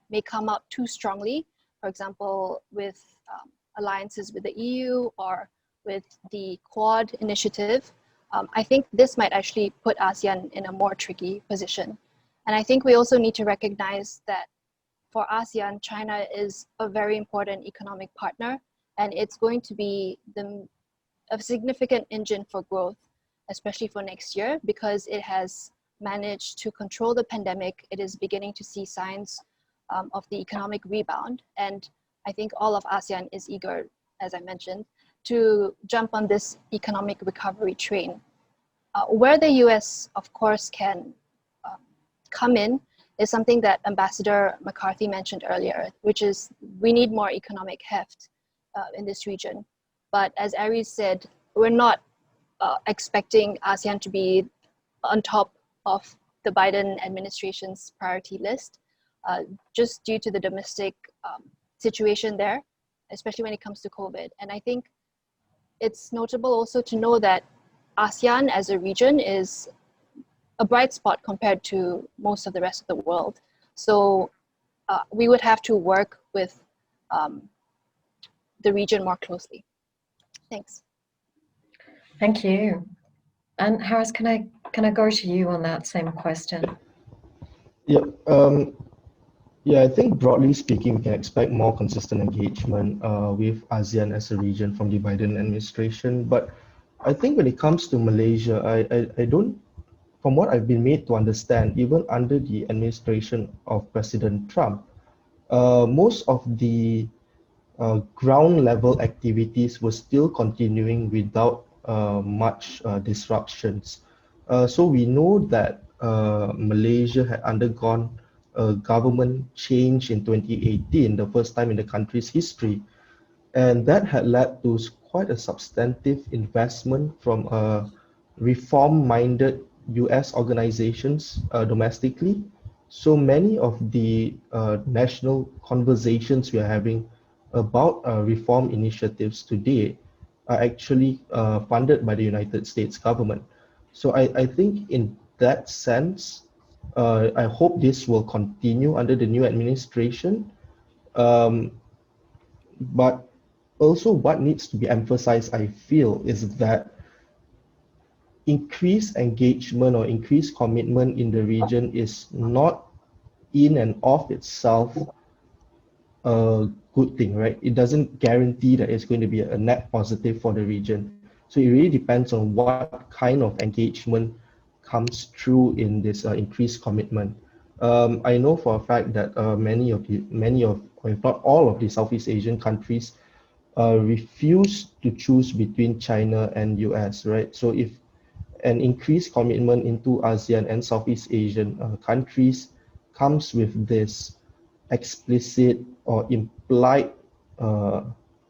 may come out too strongly, for example, with alliances with the EU or with the Quad initiative, I think this might actually put ASEAN in a more tricky position. And I think we also need to recognize that for ASEAN, China is a very important economic partner, and it's going to be a significant engine for growth, especially for next year, because it has managed to control the pandemic. It is beginning to see signs of the economic rebound. And I think all of ASEAN is eager, as I mentioned, to jump on this economic recovery train. Where the US, of course, can come in is something that Ambassador McCarthy mentioned earlier, which is we need more economic heft in this region. But as Aries said, we're not expecting ASEAN to be on top of the Biden administration's priority list, just due to the domestic situation there, especially when it comes to COVID. And I think it's notable also to know that ASEAN as a region is a bright spot compared to most of the rest of the world. So we would have to work with the region more closely. Thanks. Thank you. And Harris, can I go to you on that same question? Yeah. Yeah, I think broadly speaking, we can expect more consistent engagement with ASEAN as a region from the Biden administration. But I think when it comes to Malaysia, I don't, from what I've been made to understand, even under the administration of President Trump, most of the ground level activities were still continuing without much disruptions. So we know that Malaysia had undergone a government change in 2018, the first time in the country's history, and that had led to quite a substantive investment from reform-minded US organizations domestically. So many of the national conversations we are having about reform initiatives today are actually funded by the United States government. So I think in that sense, I hope this will continue under the new administration. But also what needs to be emphasized, I feel, is that increased engagement or increased commitment in the region is not in and of itself a good thing, right? It doesn't guarantee that it's going to be a net positive for the region. So it really depends on what kind of engagement comes through in this increased commitment. I know for a fact that many of, or if not all of the Southeast Asian countries refuse to choose between China and US, right? So if an increased commitment into ASEAN and Southeast Asian countries comes with this explicit or implied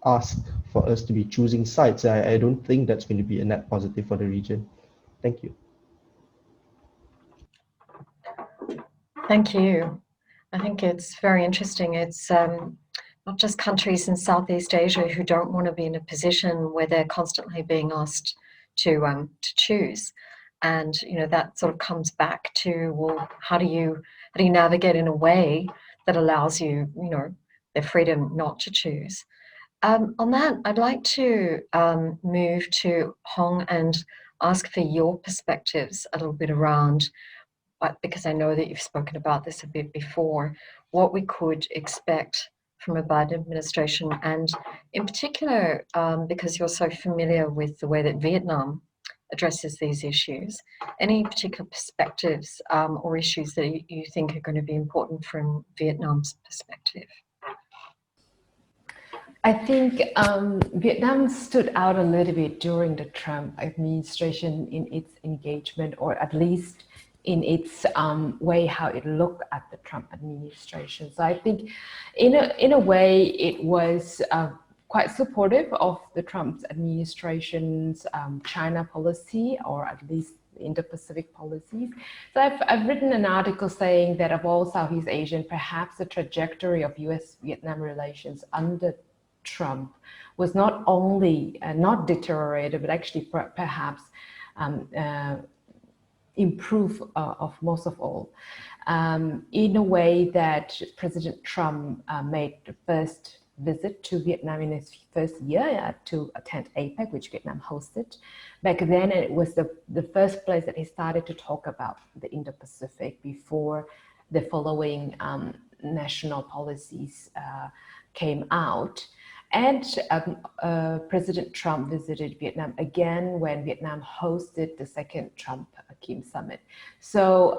ask for us to be choosing sides, I don't think that's going to be a net positive for the region. Thank you. Thank you. I think it's very interesting. It's not just countries in Southeast Asia who don't want to be in a position where they're constantly being asked to choose, and that sort of comes back to, well, how do you navigate in a way that allows you their freedom not to choose. On that, I'd like to move to Hong and ask for your perspectives a little bit around, because I know that you've spoken about this a bit before, what we could expect from a Biden administration, and in particular, because you're so familiar with the way that Vietnam addresses these issues, any particular perspectives or issues that you think are going to be important from Vietnam's perspective? I think Vietnam stood out a little bit during the Trump administration in its engagement, or at least in its way how it looked at the Trump administration. So I think in a way it was quite supportive of the Trump administration's China policy, or at least Indo-Pacific policies. So I've written an article saying that of all Southeast Asian, perhaps the trajectory of US-Vietnam relations under Trump was not only not deteriorated, but actually perhaps improve of most of all, in a way that President Trump made the first visit to Vietnam in his first year to attend APEC, which Vietnam hosted. Back then, it was the first place that he started to talk about the Indo-Pacific before the following national policies came out. And President Trump visited Vietnam again when Vietnam hosted the second Trump-Kim summit. So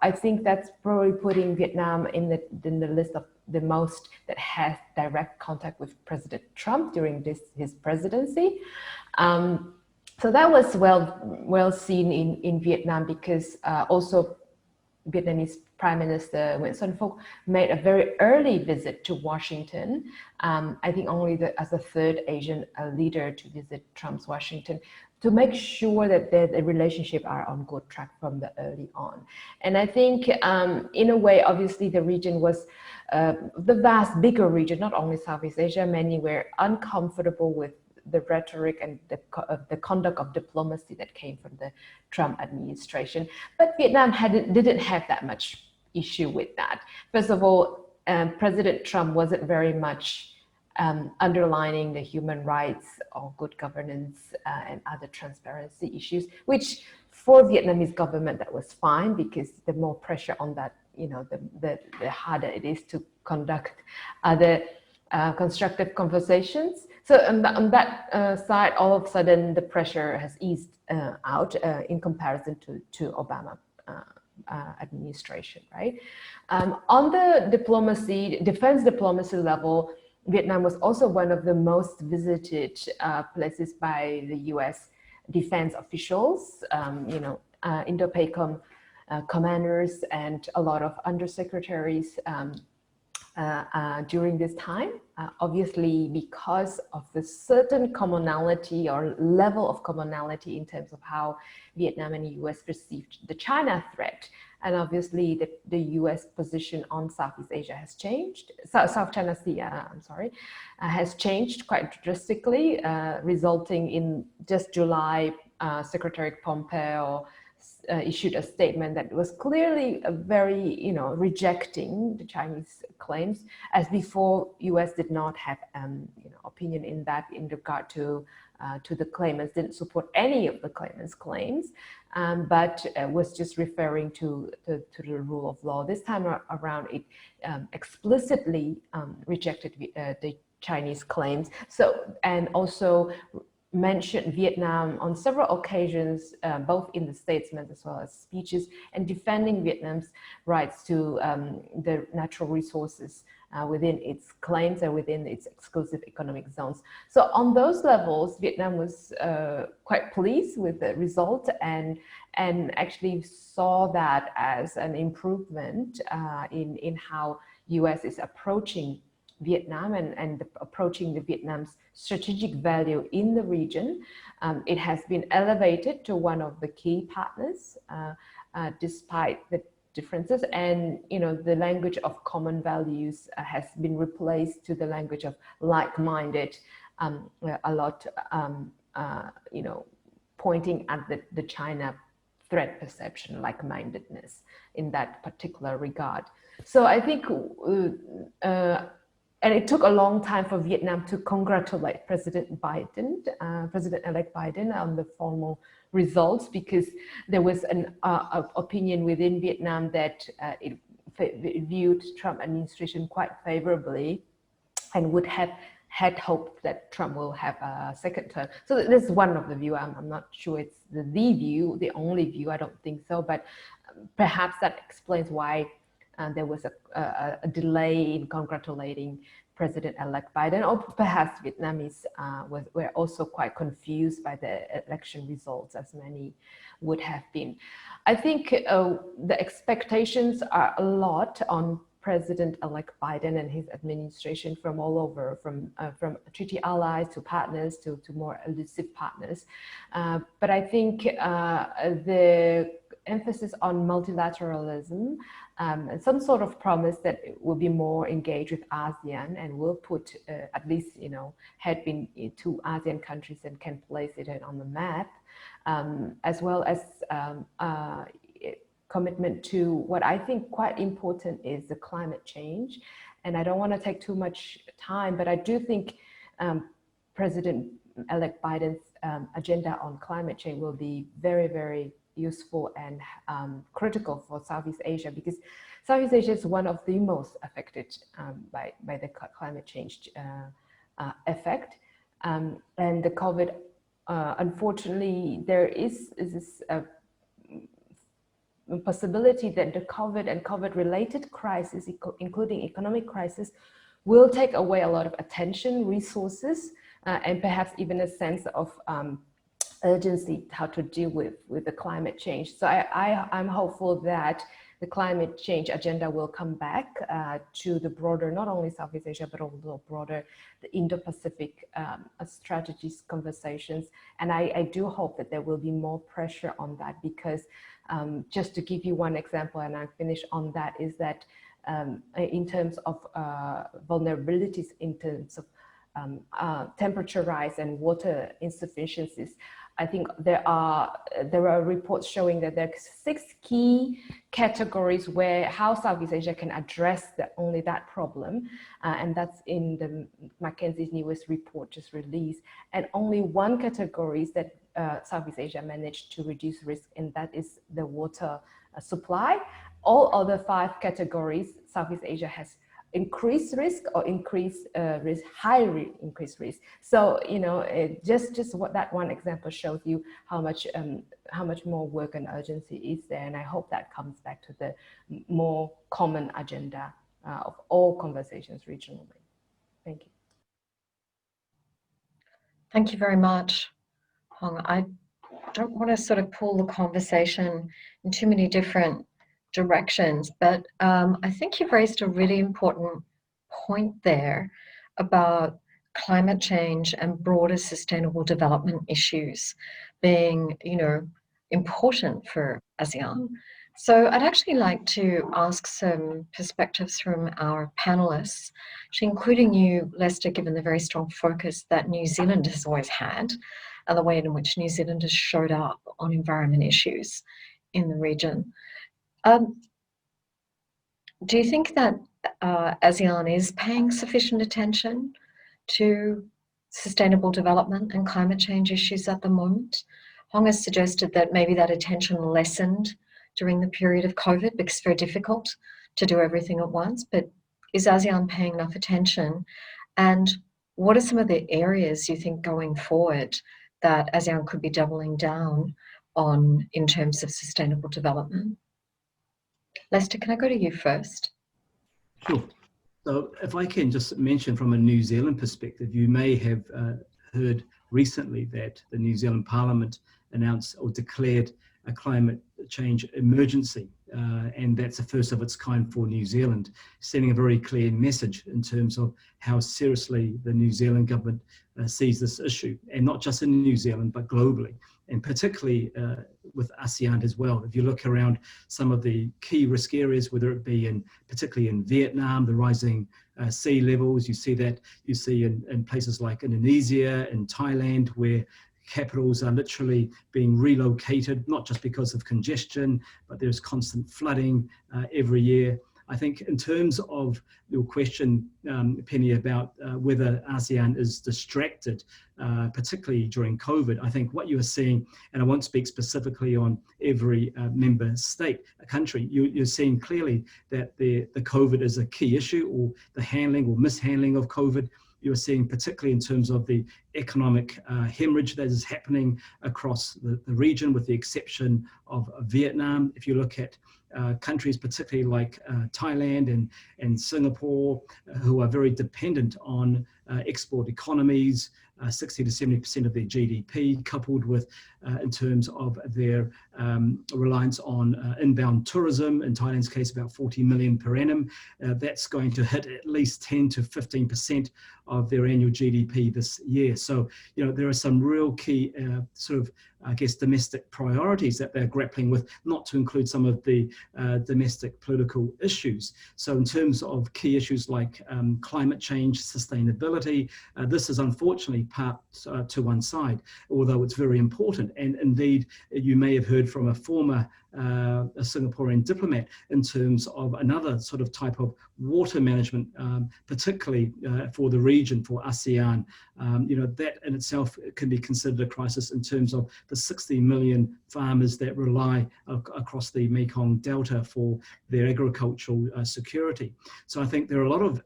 I think that's probably putting Vietnam in the list of the most that has direct contact with President Trump during his presidency. So that was well seen in Vietnam, because also Vietnamese Prime Minister Nguyễn Xuân Phúc made a very early visit to Washington. I think only as the third Asian leader to visit Trump's Washington, to make sure that the relationship are on good track from the early on. And I think in a way, obviously the region was the bigger region, not only Southeast Asia, many were uncomfortable with the rhetoric and the conduct of diplomacy that came from the Trump administration. But Vietnam didn't have that much issue with that. First of all, President Trump wasn't very much underlining the human rights or good governance and other transparency issues, which for Vietnamese government that was fine, because the more pressure on that, you know, the harder it is to conduct other constructive conversations. So on that side, all of a sudden the pressure has eased out in comparison to Obama administration, right? On the diplomacy, defense diplomacy level, Vietnam was also one of the most visited places by the U.S. defense officials, you know, Indo-PACOM commanders and a lot of undersecretaries during this time. Obviously, because of the certain commonality or level of commonality in terms of how Vietnam and the U.S. perceived the China threat. And obviously, the U.S. position on Southeast Asia has changed. South China Sea, has changed quite drastically, resulting in just July, Secretary Pompeo issued a statement that was clearly very, you know, rejecting the Chinese claims. As before, U.S. did not have, you know, opinion in that in regard to the claimants, didn't support any of the claimants' claims, but was just referring to the rule of law. This time around, it explicitly rejected the Chinese claims. So, and also mentioned Vietnam on several occasions, both in the statements as well as speeches, and defending Vietnam's rights to the natural resources within its claims and within its exclusive economic zones. So on those levels, Vietnam was quite pleased with the result and actually saw that as an improvement in how U.S. is approaching Vietnam and approaching the Vietnam's strategic value in the region. It has been elevated to one of the key partners despite the differences, and you know, the language of common values has been replaced to the language of like-minded, a lot you know, pointing at the China threat perception, like-mindedness in that particular regard. So I think and it took a long time for Vietnam to congratulate President Biden, President-elect Biden, on the formal results, because there was an opinion within Vietnam that it viewed Trump administration quite favorably and would have had hope that Trump will have a second term. So this is one of the view. I'm not sure it's the view, the only view. I don't think so, but perhaps that explains why there was a delay in congratulating President-elect Biden, or perhaps Vietnamese were also quite confused by the election results, as many would have been. I think the expectations are a lot on President-elect Biden and his administration from all over, from treaty allies to partners to more elusive partners. But I think the emphasis on multilateralism and some sort of promise that it will be more engaged with ASEAN and will put at least, you know, had been 2 ASEAN countries and can place it on the map, as well as commitment to what I think quite important is the climate change. And I don't want to take too much time, but I do think President-elect Biden's agenda on climate change will be very, very useful and critical for Southeast Asia, because Southeast Asia is one of the most affected by the climate change effect. And the COVID, unfortunately, there is this possibility that the COVID and COVID-related crisis, including economic crisis, will take away a lot of attention, resources, and perhaps even a sense of urgency how to deal with the climate change. So I'm hopeful that the climate change agenda will come back to the broader, not only Southeast Asia, but also broader, the Indo-Pacific strategies conversations. And I do hope that there will be more pressure on that, because just to give you one example, and I finish on that, is that in terms of vulnerabilities, in terms of temperature rise and water insufficiencies. I think there are reports showing that there are 6 key categories where how Southeast Asia can address only that problem, and that's in the McKinsey's newest report just released. And only 1 category is that Southeast Asia managed to reduce risk, and that is the water supply. All other 5 categories, Southeast Asia has increased risk or increased risk, increased risk. So just what that one example shows you how much more work and urgency is there, and I hope that comes back to the more common agenda of all conversations regionally. Thank you. Thank you very much, Hong. I don't want to sort of pull the conversation in too many different directions, but I think you've raised a really important point there about climate change and broader sustainable development issues being, important for ASEAN. So I'd actually like to ask some perspectives from our panelists, actually including you, Lester, given the very strong focus that New Zealand has always had and the way in which New Zealand has showed up on environment issues in the region. Do you think that ASEAN is paying sufficient attention to sustainable development and climate change issues at the moment? Hong has suggested that maybe that attention lessened during the period of COVID because it's very difficult to do everything at once, but is ASEAN paying enough attention? And what are some of the areas you think going forward that ASEAN could be doubling down on in terms of sustainable development? Lester, can I go to you first? Sure. So if I can just mention from a New Zealand perspective, you may have heard recently that the New Zealand Parliament announced or declared a climate change emergency, and that's the first of its kind for New Zealand, sending a very clear message in terms of how seriously the New Zealand government sees this issue, and not just in New Zealand, but globally, and particularly with ASEAN as well. If you look around some of the key risk areas, whether it be particularly in Vietnam, the rising sea levels, you see in places like Indonesia and Thailand, where capitals are literally being relocated, not just because of congestion, but there's constant flooding every year. I think in terms of your question, Penny, about whether ASEAN is distracted, particularly during COVID, I think what you are seeing, and I won't speak specifically on every member state, country, you're seeing clearly that the COVID is a key issue, or the handling or mishandling of COVID. You're seeing particularly in terms of the economic hemorrhage that is happening across the region, with the exception of Vietnam. If you look at countries particularly like Thailand and Singapore, who are very dependent on export economies, 60 to 70% of their GDP, coupled with in terms of their reliance on inbound tourism, in Thailand's case about 40 million per annum, that's going to hit at least 10 to 15% of their annual GDP this year. So, there are some real key domestic priorities that they're grappling with, not to include some of the domestic political issues. So in terms of key issues like climate change, sustainability, this is unfortunately part to one side, although it's very important. And indeed, you may have heard from a former a Singaporean diplomat in terms of another sort of type of water management, particularly for the region, for ASEAN. That in itself can be considered a crisis in terms of the 60 million farmers that rely across the Mekong Delta for their agricultural security. So I think there are a lot of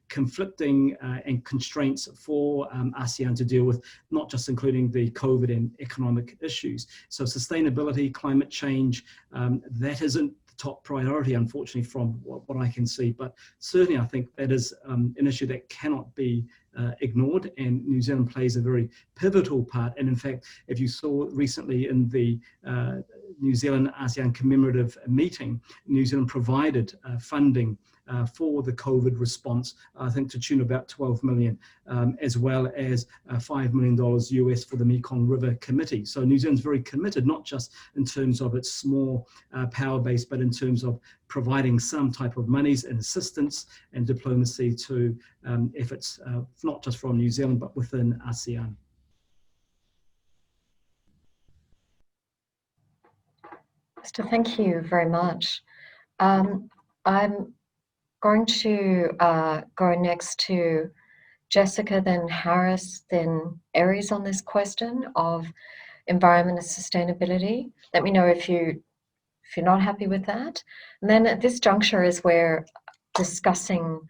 conflicting and constraints for ASEAN to deal with, not just including the COVID and economic issues. So sustainability, climate change, that isn't the top priority, unfortunately, from what I can see. But certainly I think that is an issue that cannot be ignored, and New Zealand plays a very pivotal part. And in fact, if you saw recently in the New Zealand ASEAN commemorative meeting, New Zealand provided funding for the COVID response, I think to tune about 12 million, as well as $5 million US for the Mekong River Committee. So New Zealand's very committed, not just in terms of its small power base, but in terms of providing some type of monies and assistance and diplomacy to efforts, not just from New Zealand, but within ASEAN. So thank you very much. I'm going to go next to Jessica, then Harris, then Aries on this question of environment and sustainability. Let me know if you're not happy with that. And then at this juncture is where discussing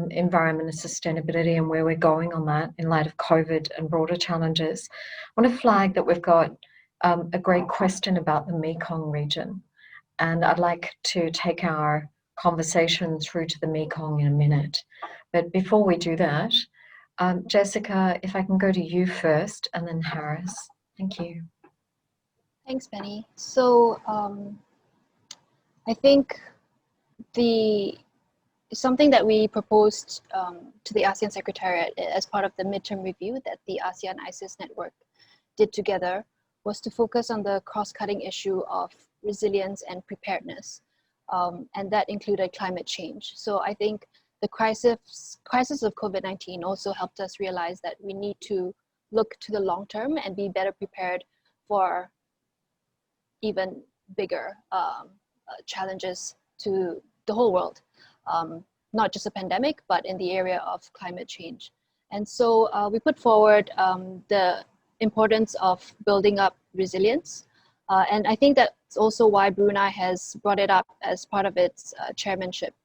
environment and sustainability and where we're going on that in light of COVID and broader challenges. I want to flag that we've got a great question about the Mekong region. And I'd like to take our conversation through to the Mekong in a minute. But before we do that, Jessica, if I can go to you first and then Harris. Thank you. Thanks, Penny. So I think something that we proposed to the ASEAN Secretariat as part of the midterm review that the ASEAN ISIS network did together was to focus on the cross-cutting issue of resilience and preparedness, and that included climate change. So I think the crisis of COVID-19 also helped us realize that we need to look to the long term and be better prepared for even bigger challenges to the whole world, not just a pandemic, but in the area of climate change. And so we put forward the importance of building up resilience. And I think that's also why Brunei has brought it up as part of its chairmanship,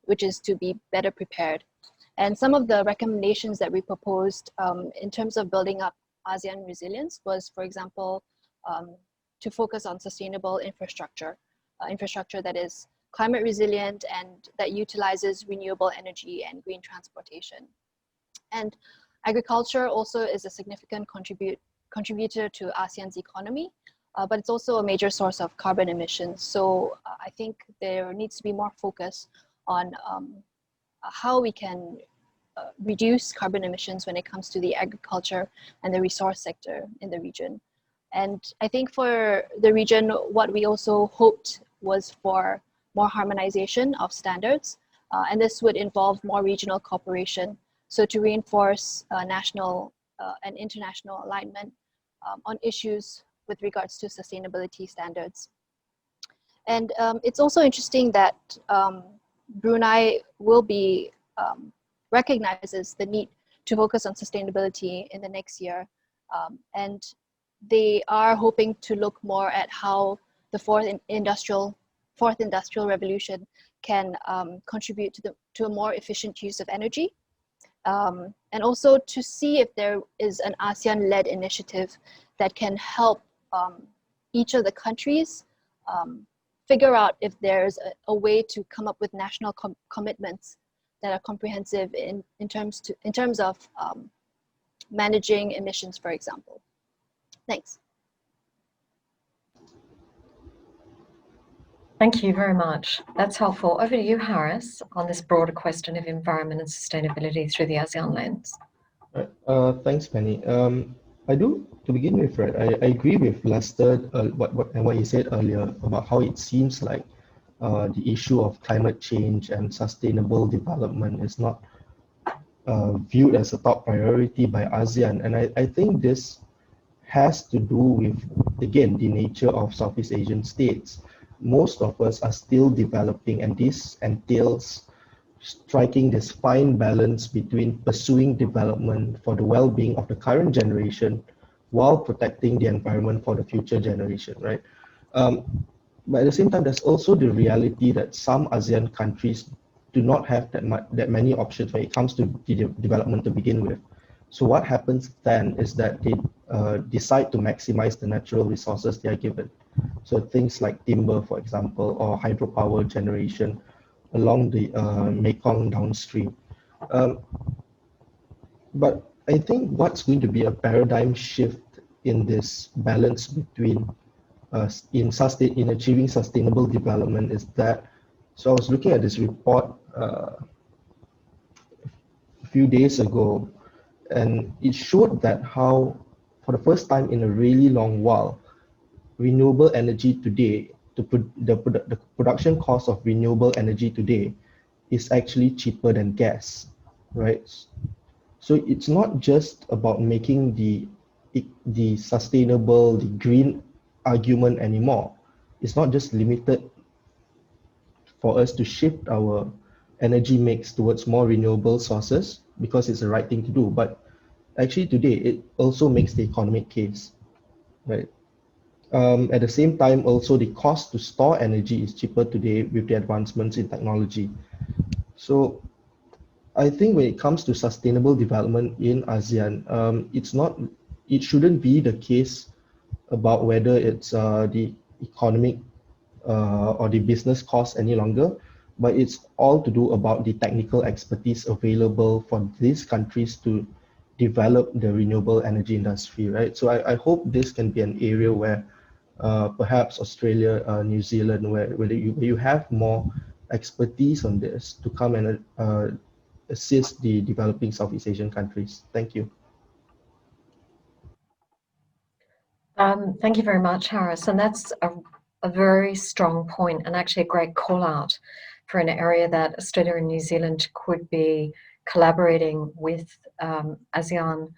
which is to be better prepared. And some of the recommendations that we proposed in terms of building up ASEAN resilience was, for example, to focus on sustainable infrastructure that is climate resilient and that utilizes renewable energy and green transportation. And agriculture also is a significant contributor to ASEAN's economy, but it's also a major source of carbon emissions. So I think there needs to be more focus on how we can reduce carbon emissions when it comes to the agriculture and the resource sector in the region. And I think for the region, what we also hoped was for more harmonization of standards, and this would involve more regional cooperation. So to reinforce national and international alignment on issues with regards to sustainability standards. And it's also interesting that Brunei will be recognizes the need to focus on sustainability in the next year. And they are hoping to look more at how the fourth industrial revolution can contribute to a more efficient use of energy. And also to see if there is an ASEAN-led initiative that can help each of the countries figure out if there's a way to come up with national commitments that are comprehensive in terms of managing emissions, for example. Thanks. Thank you very much. That's helpful. Over to you, Harris, on this broader question of environment and sustainability through the ASEAN lens. Thanks, Penny. To begin with, right, I agree with Lester, what you said earlier about how it seems like the issue of climate change and sustainable development is not viewed as a top priority by ASEAN. And I think this has to do with, again, the nature of Southeast Asian states. Most of us are still developing, and this entails striking this fine balance between pursuing development for the well-being of the current generation while protecting the environment for the future generation, right? But at the same time, there's also the reality that some ASEAN countries do not have that many options when it comes to development to begin with. So what happens then is that they decide to maximize the natural resources they are given. So things like timber, for example, or hydropower generation along the Mekong downstream. But I think what's going to be a paradigm shift in this balance between in achieving sustainable development is that, so I was looking at this report a few days ago, and it showed that how, for the first time in a really long while, renewable energy today, the production cost of renewable energy today is actually cheaper than gas, right? So it's not just about making the sustainable, the green argument anymore. It's not just limited for us to shift our energy mix towards more renewable sources because it's the right thing to do, but actually today it also makes the economic case, right? At the same time, also the cost to store energy is cheaper today with the advancements in technology. So I think when it comes to sustainable development in ASEAN, it shouldn't be the case about whether it's the economic or the business cost any longer, but it's all to do about the technical expertise available for these countries to develop the renewable energy industry, right? So I hope this can be an area where perhaps Australia, New Zealand, where you have more expertise on this to come and assist the developing Southeast Asian countries. Thank you. Thank you very much, Harris. And that's a very strong point and actually a great call out for an area that Australia and New Zealand could be collaborating with ASEAN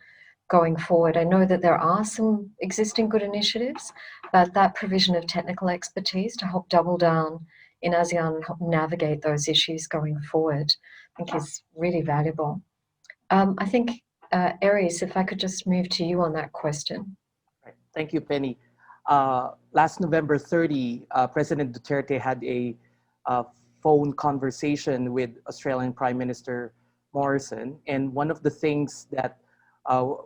going forward. I know that there are some existing good initiatives, but that provision of technical expertise to help double down in ASEAN and help navigate those issues going forward, I think is really valuable. I think, Aries, if I could just move to you on that question. Thank you, Penny. Last November 30, President Duterte had a phone conversation with Australian Prime Minister Morrison, and one of the things that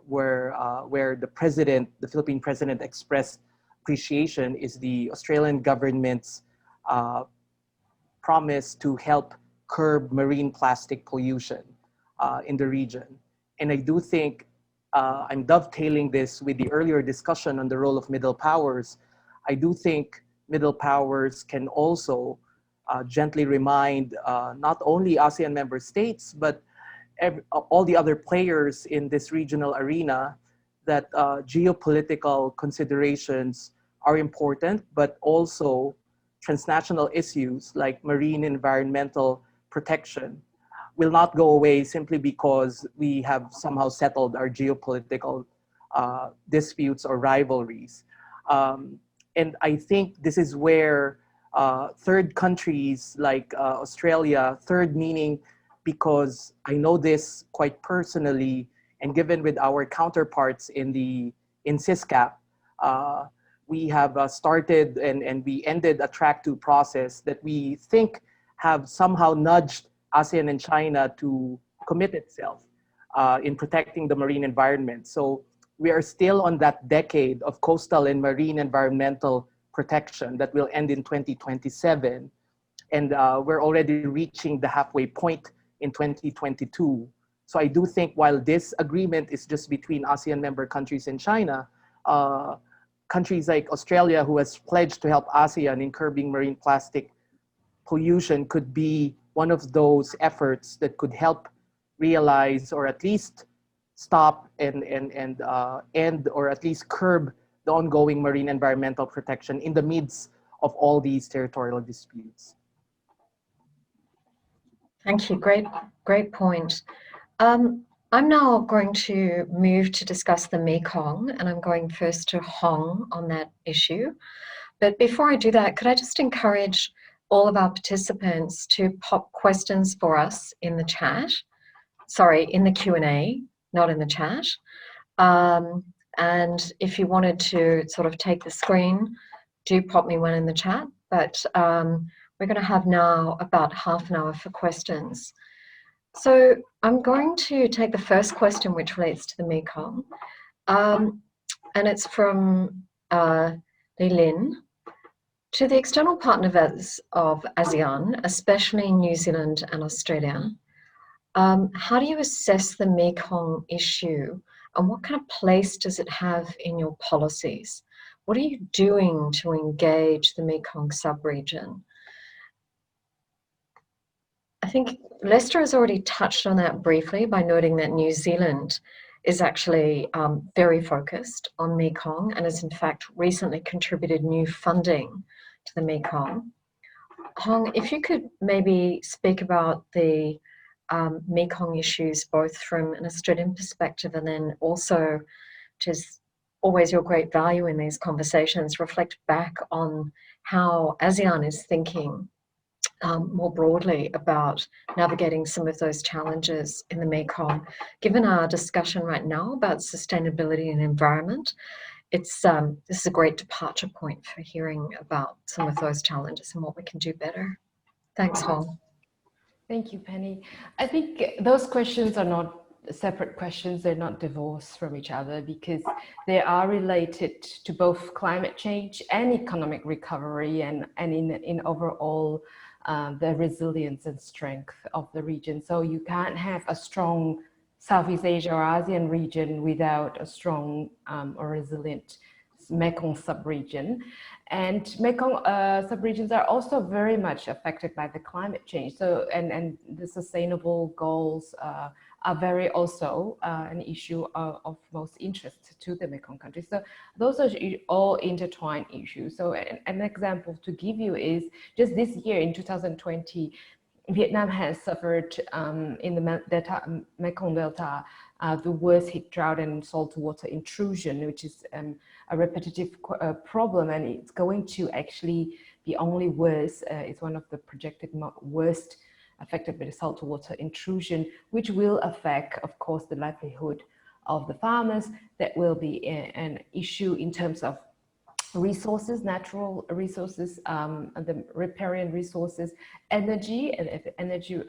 where the Philippine president expressed appreciation is the Australian government's promise to help curb marine plastic pollution in the region. And I do think I'm dovetailing this with the earlier discussion on the role of middle powers. I do think middle powers can also gently remind not only ASEAN member states, but all the other players in this regional arena that geopolitical considerations are important, but also transnational issues like marine environmental protection will not go away simply because we have somehow settled our geopolitical disputes or rivalries. And I think this is where third countries like Australia, third meaning because I know this quite personally, and given with our counterparts in SISCAP, we have started and we ended a track 2 process that we think have somehow nudged ASEAN and China to commit itself in protecting the marine environment. So we are still on that decade of coastal and marine environmental protection that will end in 2027. And we're already reaching the halfway point in 2022. So I do think while this agreement is just between ASEAN member countries and China, countries like Australia, who has pledged to help ASEAN in curbing marine plastic pollution, could be one of those efforts that could help realize or at least stop and end or at least curb the ongoing marine environmental protection in the midst of all these territorial disputes. Thank you. Great point. I'm now going to move to discuss the Mekong, and I'm going first to Hong on that issue. But before I do that, could I just encourage all of our participants to pop questions for us in the chat? Sorry, in the Q&A, not in the chat. And if you wanted to sort of take the screen, do pop me one in the chat. But we're going to have now about half an hour for questions. So I'm going to take the first question, which relates to the Mekong. And it's from Li Lin. To the external partners of ASEAN, especially New Zealand and Australia, how do you assess the Mekong issue and what kind of place does it have in your policies? What are you doing to engage the Mekong sub-region? I think Lester has already touched on that briefly by noting that New Zealand is actually very focused on Mekong and has in fact recently contributed new funding to the Mekong. Hong, if you could maybe speak about the Mekong issues both from an Australian perspective and then also, which is always your great value in these conversations, reflect back on how ASEAN is thinking more broadly about navigating some of those challenges in the Mekong. Given our discussion right now about sustainability and environment, this is a great departure point for hearing about some of those challenges and what we can do better. Thanks, Hong. Thank you, Penny. I think those questions are not separate questions. They're not divorced from each other because they are related to both climate change and economic recovery and in overall the resilience and strength of the region. So you can't have a strong Southeast Asia or ASEAN region without a strong or resilient Mekong sub-region. And Mekong sub-regions are also very much affected by the climate change. So, and the sustainable goals are very also an issue of most interest to the Mekong countries. So those are all intertwined issues. So an example to give you is just this year in 2020, Vietnam has suffered in the Mekong Delta the worst heat drought and saltwater intrusion, which is a repetitive problem, and it's going to actually be only worse. It's one of the projected worst affected by the saltwater intrusion, which will affect, of course, the livelihood of the farmers. That will be an issue in terms of resources, natural resources, the riparian resources, energy, and energy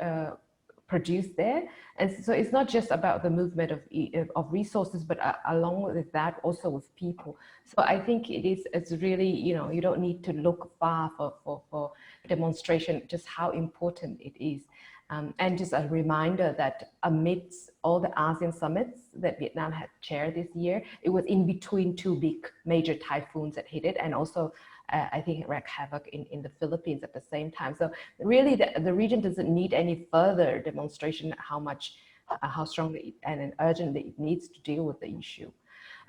produced there. And so it's not just about the movement of resources, but along with that, also with people. So I think it's really, you don't need to look far for demonstration, just how important it is. And just a reminder that amidst all the ASEAN summits that Vietnam had chaired this year, it was in between two big major typhoons that hit it, and also I think it wreaked havoc in the Philippines at the same time. So really the region doesn't need any further demonstration how strongly and urgently it needs to deal with the issue.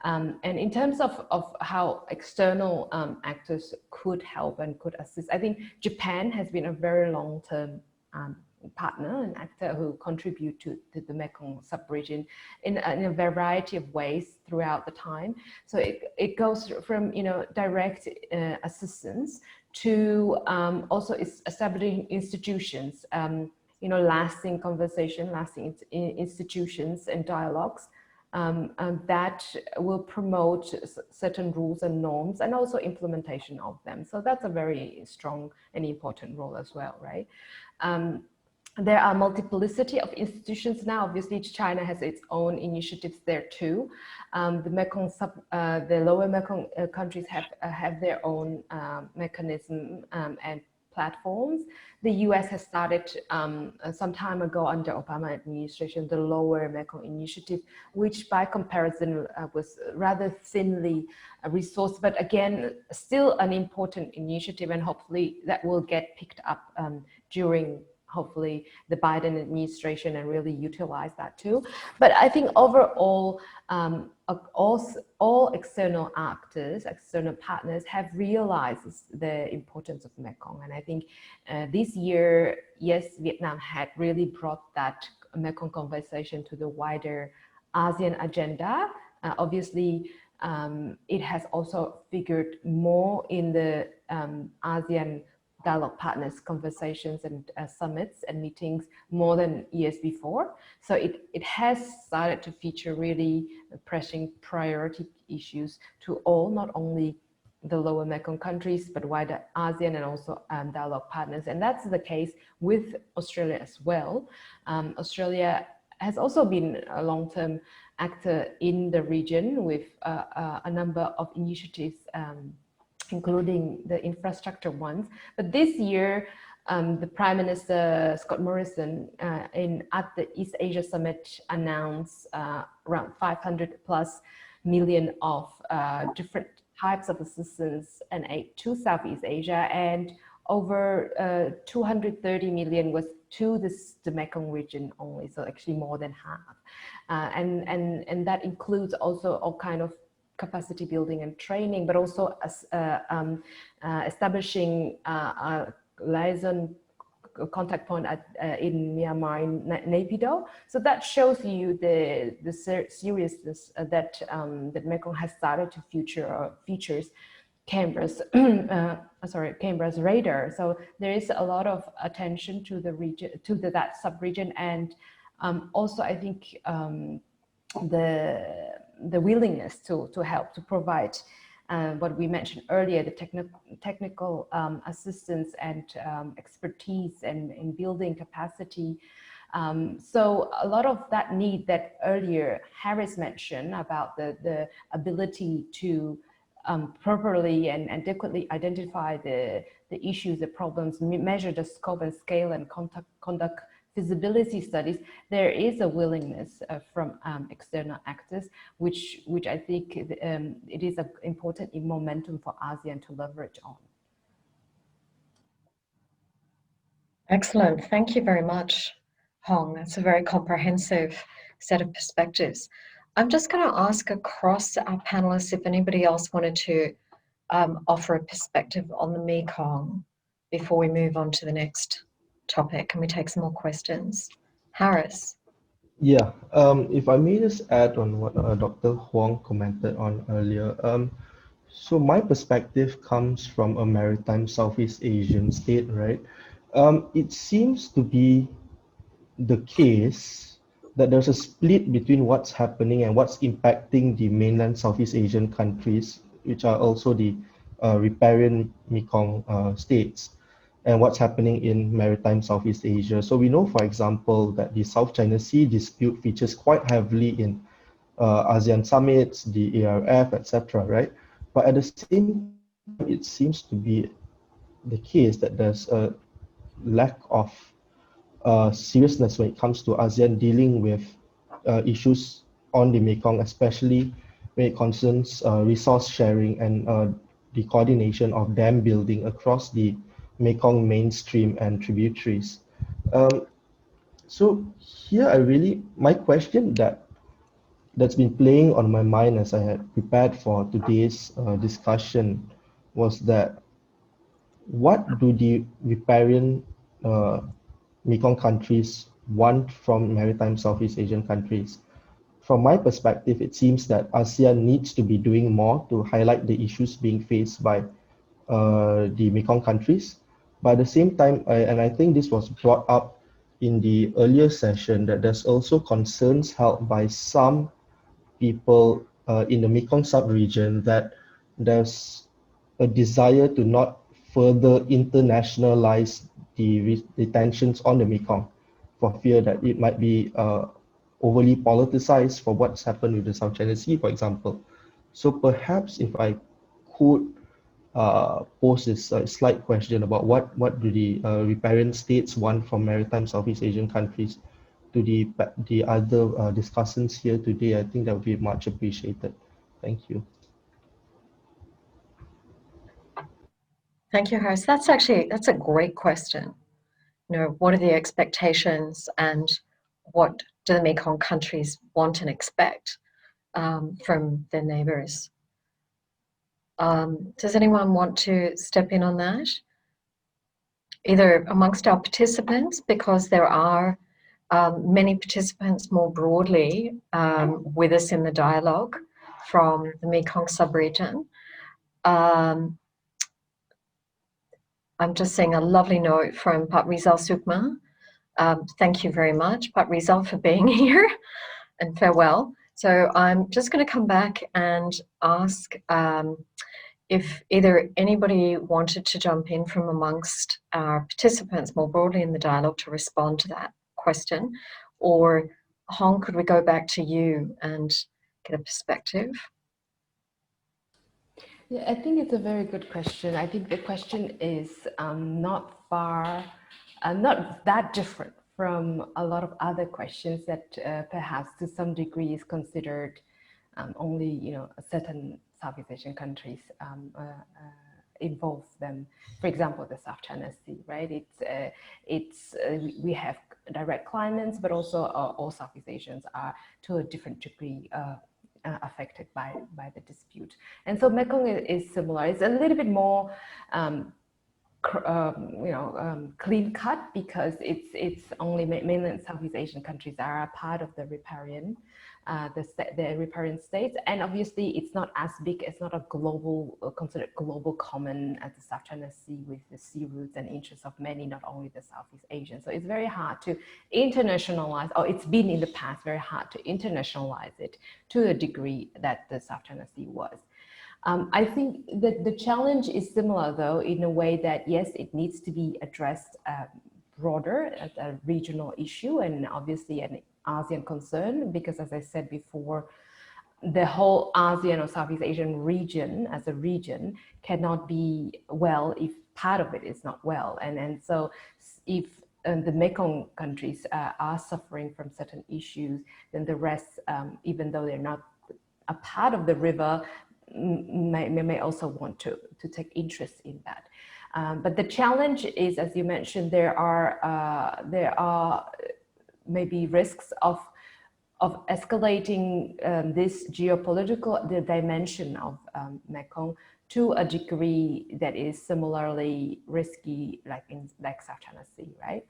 And in terms of how external actors could help and could assist, I think Japan has been a very long-term partner and actor who contribute to the Mekong sub-region in a variety of ways throughout the time. So it goes from direct assistance to also establishing institutions, lasting conversation, lasting institutions and dialogues that will promote certain rules and norms and also implementation of them. So that's a very strong and important role as well, right? There are multiplicity of institutions now. Obviously, China has its own initiatives there too. The lower Mekong countries have their own mechanism and platforms. The US has started some time ago under Obama administration, the Lower Mekong Initiative, which by comparison was rather thinly resourced, but again, still an important initiative, and hopefully that will get picked up during hopefully the Biden administration and really utilize that too. But I think overall, all external actors, external partners have realized the importance of Mekong. And I think this year, yes, Vietnam had really brought that Mekong conversation to the wider ASEAN agenda. Obviously, it has also figured more in the ASEAN dialogue partners conversations and summits and meetings more than years before. So it has started to feature really pressing priority issues to all, not only the lower Mekong countries, but wider ASEAN and also dialogue partners. And that's the case with Australia as well. Australia has also been a long-term actor in the region with a number of initiatives, including the infrastructure ones. But this year, the Prime Minister, Scott Morrison, at the East Asia Summit announced around 500+ million of different types of assistance and aid to Southeast Asia, and over 230 million was to the Mekong region only, so actually more than half. And that includes also all kind of capacity building and training, but also establishing liaison contact point in Myanmar, in Naypyidaw. So that shows you the seriousness that that Mekong has started to features Canberra's Canberra's radar. So there is a lot of attention to the region, to that sub-region, and also I think the willingness to help, to provide what we mentioned earlier, the technical assistance and expertise and in building capacity. So a lot of that need that earlier Harris mentioned about the ability to properly and adequately identify the issues, the problems, measure the scope and scale, and conduct feasibility studies, there is a willingness from external actors, which I think it is an important momentum for ASEAN to leverage on. Excellent. Thank you very much, Hong. That's a very comprehensive set of perspectives. I'm just going to ask across our panelists if anybody else wanted to offer a perspective on the Mekong before we move on to the next topic. Can we take some more questions? Harris. Yeah, if I may just add on what Dr. Huang commented on earlier. So my perspective comes from a maritime Southeast Asian state, right? It seems to be the case that there's a split between what's happening and what's impacting the mainland Southeast Asian countries, which are also the riparian Mekong states, and what's happening in maritime Southeast Asia. So we know, for example, that the South China Sea dispute features quite heavily in ASEAN summits, the ARF, etc., right? But at the same time, it seems to be the case that there's a lack of seriousness when it comes to ASEAN dealing with issues on the Mekong, especially when it concerns resource sharing and the coordination of dam building across the Mekong mainstream and tributaries. So here my question that's been playing on my mind as I had prepared for today's discussion was that what do the riparian Mekong countries want from maritime Southeast Asian countries? From my perspective, it seems that ASEAN needs to be doing more to highlight the issues being faced by the Mekong countries. But at the same time, and I think this was brought up in the earlier session, that there's also concerns held by some people in the Mekong sub-region that there's a desire to not further internationalize the tensions on the Mekong for fear that it might be overly politicized for what's happened with the South China Sea, for example. So perhaps if I could pose this slight question about what do the riparian states want from maritime Southeast Asian countries to the other discussants here today, I think that would be much appreciated. Thank you. Thank you, Harris. That's a great question. You know, what are the expectations and what do the Mekong countries want and expect from their neighbors? Does anyone want to step in on that? Either amongst our participants, because there are many participants more broadly with us in the dialogue from the Mekong sub-region. I'm just seeing a lovely note from Pak Rizal Sukma. Thank you very much, Pak Rizal, for being here, and farewell. So I'm just going to come back and ask if either anybody wanted to jump in from amongst our participants more broadly in the dialogue to respond to that question, or Hong, could we go back to you and get a perspective? Yeah, I think it's a very good question. I think the question is not that different from a lot of other questions that perhaps to some degree is considered only, a certain Southeast Asian countries involve them. For example, the South China Sea, right? We have direct claimants, but also all Southeast Asians are to a different degree affected by the dispute. And so Mekong is similar. It's a little bit more clean cut because it's only mainland Southeast Asian countries that are a part of the riparian, the riparian states, and obviously it's not as big. It's not a global considered global common as the South China Sea with the sea routes and interests of many, not only the Southeast Asians. So it's very hard to internationalize, or it's been in the past very hard to internationalize it to a degree that the South China Sea was. I think that the challenge is similar, though, in a way that, yes, it needs to be addressed broader as a regional issue and obviously an ASEAN concern, because as I said before, the whole ASEAN or Southeast Asian region as a region cannot be well if part of it is not well. And so if the Mekong countries are suffering from certain issues, then the rest, even though they're not a part of the river, may also want to take interest in that. But the challenge is, as you mentioned, there are maybe risks of escalating this geopolitical dimension of Mekong to a degree that is similarly risky, like South China Sea, right?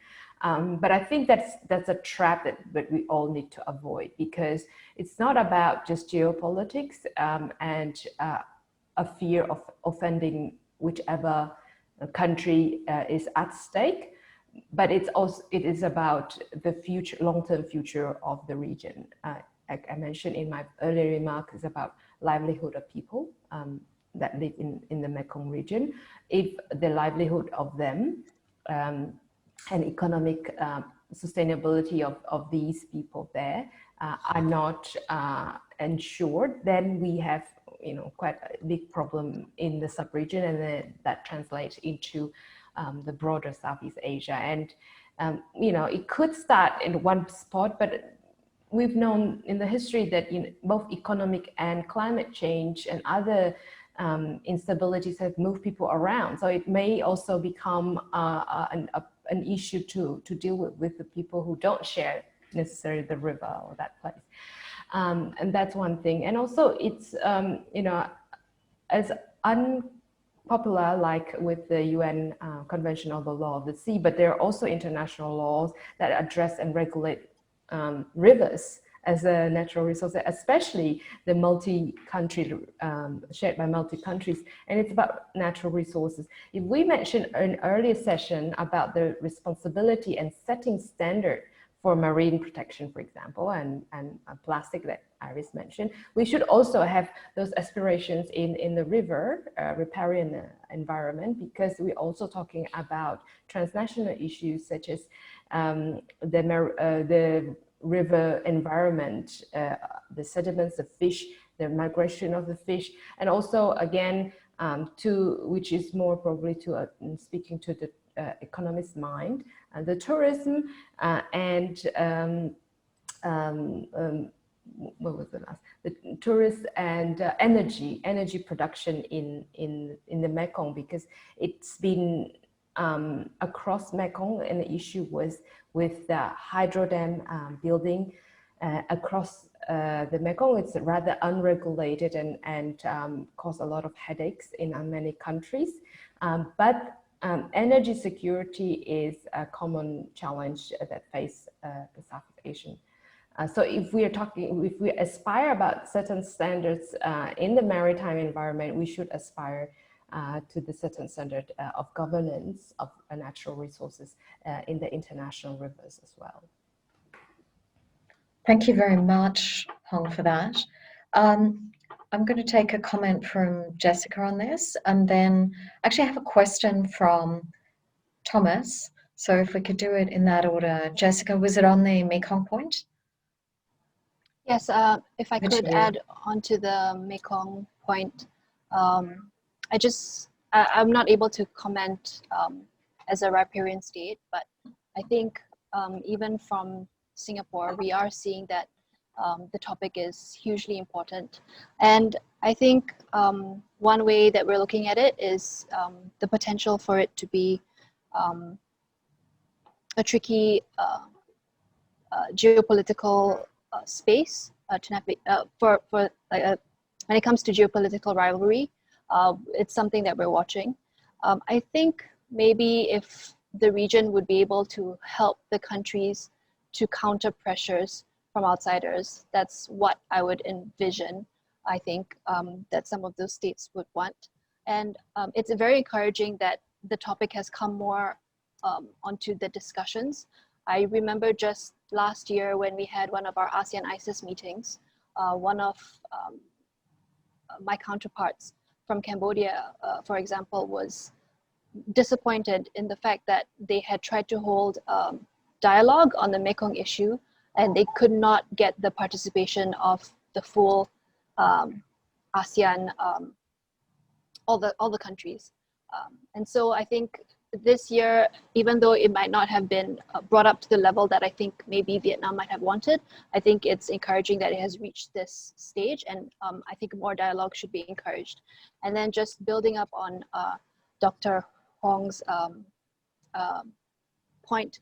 But I think that's a trap that we all need to avoid, because it's not about just geopolitics and a fear of offending whichever country is at stake, but it is about the future, long-term future of the region. Like I mentioned in my earlier remarks, it's about livelihood of people that live in the Mekong region. If the livelihood of them and economic sustainability of these people there are not ensured, then we have quite a big problem in the sub-region, and then that translates into the broader Southeast Asia. And it could start in one spot, but we've known in the history that both economic and climate change and other instabilities have moved people around. So it may also become an issue to deal with the people who don't share necessarily the river or that place. And that's one thing. And also it's, as unpopular like with the UN Convention on the Law of the Sea, but there are also international laws that address and regulate rivers as a natural resource, especially the multi-country, shared by multi-countries, and it's about natural resources. If we mentioned in an earlier session about the responsibility and setting standard for marine protection, for example, and plastic that Iris mentioned, we should also have those aspirations in the river, riparian environment, because we're also talking about transnational issues such as the river environment, the sediments of fish, the migration of the fish, and also again, which is more probably to speaking to the economist's mind, the tourism and what was the last? The tourist and energy production in the Mekong, because it's been across Mekong, and the issue was with the hydro dam building across the Mekong. It's rather unregulated and cause a lot of headaches in many countries. But energy security is a common challenge that face the Southeast Asian. So if we aspire about certain standards in the maritime environment, we should aspire to the certain standard of governance of natural resources in the international rivers as well. Thank you very much, Hong, for that. I'm going to take a comment from Jessica on this, and then actually I have a question from Thomas. So if we could do it in that order. Jessica, was it on the Mekong point? Yes, if I could add on to the Mekong point, I'm not able to comment as a riparian state, but I think even from Singapore, we are seeing that the topic is hugely important. And I think one way that we're looking at it is the potential for it to be a tricky geopolitical space to navigate when it comes to geopolitical rivalry. It's something that we're watching. I think maybe if the region would be able to help the countries to counter pressures from outsiders, that's what I would envision. I think that some of those states would want. And it's very encouraging that the topic has come more onto the discussions. I remember just last year when we had one of our ASEAN ISIS meetings, one of my counterparts from Cambodia, for example, was disappointed in the fact that they had tried to hold dialogue on the Mekong issue and they could not get the participation of the full ASEAN, all the countries. And so I think this year, even though it might not have been brought up to the level that I think maybe Vietnam might have wanted, I think it's encouraging that it has reached this stage, and I think more dialogue should be encouraged. And then just building up on Dr. Hong's point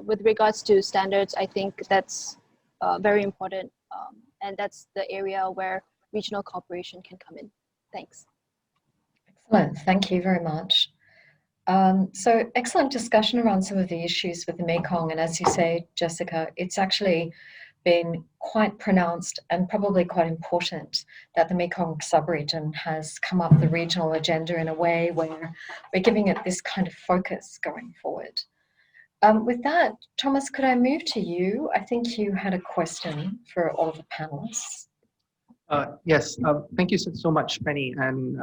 with regards to standards, I think that's very important, and that's the area where regional cooperation can come in. Thanks. Excellent, thank you very much. So excellent discussion around some of the issues with the Mekong, and as you say, Jessica, it's actually been quite pronounced and probably quite important that the Mekong subregion has come up the regional agenda in a way where we're giving it this kind of focus going forward. With that, Thomas, could I move to you? I think you had a question for all of the panelists. Yes, thank you so much, Penny. And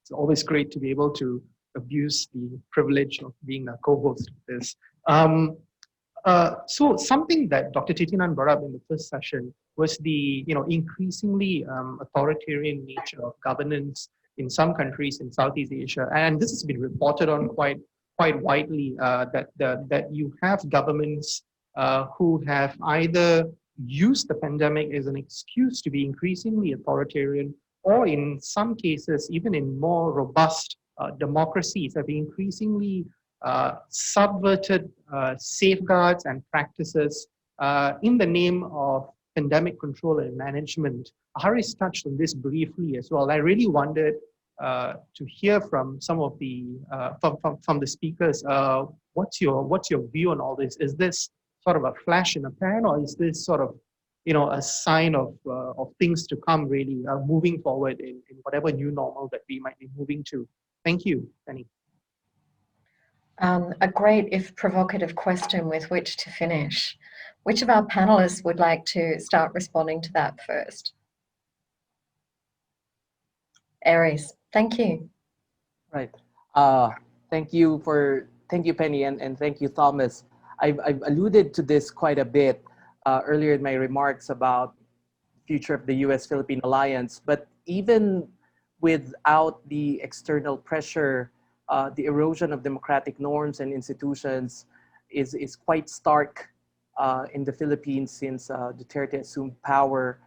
it's always great to be able to abuse the privilege of being a co-host of this. So something that Dr. Titinan brought up in the first session was the increasingly authoritarian nature of governance in some countries in Southeast Asia, and this has been reported on quite widely, that you have governments who have either used the pandemic as an excuse to be increasingly authoritarian, or in some cases, even in more robust democracies, have increasingly subverted safeguards and practices in the name of pandemic control and management. Haris touched on this briefly as well. I really wondered to hear from some of the from the speakers. What's your view on all this? Is this sort of a flash in the pan, or is this sort of a sign of things to come, really moving forward in whatever new normal that we might be moving to? Thank you, Penny. A great, if provocative, question with which to finish. Which of our panelists would like to start responding to that first? Aries, thank you. Right. Thank you, Penny, and thank you, Thomas. I've alluded to this quite a bit earlier in my remarks about future of the U.S.-Philippine alliance, but even without the external pressure, the erosion of democratic norms and institutions is quite stark in the Philippines since Duterte assumed power.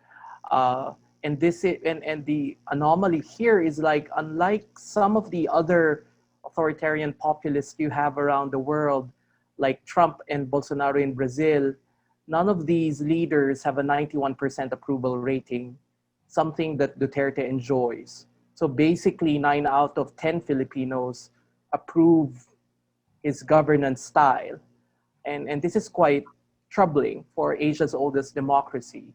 And the anomaly here is, like, unlike some of the other authoritarian populists you have around the world, like Trump and Bolsonaro in Brazil, none of these leaders have a 91% approval rating, something that Duterte enjoys. So basically 9 out of 10 Filipinos approve his governance style. And this is quite troubling for Asia's oldest democracy.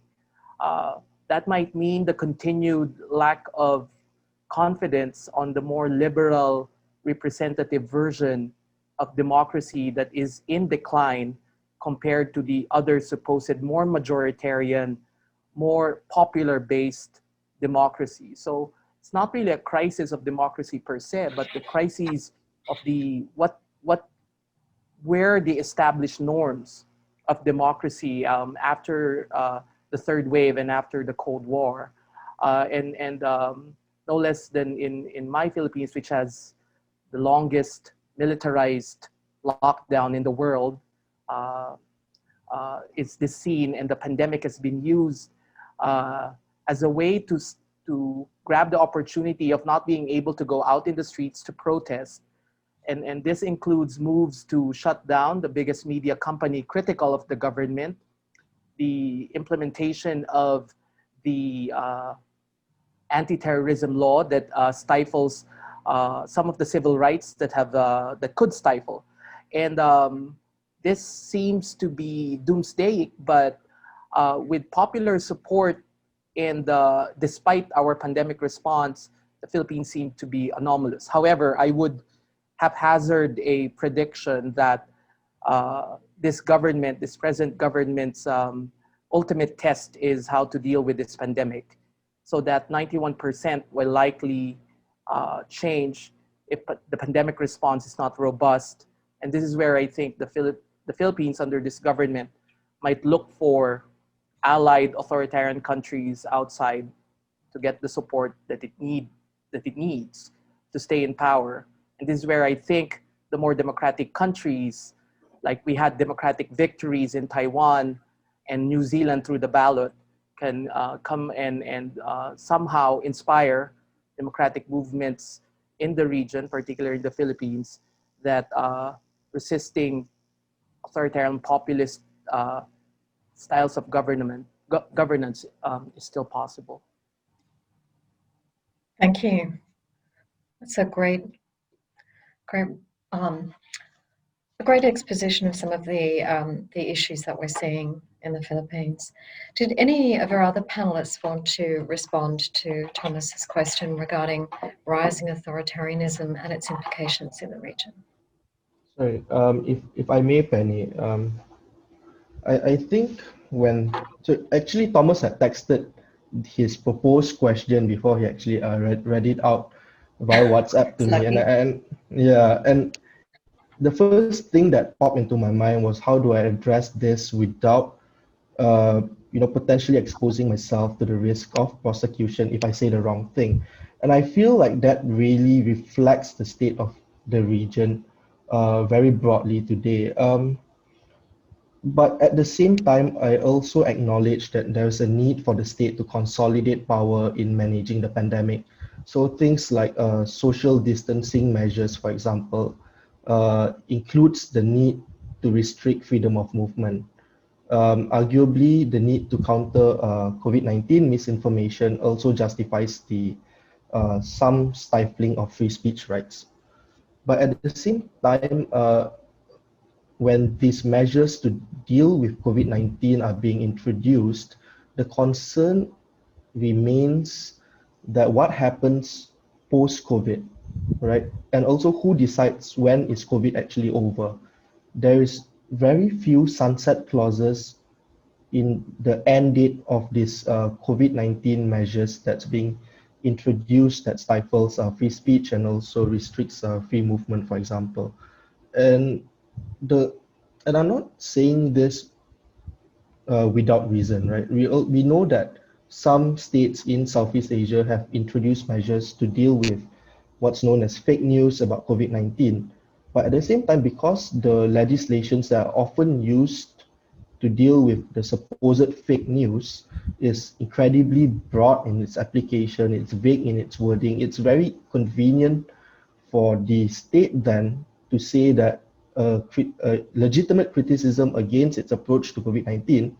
That might mean the continued lack of confidence on the more liberal representative version of democracy that is in decline compared to the other supposed more majoritarian, more popular-based democracy. So it's not really a crisis of democracy per se, but the crisis of where the established norms of democracy after the third wave and after the Cold War, no less than in my Philippines, which has the longest militarized lockdown in the world, is this scene, and the pandemic has been used as a way to to grab the opportunity of not being able to go out in the streets to protest. And this includes moves to shut down the biggest media company critical of the government, the implementation of the anti-terrorism law that stifles some of the civil rights that could stifle. And this seems to be doomsday, but with popular support and despite our pandemic response, the Philippines seem to be anomalous. However, I would haphazard a prediction that this present government's ultimate test is how to deal with this pandemic. So that 91% will likely change if the pandemic response is not robust. And this is where I think the Philippines under this government might look for allied authoritarian countries outside to get the support that it needs to stay in power. And this is where I think the more democratic countries, like we had democratic victories in Taiwan and New Zealand through the ballot, can come and somehow inspire democratic movements in the region, particularly in the Philippines, that resisting authoritarian populist styles of governance is still possible. Thank you. That's a great exposition of some of the issues that we're seeing in the Philippines. Did any of our other panelists want to respond to Thomas's question regarding rising authoritarianism and its implications in the region? Sorry, if I may, Penny, I think so actually Thomas had texted his proposed question before he actually read it out via WhatsApp to me, and the first thing that popped into my mind was, how do I address this without potentially exposing myself to the risk of prosecution if I say the wrong thing? And I feel like that really reflects the state of the region very broadly today. But at the same time, I also acknowledge that there's a need for the state to consolidate power in managing the pandemic. So things like social distancing measures, for example, includes the need to restrict freedom of movement. Arguably, the need to counter COVID-19 misinformation also justifies some stifling of free speech rights. But at the same time, when these measures to deal with COVID-19 are being introduced, the concern remains that what happens post-COVID, right? And also who decides when is COVID actually over? There is very few sunset clauses in the end date of this COVID-19 measures that's being introduced that stifles free speech and also restricts free movement, for example. And I'm not saying this without reason, right? We know that some states in Southeast Asia have introduced measures to deal with what's known as fake news about COVID-19. But at the same time, because the legislations that are often used to deal with the supposed fake news is incredibly broad in its application, it's vague in its wording, it's very convenient for the state then to say that a legitimate criticism against its approach to COVID-19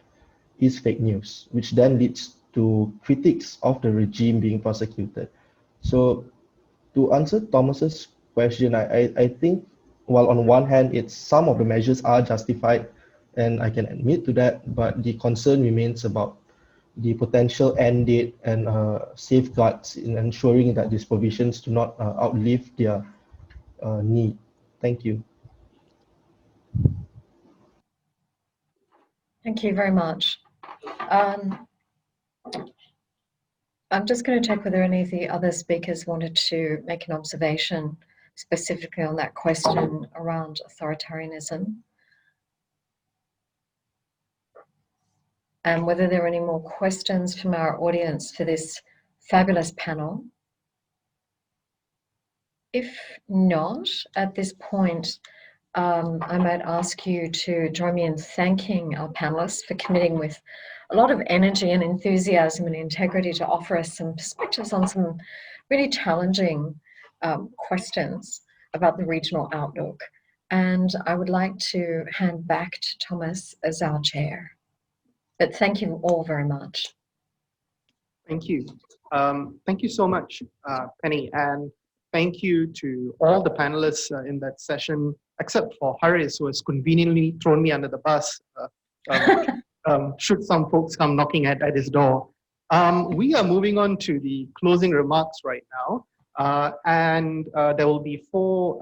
is fake news, which then leads to critics of the regime being prosecuted. So to answer Thomas's question, I think, while on one hand, some of the measures are justified, and I can admit to that, but the concern remains about the potential end date and safeguards in ensuring that these provisions do not outlive their need. Thank you. Thank you very much. I'm just going to check whether any of the other speakers wanted to make an observation specifically on that question around authoritarianism, and whether there are any more questions from our audience for this fabulous panel. If not, at this point, I might ask you to join me in thanking our panelists for committing with a lot of energy and enthusiasm and integrity to offer us some perspectives on some really challenging questions about the regional outlook. And I would like to hand back to Thomas as our chair. But thank you all very much. Thank you. Thank you so much, Penny, and thank you to all the panelists in that session, except for Haris, who has conveniently thrown me under the bus, should some folks come knocking at his door. We are moving on to the closing remarks right now, and there will be four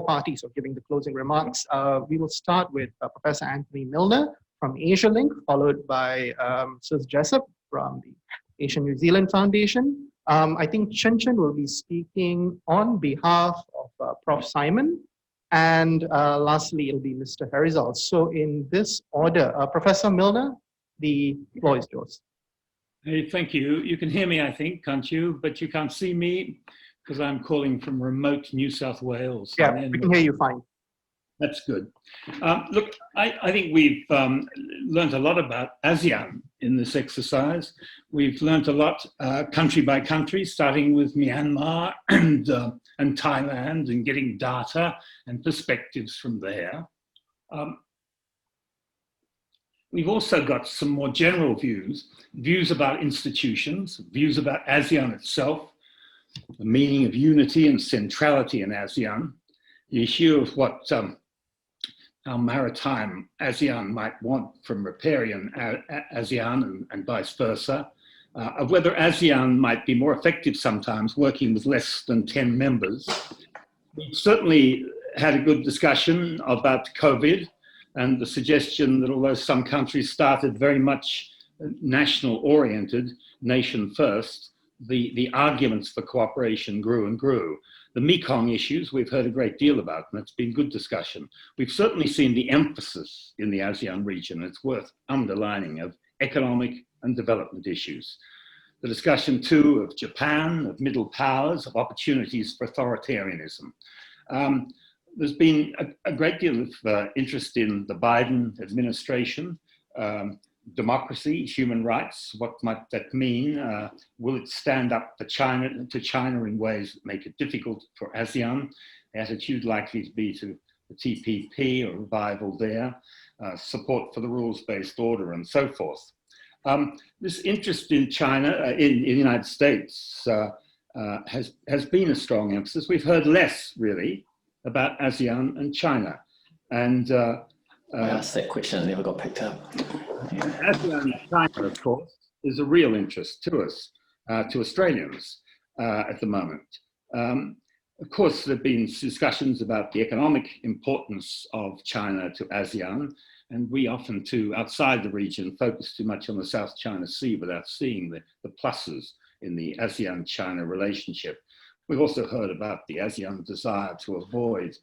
parties of giving the closing remarks. We will start with Professor Anthony Milner from AsiaLink, followed by Sus Jessup from the Asian-New Zealand Foundation. I think Chen Chen will be speaking on behalf of Prof. Simon, and lastly, it'll be Mr. Harizal. So in this order, Professor Milner, the floor is yours. Hey, thank you. You can hear me, I think, can't you? But you can't see me because I'm calling from remote New South Wales. Yeah, we can hear you fine. That's good. Look, I think we've learned a lot about ASEAN in this exercise. We've learned a lot country by country, starting with Myanmar and Thailand, and getting data and perspectives from there. We've also got some more general views about institutions, views about ASEAN itself, the meaning of unity and centrality in ASEAN, the issue of what our maritime ASEAN might want from riparian ASEAN and vice versa, of whether ASEAN might be more effective sometimes working with less than 10 members. We've certainly had a good discussion about COVID and the suggestion that although some countries started very much national oriented, nation first, the arguments for cooperation grew and grew. The Mekong issues we've heard a great deal about, and it's been good discussion. We've certainly seen the emphasis in the ASEAN region, it's worth underlining, of economic and development issues. The discussion too of Japan, of middle powers, of opportunities for authoritarianism. There's been a great deal of interest in the Biden administration, democracy, human rights, what might that mean? Will it stand up to China in ways that make it difficult for ASEAN? The attitude likely to be to the TPP, or revival there, support for the rules-based order and so forth. This interest in China, in the United States, has been a strong emphasis. We've heard less, really, about ASEAN and China. And I asked that question and never got picked up. ASEAN and China, of course, is a real interest to us, to Australians at the moment. Of course, there have been discussions about the economic importance of China to ASEAN, and we often too, outside the region, focus too much on the South China Sea without seeing the pluses in the ASEAN-China relationship. We've also heard about the ASEAN desire to avoid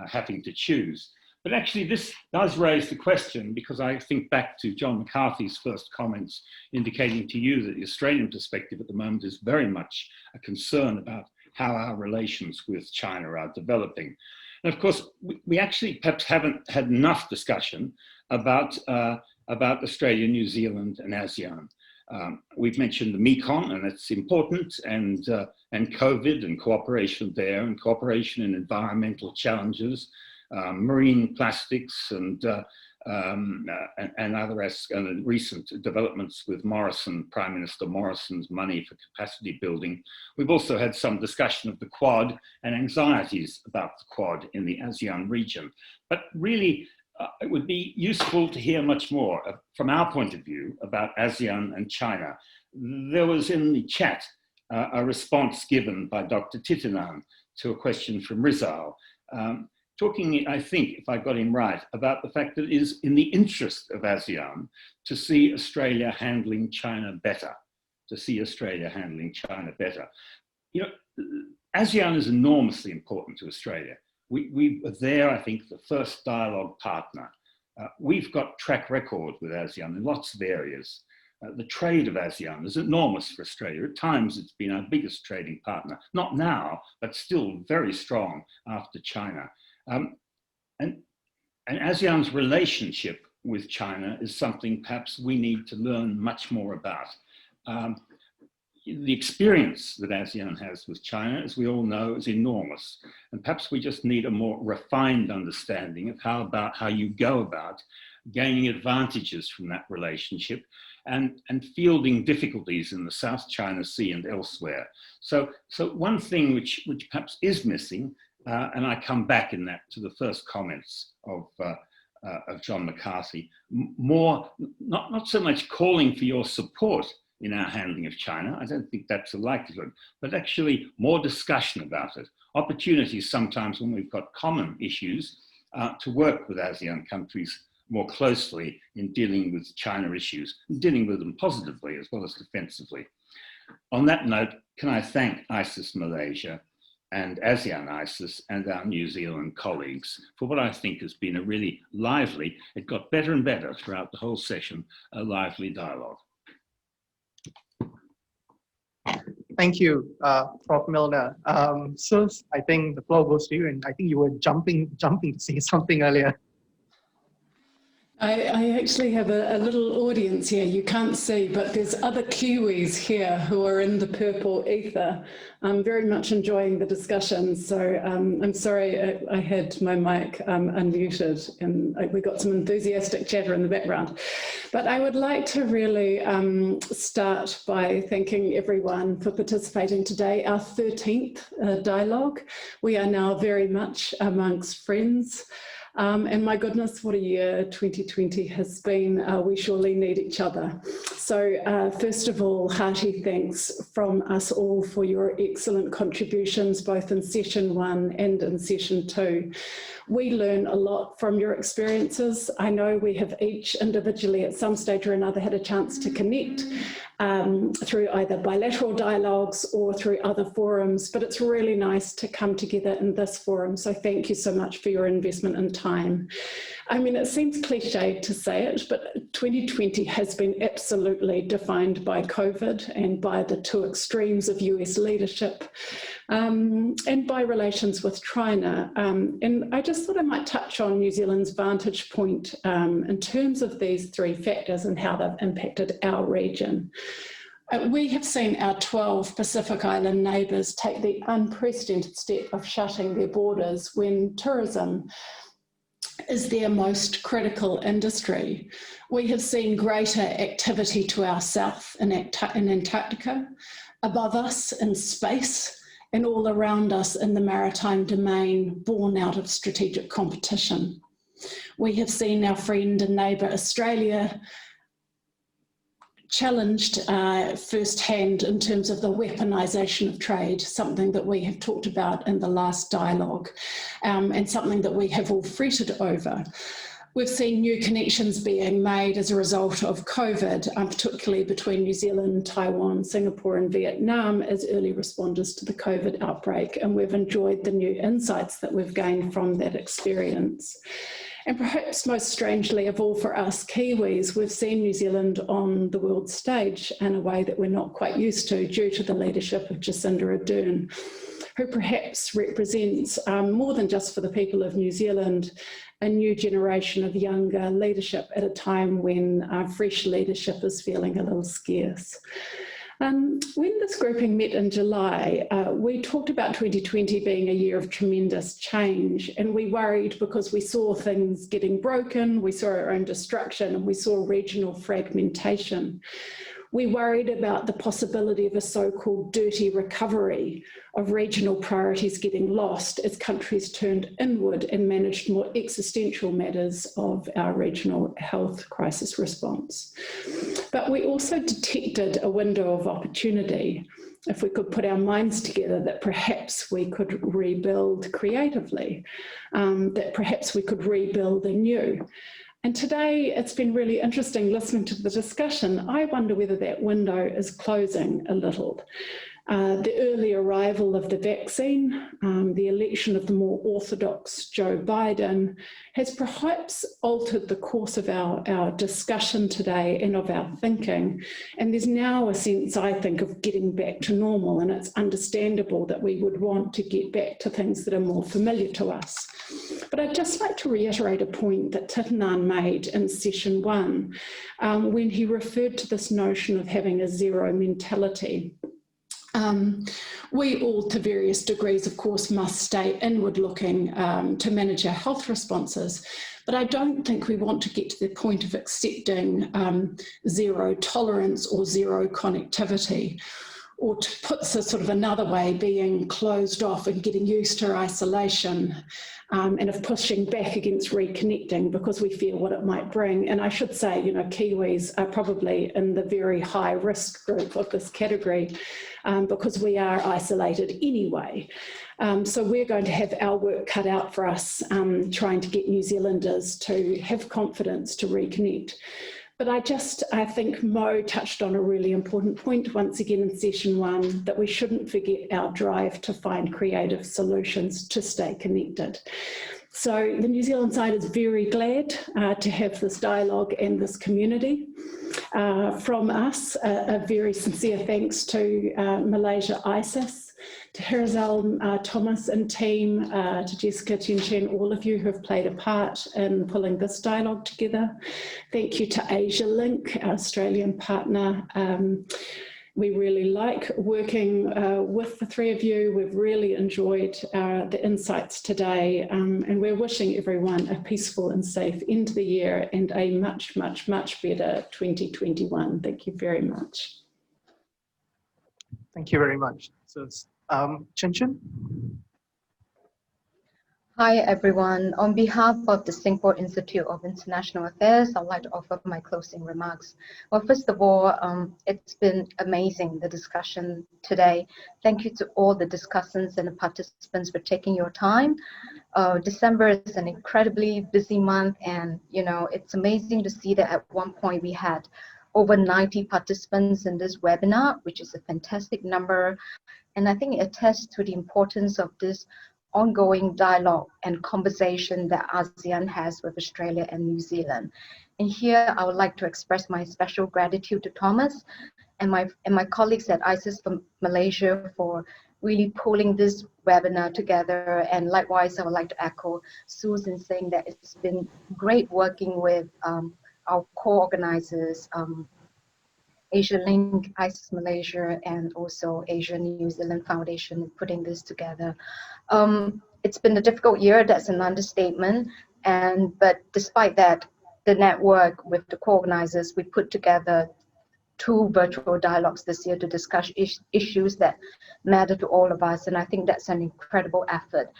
having to choose. But actually this does raise the question, because I think back to John McCarthy's first comments indicating to you that the Australian perspective at the moment is very much a concern about how our relations with China are developing. And of course, we actually perhaps haven't had enough discussion about Australia, New Zealand and ASEAN. We've mentioned the Mekong, and it's important, and COVID and cooperation there, and cooperation in environmental challenges, marine plastics and other recent developments with Morrison, Prime Minister Morrison's money for capacity building. We've also had some discussion of the Quad and anxieties about the Quad in the ASEAN region. But really, it would be useful to hear much more from our point of view about ASEAN and China. There was in the chat a response given by Dr. Titinan to a question from Rizal, talking, I think, if I got him right, about the fact that it is in the interest of ASEAN to see Australia handling China better, You know, ASEAN is enormously important to Australia. We were there, I think, the first dialogue partner. We've got track record with ASEAN in lots of areas. The trade of ASEAN is enormous for Australia. At times, it's been our biggest trading partner. Not now, but still very strong after China. And ASEAN's relationship with China is something perhaps we need to learn much more about. The experience that ASEAN has with China, as we all know, is enormous. And perhaps we just need a more refined understanding of how you go about gaining advantages from that relationship and fielding difficulties in the South China Sea and elsewhere. So one thing which perhaps is missing, and I come back in that to the first comments of John McCarthy, not so much calling for your support in our handling of China, I don't think that's a likelihood, but actually more discussion about it. Opportunities sometimes when we've got common issues to work with ASEAN countries more closely in dealing with China issues, dealing with them positively as well as defensively. On that note, can I thank ISIS Malaysia and ASEAN ISIS and our New Zealand colleagues for what I think has been a really lively, it got better and better throughout the whole session, a lively dialogue. Thank you, Prof. Milner. So I think the floor goes to you, and I think you were jumping to say something earlier. I actually have a little audience here. You can't see, but there's other Kiwis here who are in the purple ether. I'm very much enjoying the discussion. So I'm sorry I had my mic unmuted and we got some enthusiastic chatter in the background. But I would like to really start by thanking everyone for participating today. Our 13th dialogue. We are now very much amongst friends. And my goodness, what a year 2020 has been. We surely need each other. So first of all, hearty thanks from us all for your excellent contributions, both in session 1 and in session 2. We learn a lot from your experiences. I know we have each individually at some stage or another had a chance to connect through either bilateral dialogues or through other forums, but it's really nice to come together in this forum. So thank you so much for your investment in time. I mean, it seems cliched to say it, but 2020 has been absolutely defined by COVID and by the two extremes of US leadership and by relations with China. And I just thought I might touch on New Zealand's vantage point in terms of these three factors and how they've impacted our region. We have seen our 12 Pacific Island neighbours take the unprecedented step of shutting their borders when tourism is their most critical industry. We have seen greater activity to our south in Antarctica, above us in space, and all around us in the maritime domain, born out of strategic competition. We have seen our friend and neighbour Australia challenged firsthand in terms of the weaponisation of trade, something that we have talked about in the last dialogue, and something that we have all fretted over. We've seen new connections being made as a result of COVID, particularly between New Zealand, Taiwan, Singapore and Vietnam as early responders to the COVID outbreak, and we've enjoyed the new insights that we've gained from that experience. And perhaps most strangely of all for us Kiwis, we've seen New Zealand on the world stage in a way that we're not quite used to due to the leadership of Jacinda Ardern, who perhaps represents more than just for the people of New Zealand, a new generation of younger leadership at a time when fresh leadership is feeling a little scarce. When this grouping met in July, we talked about 2020 being a year of tremendous change, and we worried because we saw things getting broken, we saw our own destruction, and we saw regional fragmentation. We worried about the possibility of a so-called dirty recovery of regional priorities getting lost as countries turned inward and managed more existential matters of our regional health crisis response. But we also detected a window of opportunity if we could put our minds together that perhaps we could rebuild creatively, that perhaps we could rebuild anew. And today it's been really interesting listening to the discussion. I wonder whether that window is closing a little. The early arrival of the vaccine, the election of the more orthodox Joe Biden has perhaps altered the course of our discussion today and of our thinking. And there's now a sense, I think, of getting back to normal, and it's understandable that we would want to get back to things that are more familiar to us. But I'd just like to reiterate a point that Titanan made in session 1 when he referred to this notion of having a zero mentality. We all, to various degrees, of course, must stay inward looking to manage our health responses. But I don't think we want to get to the point of accepting zero tolerance or zero connectivity, or to put this sort of another way, being closed off and getting used to isolation, and of pushing back against reconnecting because we fear what it might bring. And I should say, you know, Kiwis are probably in the very high risk group of this category because we are isolated anyway. So we're going to have our work cut out for us trying to get New Zealanders to have confidence to reconnect. But I think Mo touched on a really important point once again in session 1, that we shouldn't forget our drive to find creative solutions to stay connected. So the New Zealand side is very glad to have this dialogue and this community. From us, a very sincere thanks to Malaysia ISIS, to Herzal Thomas and team, to Jessica, Chen, all of you who have played a part in pulling this dialogue together. Thank you to Asia Link, our Australian partner. We really like working with the three of you. We've really enjoyed the insights today, and we're wishing everyone a peaceful and safe end to the year and a much, much, much better 2021. Thank you very much. Thank you very much. So, Chen. Hi everyone. On behalf of the Singapore Institute of International Affairs, I'd like to offer my closing remarks. Well, first of all, it's been amazing, the discussion today. Thank you to all the discussants and the participants for taking your time. December is an incredibly busy month, and you know, it's amazing to see that at one point we had over 90 participants in this webinar, which is a fantastic number. And I think it attests to the importance of this ongoing dialogue and conversation that ASEAN has with Australia and New Zealand. And here I would like to express my special gratitude to Thomas and my colleagues at ISIS Malaysia for really pulling this webinar together. And likewise, I would like to echo Susan saying that it's been great working with our co-organizers, Asia Link, ISIS Malaysia, and also Asia-New Zealand Foundation, putting this together. It's been a difficult year, that's an understatement, but despite that, the network with the co-organizers, we put together 2 virtual dialogues this year to discuss issues that matter to all of us, and I think that's an incredible effort.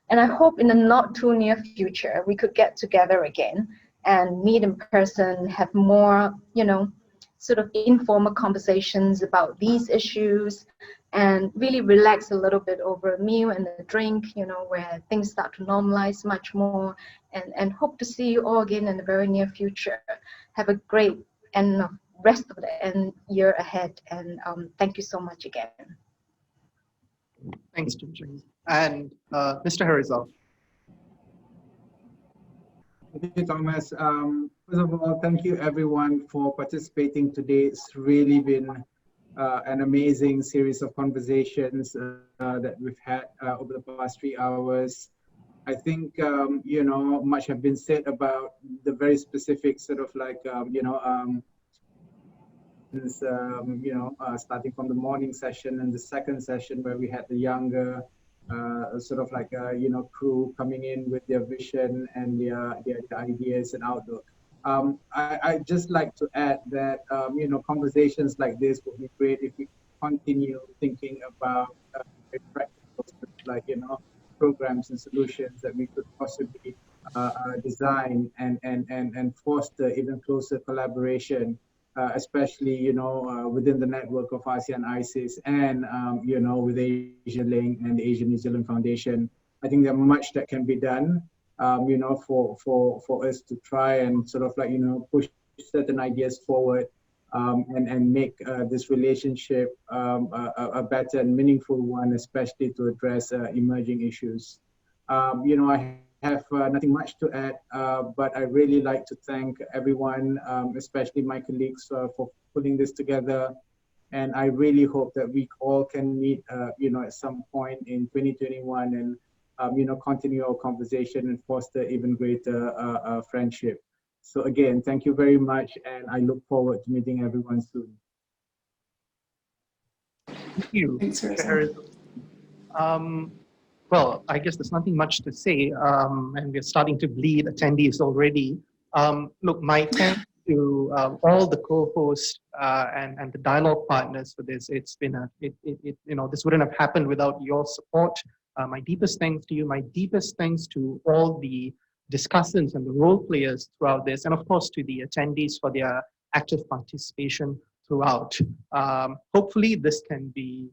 And I hope in the not too near future, we could get together again and meet in person, have more, you know, sort of informal conversations about these issues, and really relax a little bit over a meal and a drink, you know, where things start to normalize much more, and hope to see you all again in the very near future. Have a great and rest of the year ahead, and thank you so much again. Thanks, Chen. And Mr. Herzal. Thank you, Thomas. First of all, thank you everyone for participating today. It's really been an amazing series of conversations that we've had over the past 3 hours. I think, you know, much have been said about the very specific sort of like, starting from the morning session and the second session where we had the younger sort of like crew coming in with their vision and their ideas and outlook. I just like to add that conversations like this would be great if we continue thinking about practical programs and solutions that we could possibly design and foster even closer collaboration, especially within the network of ASEAN ISIS and with Asia Link and the Asian New Zealand Foundation. I think there's much that can be done for us to try and sort of like push certain ideas forward and make this relationship a better and meaningful one, especially to address emerging issues. I have nothing much to add, but I really like to thank everyone, especially my colleagues, for putting this together. And I really hope that we all can meet, at some point in 2021 and continue our conversation and foster even greater friendship. So again, thank you very much, and I look forward to meeting everyone soon. Thank you. Thanks, well, I guess there's nothing much to say, and we're starting to bleed attendees already. Look, my thanks to all the co-hosts and the dialogue partners for this. It's been this wouldn't have happened without your support. My deepest thanks to you. My deepest thanks to all the discussants and the role players throughout this, and of course to the attendees for their active participation throughout. Hopefully this can be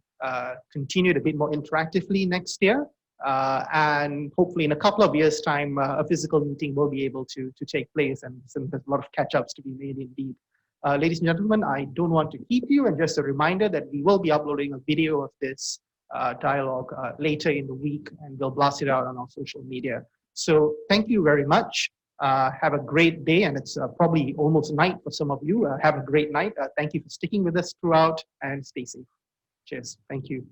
continued a bit more interactively next year. And hopefully in a couple of years' time, a physical meeting will be able to take place, and there's a lot of catch-ups to be made indeed. Ladies and gentlemen, I don't want to keep you, and just a reminder that we will be uploading a video of this dialogue later in the week, and we'll blast it out on our social media. So thank you very much. Have a great day, and it's probably almost night for some of you. Have a great night. Thank you for sticking with us throughout, and stay safe. Cheers. Thank you.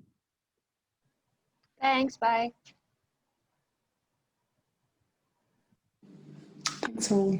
Thanks. Bye. Thanks all.